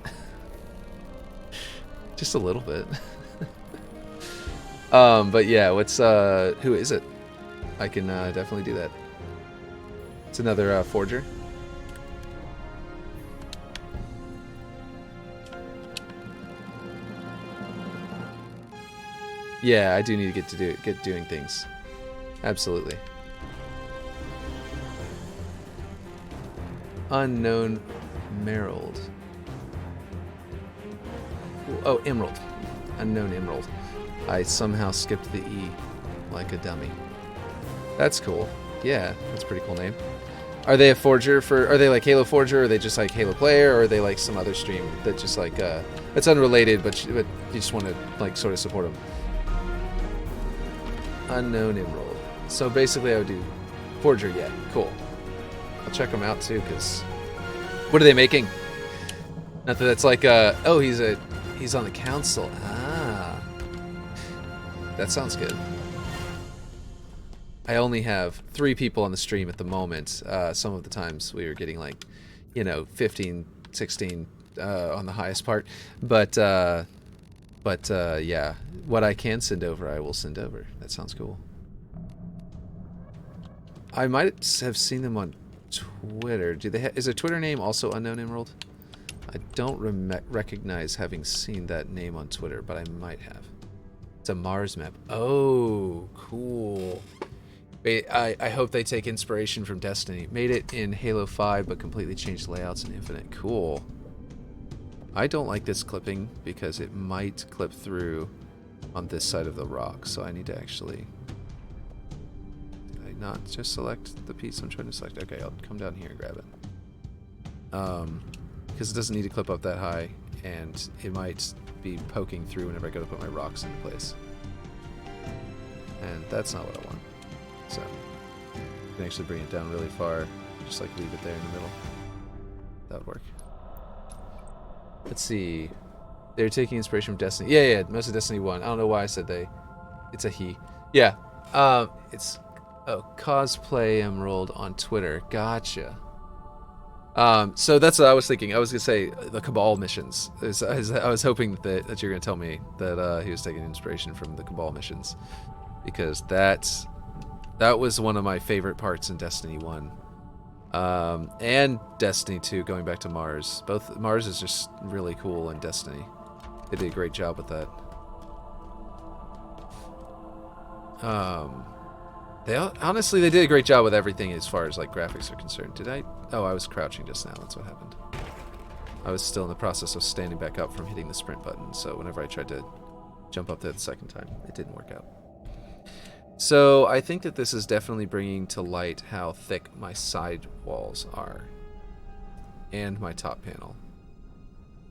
S1: just a little bit. But yeah, who is it? I can definitely do that. It's another forger. Yeah, I do need to get doing things. Absolutely. Unknown Merald. Oh, Emerald. Unknown Emerald. I somehow skipped the E like a dummy. That's cool. Yeah, that's a pretty cool name. Are they a forger for... Are they like Halo Forger, or are they just like Halo Player, or are they like some other stream that just like... it's unrelated, but you just want to like sort of support them? Unknown Emerald. So basically I would do Forger, yeah. Cool. I'll check them out too, because... What are they making? Not that that's like... oh, he's on the council. Ah. That sounds good. I only have 3 people on the stream at the moment. Some of the times we were getting like, 15, 16 on the highest part. But yeah, what I can send over, I will send over. That sounds cool. I might have seen them on Twitter. Do they? Is their Twitter name also Unknown Emerald? I don't recognize having seen that name on Twitter, but I might have. It's a Mars map. Oh, cool. I hope they take inspiration from Destiny. Made it in Halo 5, but completely changed layouts in Infinite. Cool. I don't like this clipping because it might clip through on this side of the rock, so I need to actually... Did I not just select the piece I'm trying to select? Okay, I'll come down here and grab it. Because it doesn't need to clip up that high, and it might be poking through whenever I go to put my rocks into place. And that's not what I want. So, you can actually bring it down really far, just like leave it there in the middle. That would work. Let's see. They're taking inspiration from Destiny. Yeah, most of Destiny 1. I don't know why I said they. It's a he. Yeah. It's Cosplay Emerald on Twitter. Gotcha. So that's what I was thinking. I was gonna say the Cabal missions. I was hoping that you're gonna tell me that he was taking inspiration from the Cabal missions, because that was one of my favorite parts in Destiny 1. And Destiny 2, going back to Mars. Both Mars is just really cool, and Destiny. They did a great job with that. Honestly, they did a great job with everything as far as like graphics are concerned. Did I? Oh, I was crouching just now. That's what happened. I was still in the process of standing back up from hitting the sprint button, so whenever I tried to jump up there the second time, it didn't work out. So I think that this is definitely bringing to light how thick my side walls are and my top panel.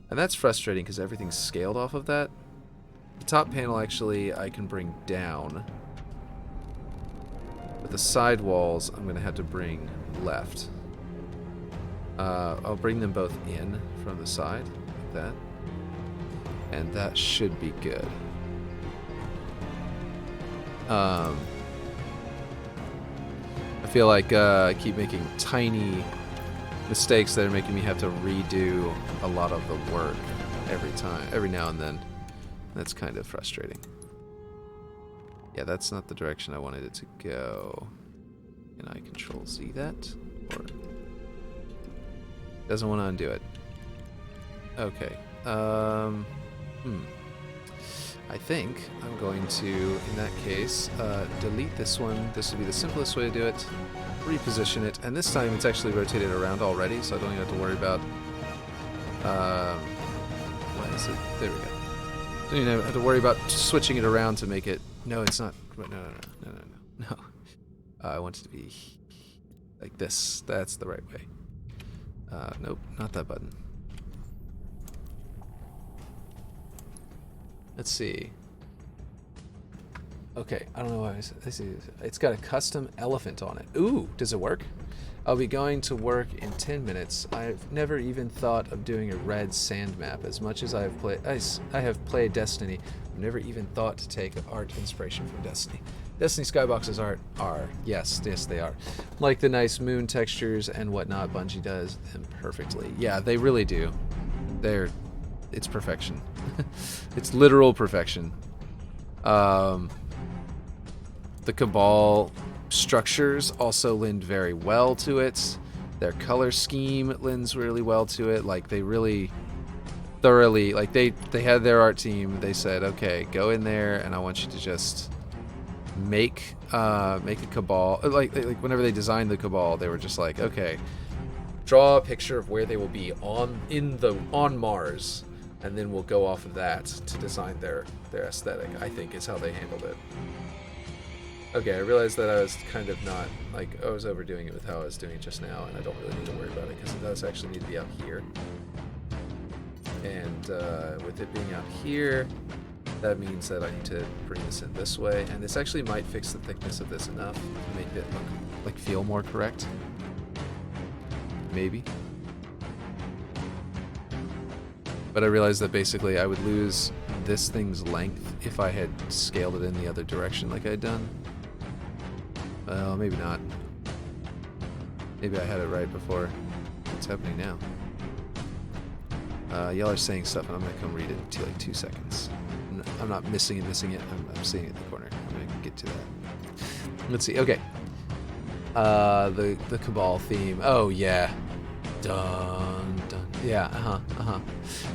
S1: And that's frustrating because everything's scaled off of that. The top panel actually I can bring down, but the side walls I'm going to have to bring left. I'll bring them both in from the side like that, and that should be good. I feel like I keep making tiny mistakes that are making me have to redo a lot of the work every now and then. That's kind of frustrating. Yeah, that's not the direction I wanted it to go. Can I Control-Z that? Or doesn't want to undo it. Okay. I think I'm going to, in that case, delete this one. This would be the simplest way to do it. Reposition it, and this time it's actually rotated around already, so I don't even have to worry about. What is it? There we go. Don't even have to worry about switching it around to make it. No, it's not. No. I want it to be like this. That's the right way. Nope, not that button. Let's see. Okay, I don't know why it's got a custom elephant on it. Ooh, does it work? I'll be going to work in 10 minutes. I've never even thought of doing a red sand map. As much as I have played Destiny, I've never even thought to take art inspiration from Destiny. Destiny Skybox's art are, yes, they are. Like the nice moon textures and whatnot, Bungie does them perfectly. Yeah, they really do. It's perfection. It's literal perfection. The Cabal structures also lend very well to it. Their color scheme lends really well to it. Like, they really thoroughly, like, they had their art team. They said, okay, go in there and I want you to just make a Cabal. Like whenever they designed the Cabal, they were just like, okay, draw a picture of where they will be on Mars. and then we'll go off of that to design their aesthetic, I think is how they handled it. Okay, I realized that I was kind of not, like, I was overdoing it with how I was doing it just now, and I don't really need to worry about it, because it does actually need to be out here. And with it being out here, that means that I need to bring this in this way, and this actually might fix the thickness of this enough to make it look, like, feel more correct. Maybe. But I realized that basically I would lose this thing's length if I had scaled it in the other direction like I had done. Well, maybe not. Maybe I had it right before. What's happening now? Y'all are saying stuff, and I'm going to come read it in like 2 seconds. I'm not missing it. I'm seeing it in the corner. I'm going to get to that. Let's see. Okay. The Cabal theme. Oh, yeah. Dun, dun. Yeah,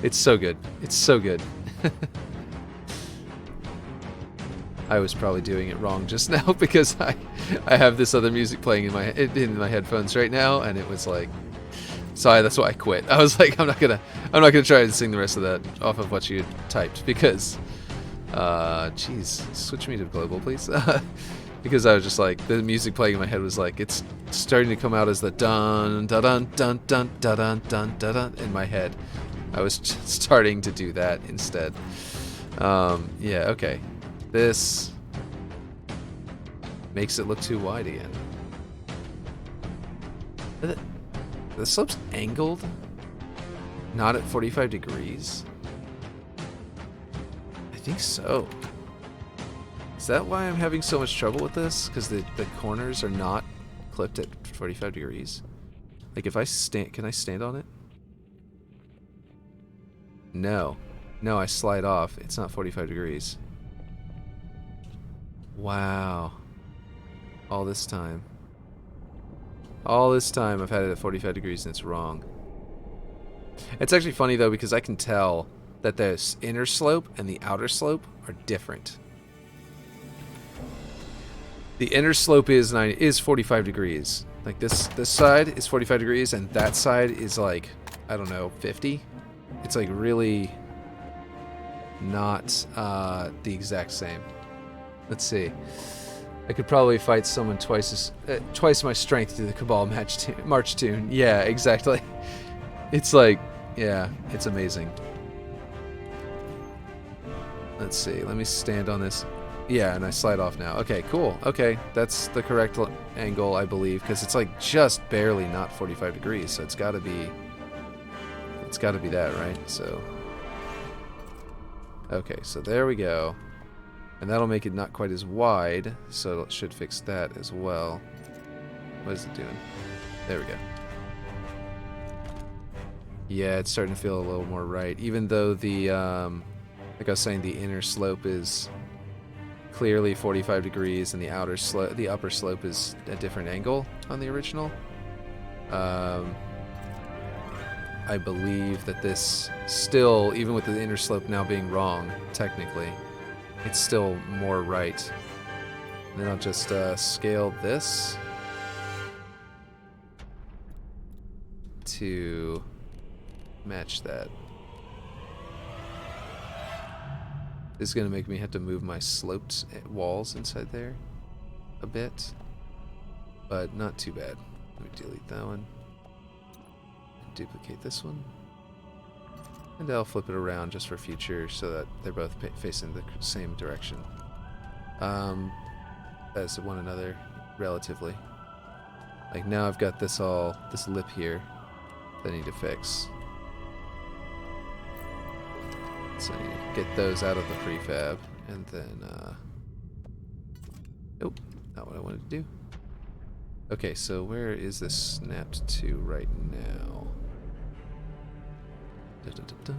S1: It's so good. It's so good. I was probably doing it wrong just now because I have this other music playing in my headphones right now, and it was like, sorry, that's why I quit. I was like, I'm not gonna try to sing the rest of that off of what you typed because, jeez, switch me to global, please. Because I was just like, the music playing in my head was like, it's starting to come out as the dun dun dun dun dun dun dun dun dun in my head. I was just starting to do that instead. Yeah, okay. This makes it look too wide again. The slope's angled, not at 45 degrees. I think so. Is that why I'm having so much trouble with this? Because the corners are not clipped at 45 degrees. Like if I stand, can I stand on it? No. No, I slide off. It's not 45 degrees. Wow. All this time. All this time I've had it at 45 degrees and it's wrong. It's actually funny though because I can tell that the inner slope and the outer slope are different. The inner slope is 45 degrees. Like this side is 45 degrees and that side is like, I don't know, 50. It's like really not the exact same. Let's see. I could probably fight someone twice my strength to the Cabal march tune. Yeah, exactly. It's like, yeah, it's amazing. Let's see. Let me stand on this. Yeah, and I slide off now. Okay, cool. Okay, that's the correct angle, I believe, because it's like just barely not 45 degrees, so it's got to be that, right? So, okay, so there we go. And that'll make it not quite as wide, so it should fix that as well. What is it doing? There we go. Yeah, it's starting to feel a little more right, even though the, like I was saying, the inner slope is clearly 45 degrees, and the upper slope is a different angle on the original. I believe that this still, even with the inner slope now being wrong, technically, it's still more right. And then I'll just scale this to match that. This is going to make me have to move my sloped walls inside there a bit, but not too bad. Let me delete that one. Duplicate this one. And I'll flip it around just for future so that they're both facing the same direction. As one another, relatively. Like now I've got this lip here that I need to fix. So I need to get those out of the prefab, and then, nope, not what I wanted to do. Okay, so where is this snapped to right now? Dun, dun, dun, dun.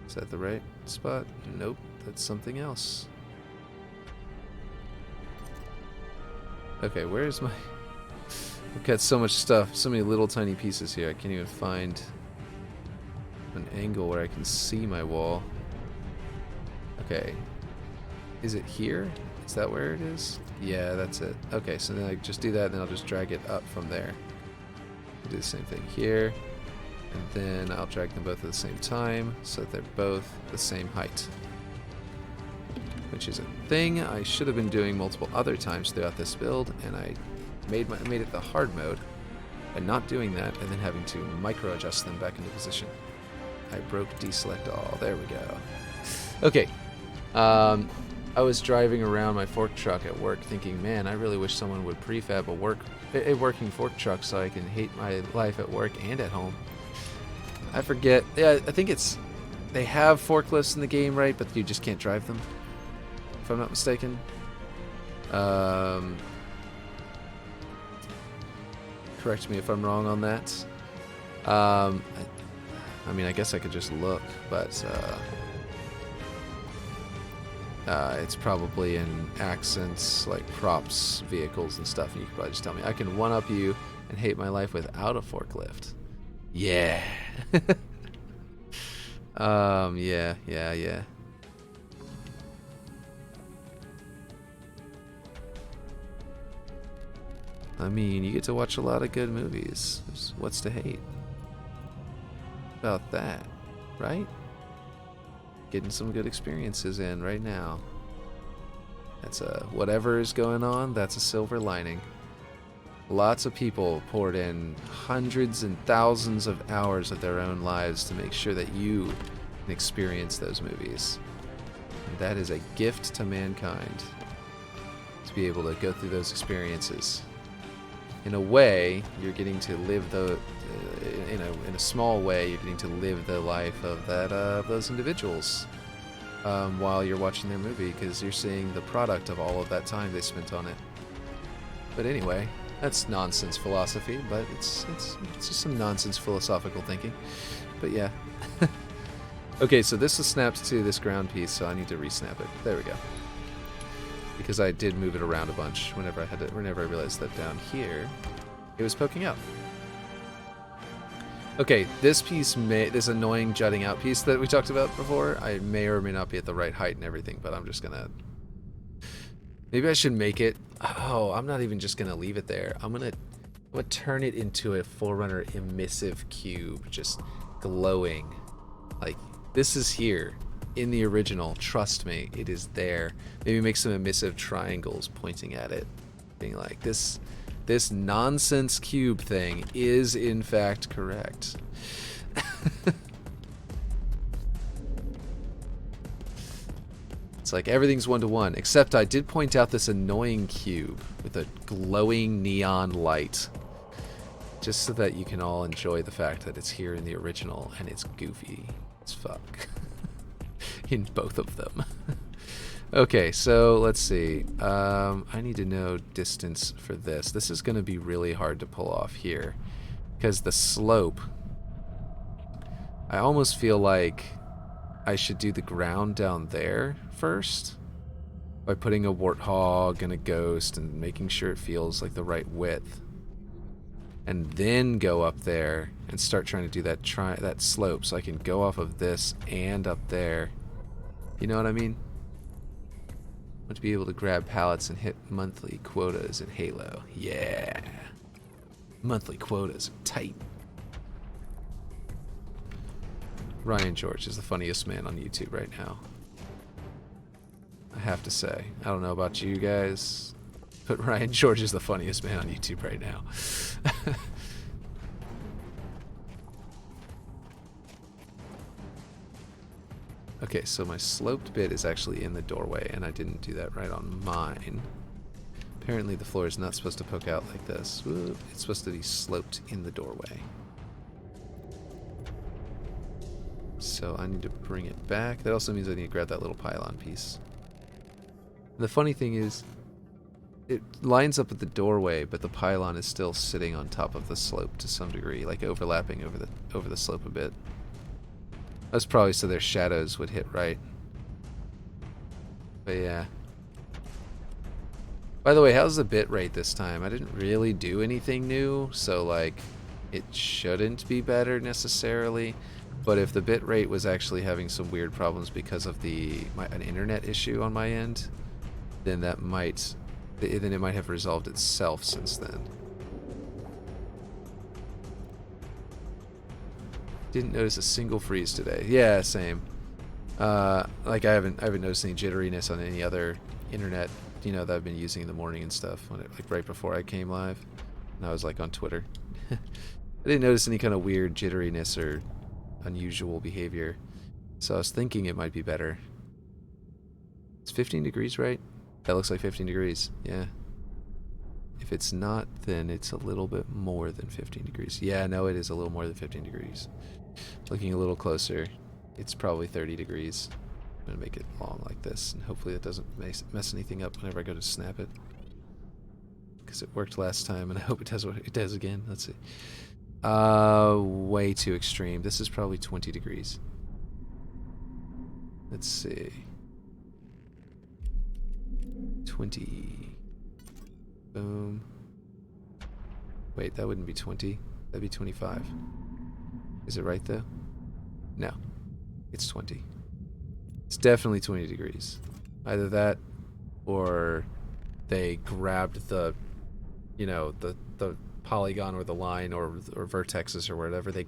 S1: Is that the right spot? Nope, that's something else. Okay, where's my... I've got so much stuff, so many little tiny pieces here, I can't even find an angle where I can see my wall. Okay. Is it here? Is that where it is? Yeah, that's it. Okay, so then I just do that, and then I'll just drag it up from there. I'll do the same thing here, and then I'll drag them both at the same time so that they're both the same height. Which is a thing I should have been doing multiple other times throughout this build, and I made it the hard mode by not doing that and then having to micro adjust them back into position. I broke deselect all. There we go. Okay. I was driving around my fork truck at work thinking, man, I really wish someone would prefab a working fork truck so I can hate my life at work and at home. I forget. Yeah, I think they have forklifts in the game, right? But you just can't drive them, if I'm not mistaken. Correct me if I'm wrong on that. I mean, I guess I could just look, but it's probably in accents like props, vehicles, and stuff, and you can probably just tell me. I can one-up you and hate my life without a forklift. Yeah. Yeah. I mean, you get to watch a lot of good movies. What's to hate about that, right? Getting some good experiences in right now. That's whatever is going on, that's a silver lining. Lots of people poured in hundreds and thousands of hours of their own lives to make sure that you can experience those movies. And that is a gift to mankind, to be able to go through those experiences. In a way, you're getting to live in a small way, you're getting to live the life of those individuals while you're watching their movie, because you're seeing the product of all of that time they spent on it. But anyway, that's nonsense philosophy, but it's just some nonsense philosophical thinking. But yeah. Okay, so this snaps to this ground piece, so I need to resnap it. There we go. Because I did move it around a bunch whenever I realized that down here it was poking out. Okay, this piece this annoying jutting out piece that we talked about before, I may or may not be at the right height and everything, but I'm just gonna, maybe I should make it, oh, I'm not even just gonna leave it there. I'm gonna turn it into a Forerunner emissive cube, just glowing. Like, this is here in the original, trust me, it is there. Maybe make some emissive triangles pointing at it, being like, this nonsense cube thing is in fact correct. It's like everything's one-to-one, except I did point out this annoying cube with a glowing neon light, just so that you can all enjoy the fact that it's here in the original and it's goofy as fuck. In both of them. Okay, so let's see. I need to know distance for this. This is going to be really hard to pull off here, because the slope, I almost feel like I should do the ground down there first by putting a warthog and a ghost and making sure it feels like the right width, and then go up there and start trying to do that slope so I can go off of this and up there. You know what I mean? I want to be able to grab pallets and hit monthly quotas in Halo. Yeah. Monthly quotas are tight. Ryan George is the funniest man on YouTube right now. I have to say. I don't know about you guys, but Ryan George is the funniest man on YouTube right now. Okay, so my sloped bit is actually in the doorway, and I didn't do that right on mine. Apparently the floor is not supposed to poke out like this. Whoop. It's supposed to be sloped in the doorway. So I need to bring it back. That also means I need to grab that little pylon piece. And the funny thing is, it lines up with the doorway, but the pylon is still sitting on top of the slope to some degree, like overlapping over the slope a bit. That's probably so their shadows would hit right. But yeah. By the way, how's the bit rate this time? I didn't really do anything new, so like, it shouldn't be better necessarily. But if the bit rate was actually having some weird problems because of an internet issue on my end, then that might, then it might have resolved itself since then. Didn't notice a single freeze today. Yeah, same. Like I haven't noticed any jitteriness on any other internet, you know, that I've been using in the morning and stuff. When it, like right before I came live, and I was like on Twitter. I didn't notice any kind of weird jitteriness or unusual behavior, so I was thinking it might be better. It's 15 degrees, right? That looks like 15 degrees. Yeah. If it's not, then it's a little bit more than 15 degrees. Yeah, no, it is a little more than 15 degrees. Looking a little closer, it's probably 30 degrees. I'm going to make it long like this, and hopefully it doesn't mess anything up whenever I go to snap it. Because it worked last time, and I hope it does what it does again. Let's see. Way too extreme. This is probably 20 degrees. Let's see. 20. Boom. Wait, that wouldn't be 20. That'd be 25. Is it right though? No. It's 20. It's definitely 20 degrees. Either that or they grabbed the, you know, the polygon or the line or vertexes or whatever they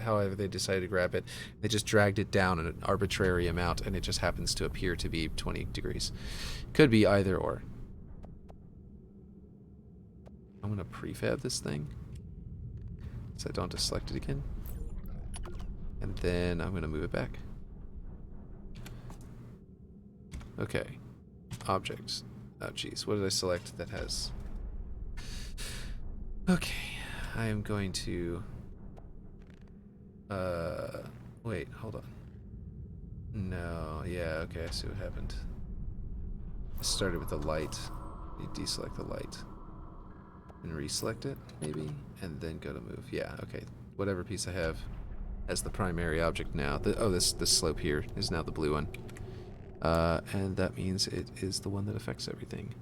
S1: however they decided to grab it. They just dragged it down an arbitrary amount and it just happens to appear to be 20 degrees. Could be either or. I'm going to prefab this thing so I don't have to select it again. And then I'm going to move it back. Okay. Objects. Oh, jeez. What did I select that has... Okay. I am going to... Wait, hold on. No, yeah, okay, I see what happened. I started with the light. You deselect the light. And reselect it, maybe? And then go to move. Yeah, okay. Whatever piece I have as the primary object now. This slope here is now the blue one. And that means it is the one that affects everything.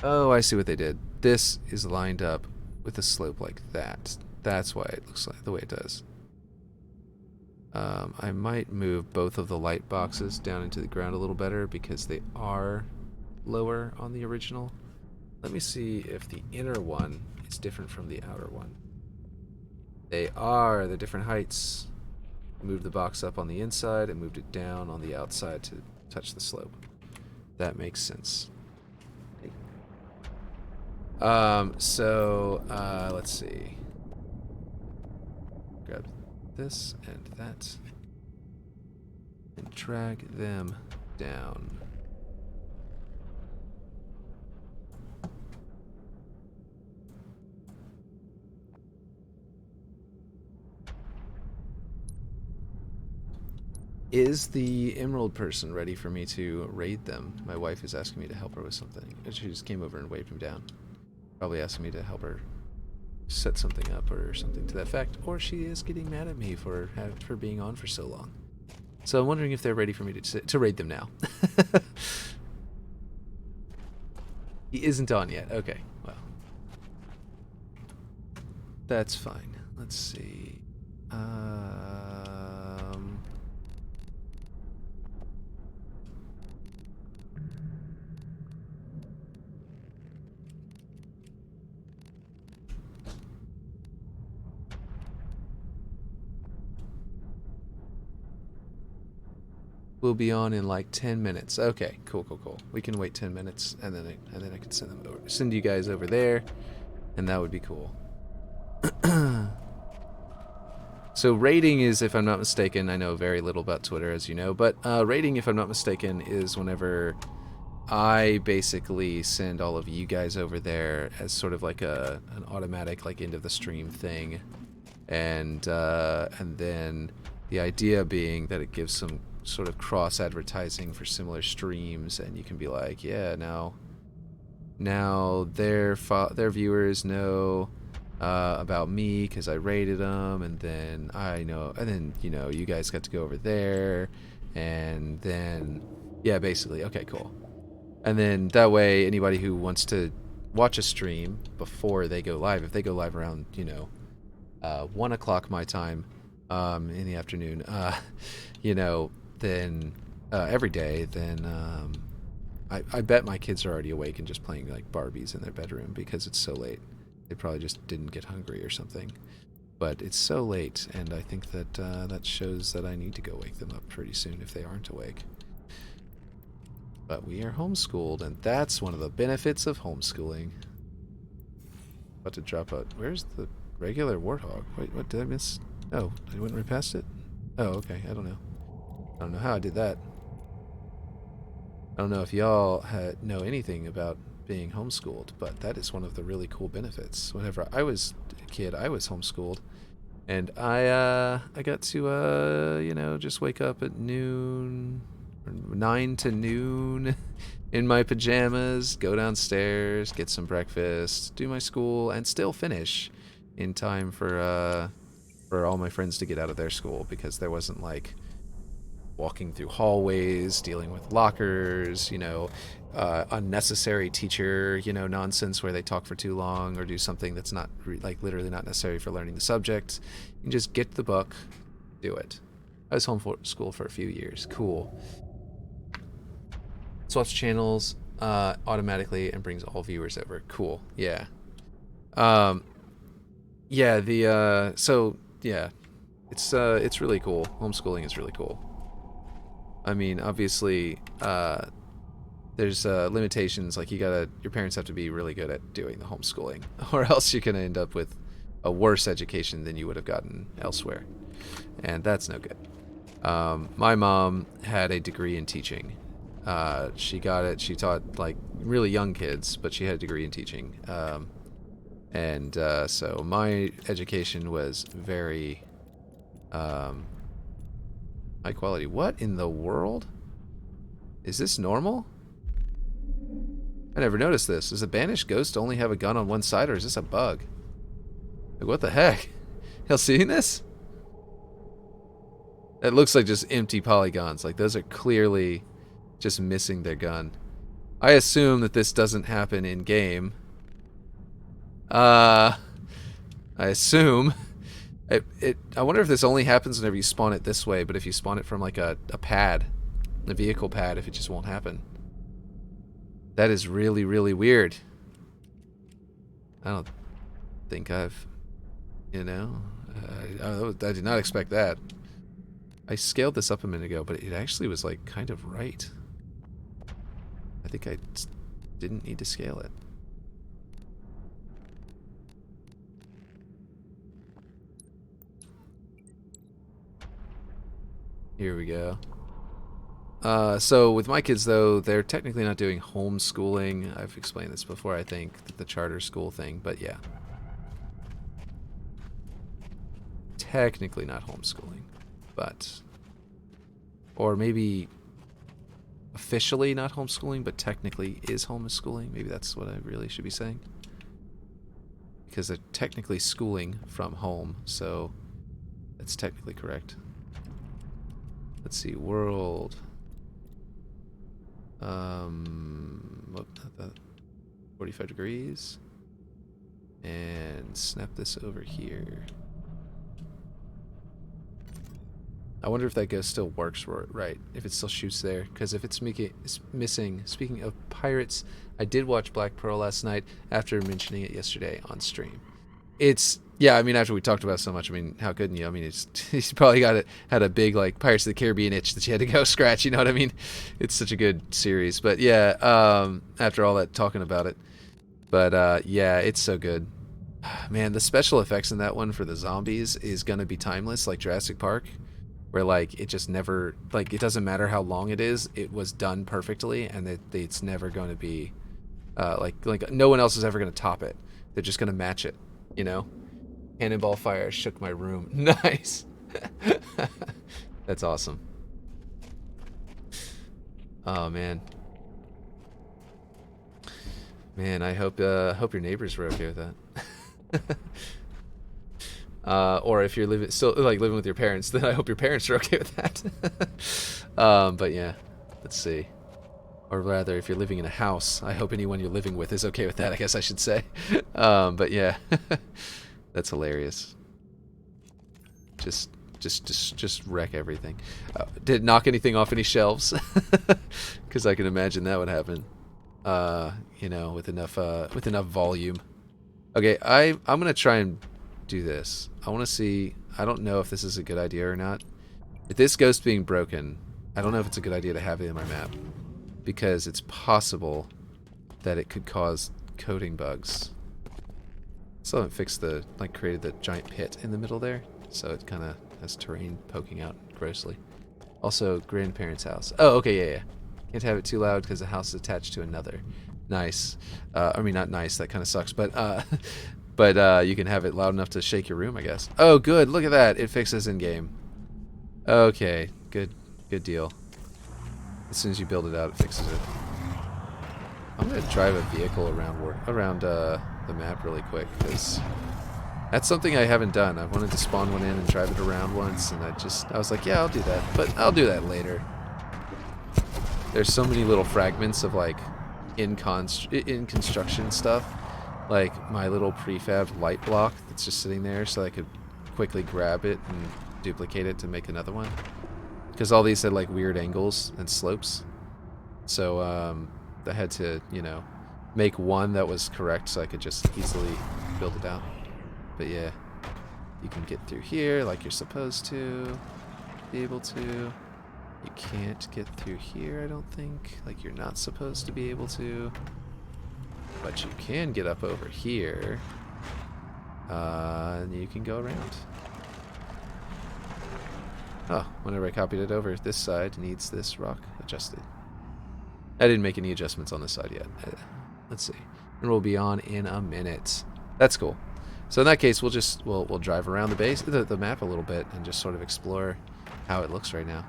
S1: Oh, I see what they did. This is lined up with a slope like that. That's why it looks like the way it does. I might move both of the light boxes down into the ground a little better because they are lower on the original. Let me see if the inner one is different from the outer one. They're different heights. Moved the box up on the inside and moved it down on the outside to touch the slope. That makes sense. Let's see. Grab this and that and drag them down. Is the Emerald person ready for me to raid them? My wife is asking me to help her with something. She just came over and waved him down. Probably asking me to help her set something up or something to that effect. Or she is getting mad at me for being on for so long. So I'm wondering if they're ready for me to raid them now. He isn't on yet. Okay, well. That's fine. Let's see. We'll be on in like 10 minutes. Okay, cool. We can wait 10 minutes, and then I can send you guys over there, and that would be cool. So raiding is, if I'm not mistaken, I know very little about Twitter, as you know, but raiding, if I'm not mistaken, is whenever I basically send all of you guys over there as sort of like an automatic like end of the stream thing, and then the idea being that it gives some sort of cross advertising for similar streams, and you can be like, yeah, now their viewers know about me because I rated them, and then you guys got to go over there, and then yeah, basically, okay, cool. And then that way anybody who wants to watch a stream before they go live, if they go live around 1 o'clock my time in the afternoon, then every day, then I bet my kids are already awake and just playing like Barbies in their bedroom because it's so late. They probably just didn't get hungry or something. But it's so late, and I think that that shows that I need to go wake them up pretty soon if they aren't awake. But we are homeschooled, and that's one of the benefits of homeschooling. About to drop out. Where's the regular warthog? Wait, what did I miss? Oh, I went right past it? Oh, okay, I don't know. I don't know how I did that. I don't know if y'all know anything about being homeschooled, but that is one of the really cool benefits. Whenever I was a kid, I was homeschooled, and I got to you know, just wake up at noon, or 9 to noon, in my pajamas, go downstairs, get some breakfast, do my school, and still finish in time for all my friends to get out of their school, because there wasn't like walking through hallways, dealing with lockers, you know, unnecessary teacher, you know, nonsense where they talk for too long or do something that's not like literally not necessary for learning the subject. You can just get the book, do it. I was homeschooled for a few years. Cool. Swaps channels automatically and brings all viewers over. Cool. Yeah. Yeah. So yeah, it's really cool. Homeschooling is really cool. I mean, obviously, there's limitations. Like your parents have to be really good at doing the homeschooling, or else you're gonna end up with a worse education than you would have gotten elsewhere, and that's no good. My mom had a degree in teaching. She got it. She taught like really young kids, but she had a degree in teaching. So my education was very high quality. What in the world? Is this normal? I never noticed this. Does a banished ghost only have a gun on one side, or is this a bug? Like, what the heck? Y'all seeing this? It looks like just empty polygons. Like, those are clearly just missing their gun. I assume that this doesn't happen in game. I assume. I wonder if this only happens whenever you spawn it this way, but if you spawn it from like a pad, a vehicle pad, if it just won't happen. That is really, really weird. I don't think I've, you know, I did not expect that. I scaled this up a minute ago, but it actually was like kind of right. I think I didn't need to scale it. Here we go. So with my kids, though, they're technically not doing homeschooling. I've explained this before, I think, the charter school thing, but yeah. Technically not homeschooling, but... Or maybe officially not homeschooling, but technically is homeschooling. Maybe that's what I really should be saying. Because they're technically schooling from home, so that's technically correct. Let's see, world. Not that. 45 degrees. And snap this over here. I wonder if that ghost still works right, if it still shoots there. Because if it's missing, speaking of pirates, I did watch Black Pearl last night after mentioning it yesterday on stream. It's, yeah, I mean, after we talked about it so much, I mean, how couldn't you? I mean, he's probably had a big, like, Pirates of the Caribbean itch that you had to go scratch, you know what I mean? It's such a good series. But, yeah, after all that talking about it. But, yeah, it's so good. Man, the special effects in that one for the zombies is going to be timeless, like Jurassic Park. Where, like, it just never, like, it doesn't matter how long it is, it was done perfectly, and it's never going to be, like, no one else is ever going to top it. They're just going to match it, you know? Cannonball fire shook my room. Nice! That's awesome. Oh, man. Man, I hope your neighbors were okay with that. Or if you're still living with your parents, then I hope your parents are okay with that. But yeah, let's see. Or rather, if you're living in a house, I hope anyone you're living with is okay with that, I guess I should say. But yeah, that's hilarious. Just Just wreck everything. Didn't knock anything off any shelves, because I can imagine that would happen. You know, with enough volume. Okay, I'm gonna try and do this. I want to see. I don't know if this is a good idea or not. With this ghost being broken, I don't know if it's a good idea to have it in my map, because it's possible that it could cause coding bugs. Still haven't fixed the, like, created the giant pit in the middle there, so it kind of has terrain poking out grossly. Also, grandparents' house. Oh, okay, yeah. Can't have it too loud because the house is attached to another. Nice. I mean, not nice. That kind of sucks, but you can have it loud enough to shake your room, I guess. Oh, good. Look at that. It fixes in game. Okay, good deal. As soon as you build it out, it fixes it. I'm gonna drive a vehicle around the map really quick, because that's something I haven't done. I wanted to spawn one in and drive it around once, and I was like, yeah, I'll do that, but I'll do that later. There's so many little fragments of, like, in construction stuff, like my little prefab light block that's just sitting there, so I could quickly grab it and duplicate it to make another one, because all these had, like, weird angles and slopes, so I had to, you know, make one that was correct so I could just easily build it out. But yeah, you can get through here like you're supposed to be able to. You can't get through here, I don't think, like you're not supposed to be able to. But you can get up over here, and you can go around. Oh, whenever I copied it over, this side needs this rock adjusted. I didn't make any adjustments on this side yet. Let's see. And we'll be on in a minute. That's cool. So in that case, we'll drive around the map a little bit and just sort of explore how it looks right now.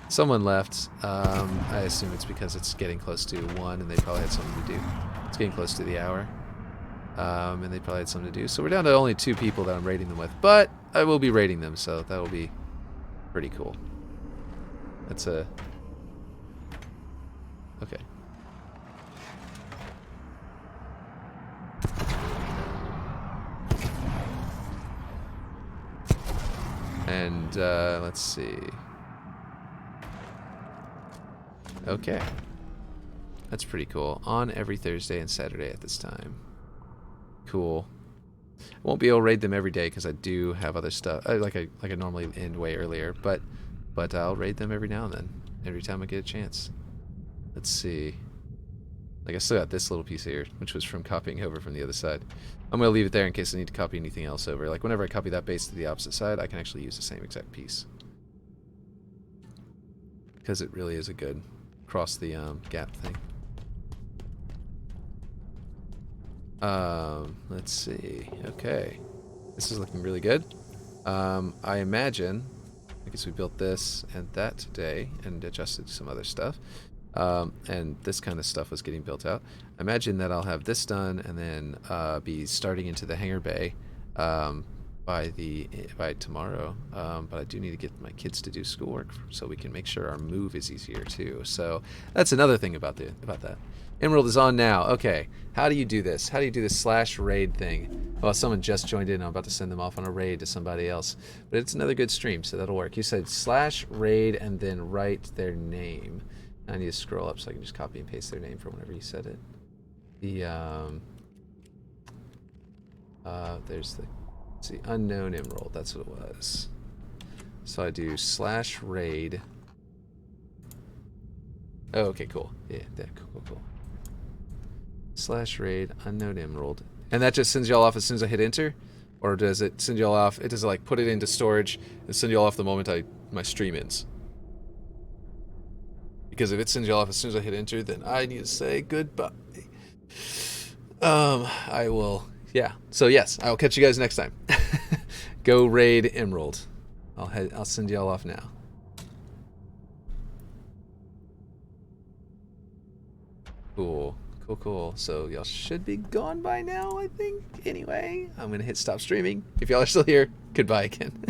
S1: Someone left. I assume it's because it's getting close to 1 and they probably had something to do. It's getting close to the hour. And they probably had something to do. So we're down to only 2 people that I'm raiding them with. But I will be raiding them, so that will be pretty cool. That's a... Okay. And let's see. Okay. That's pretty cool. On every Thursday and Saturday at this time. Cool. I won't be able to raid them every day because I do have other stuff. Like I normally end way earlier, but I'll raid them every now and then. Every time I get a chance. Let's see. Like, I still got this little piece here, which was from copying over from the other side. I'm going to leave it there in case I need to copy anything else over. Like, whenever I copy that base to the opposite side, I can actually use the same exact piece. Because it really is a good cross the gap thing. Let's see. Okay. This is looking really good. I imagine, I guess we built this and that today and adjusted some other stuff. And this kind of stuff was getting built out. I imagine that I'll have this done and then be starting into the hangar bay by tomorrow. But I do need to get my kids to do schoolwork so we can make sure our move is easier too. So that's another thing about that. Emerald is on now. Okay, how do you do this? How do you do this /raid thing? Well, someone just joined in. I'm about to send them off on a raid to somebody else. But it's another good stream, so that'll work. You said /raid and then write their name. I need to scroll up so I can just copy and paste their name from whenever you said it. There's the, let's see, unknown emerald. That's what it was. So I do /raid. Oh, okay, cool. Yeah, cool. /raid unknown emerald, and that just sends y'all off as soon as I hit enter, or does it send y'all off? It does, like, put it into storage and send y'all off the moment my stream ends. Because if it sends you off as soon as I hit enter, then I need to say goodbye. I will, yeah. So yes, I will catch you guys next time. Go raid Emerald. I'll send y'all off now. Cool. So y'all should be gone by now, I think. Anyway, I'm gonna hit stop streaming. If y'all are still here, goodbye again.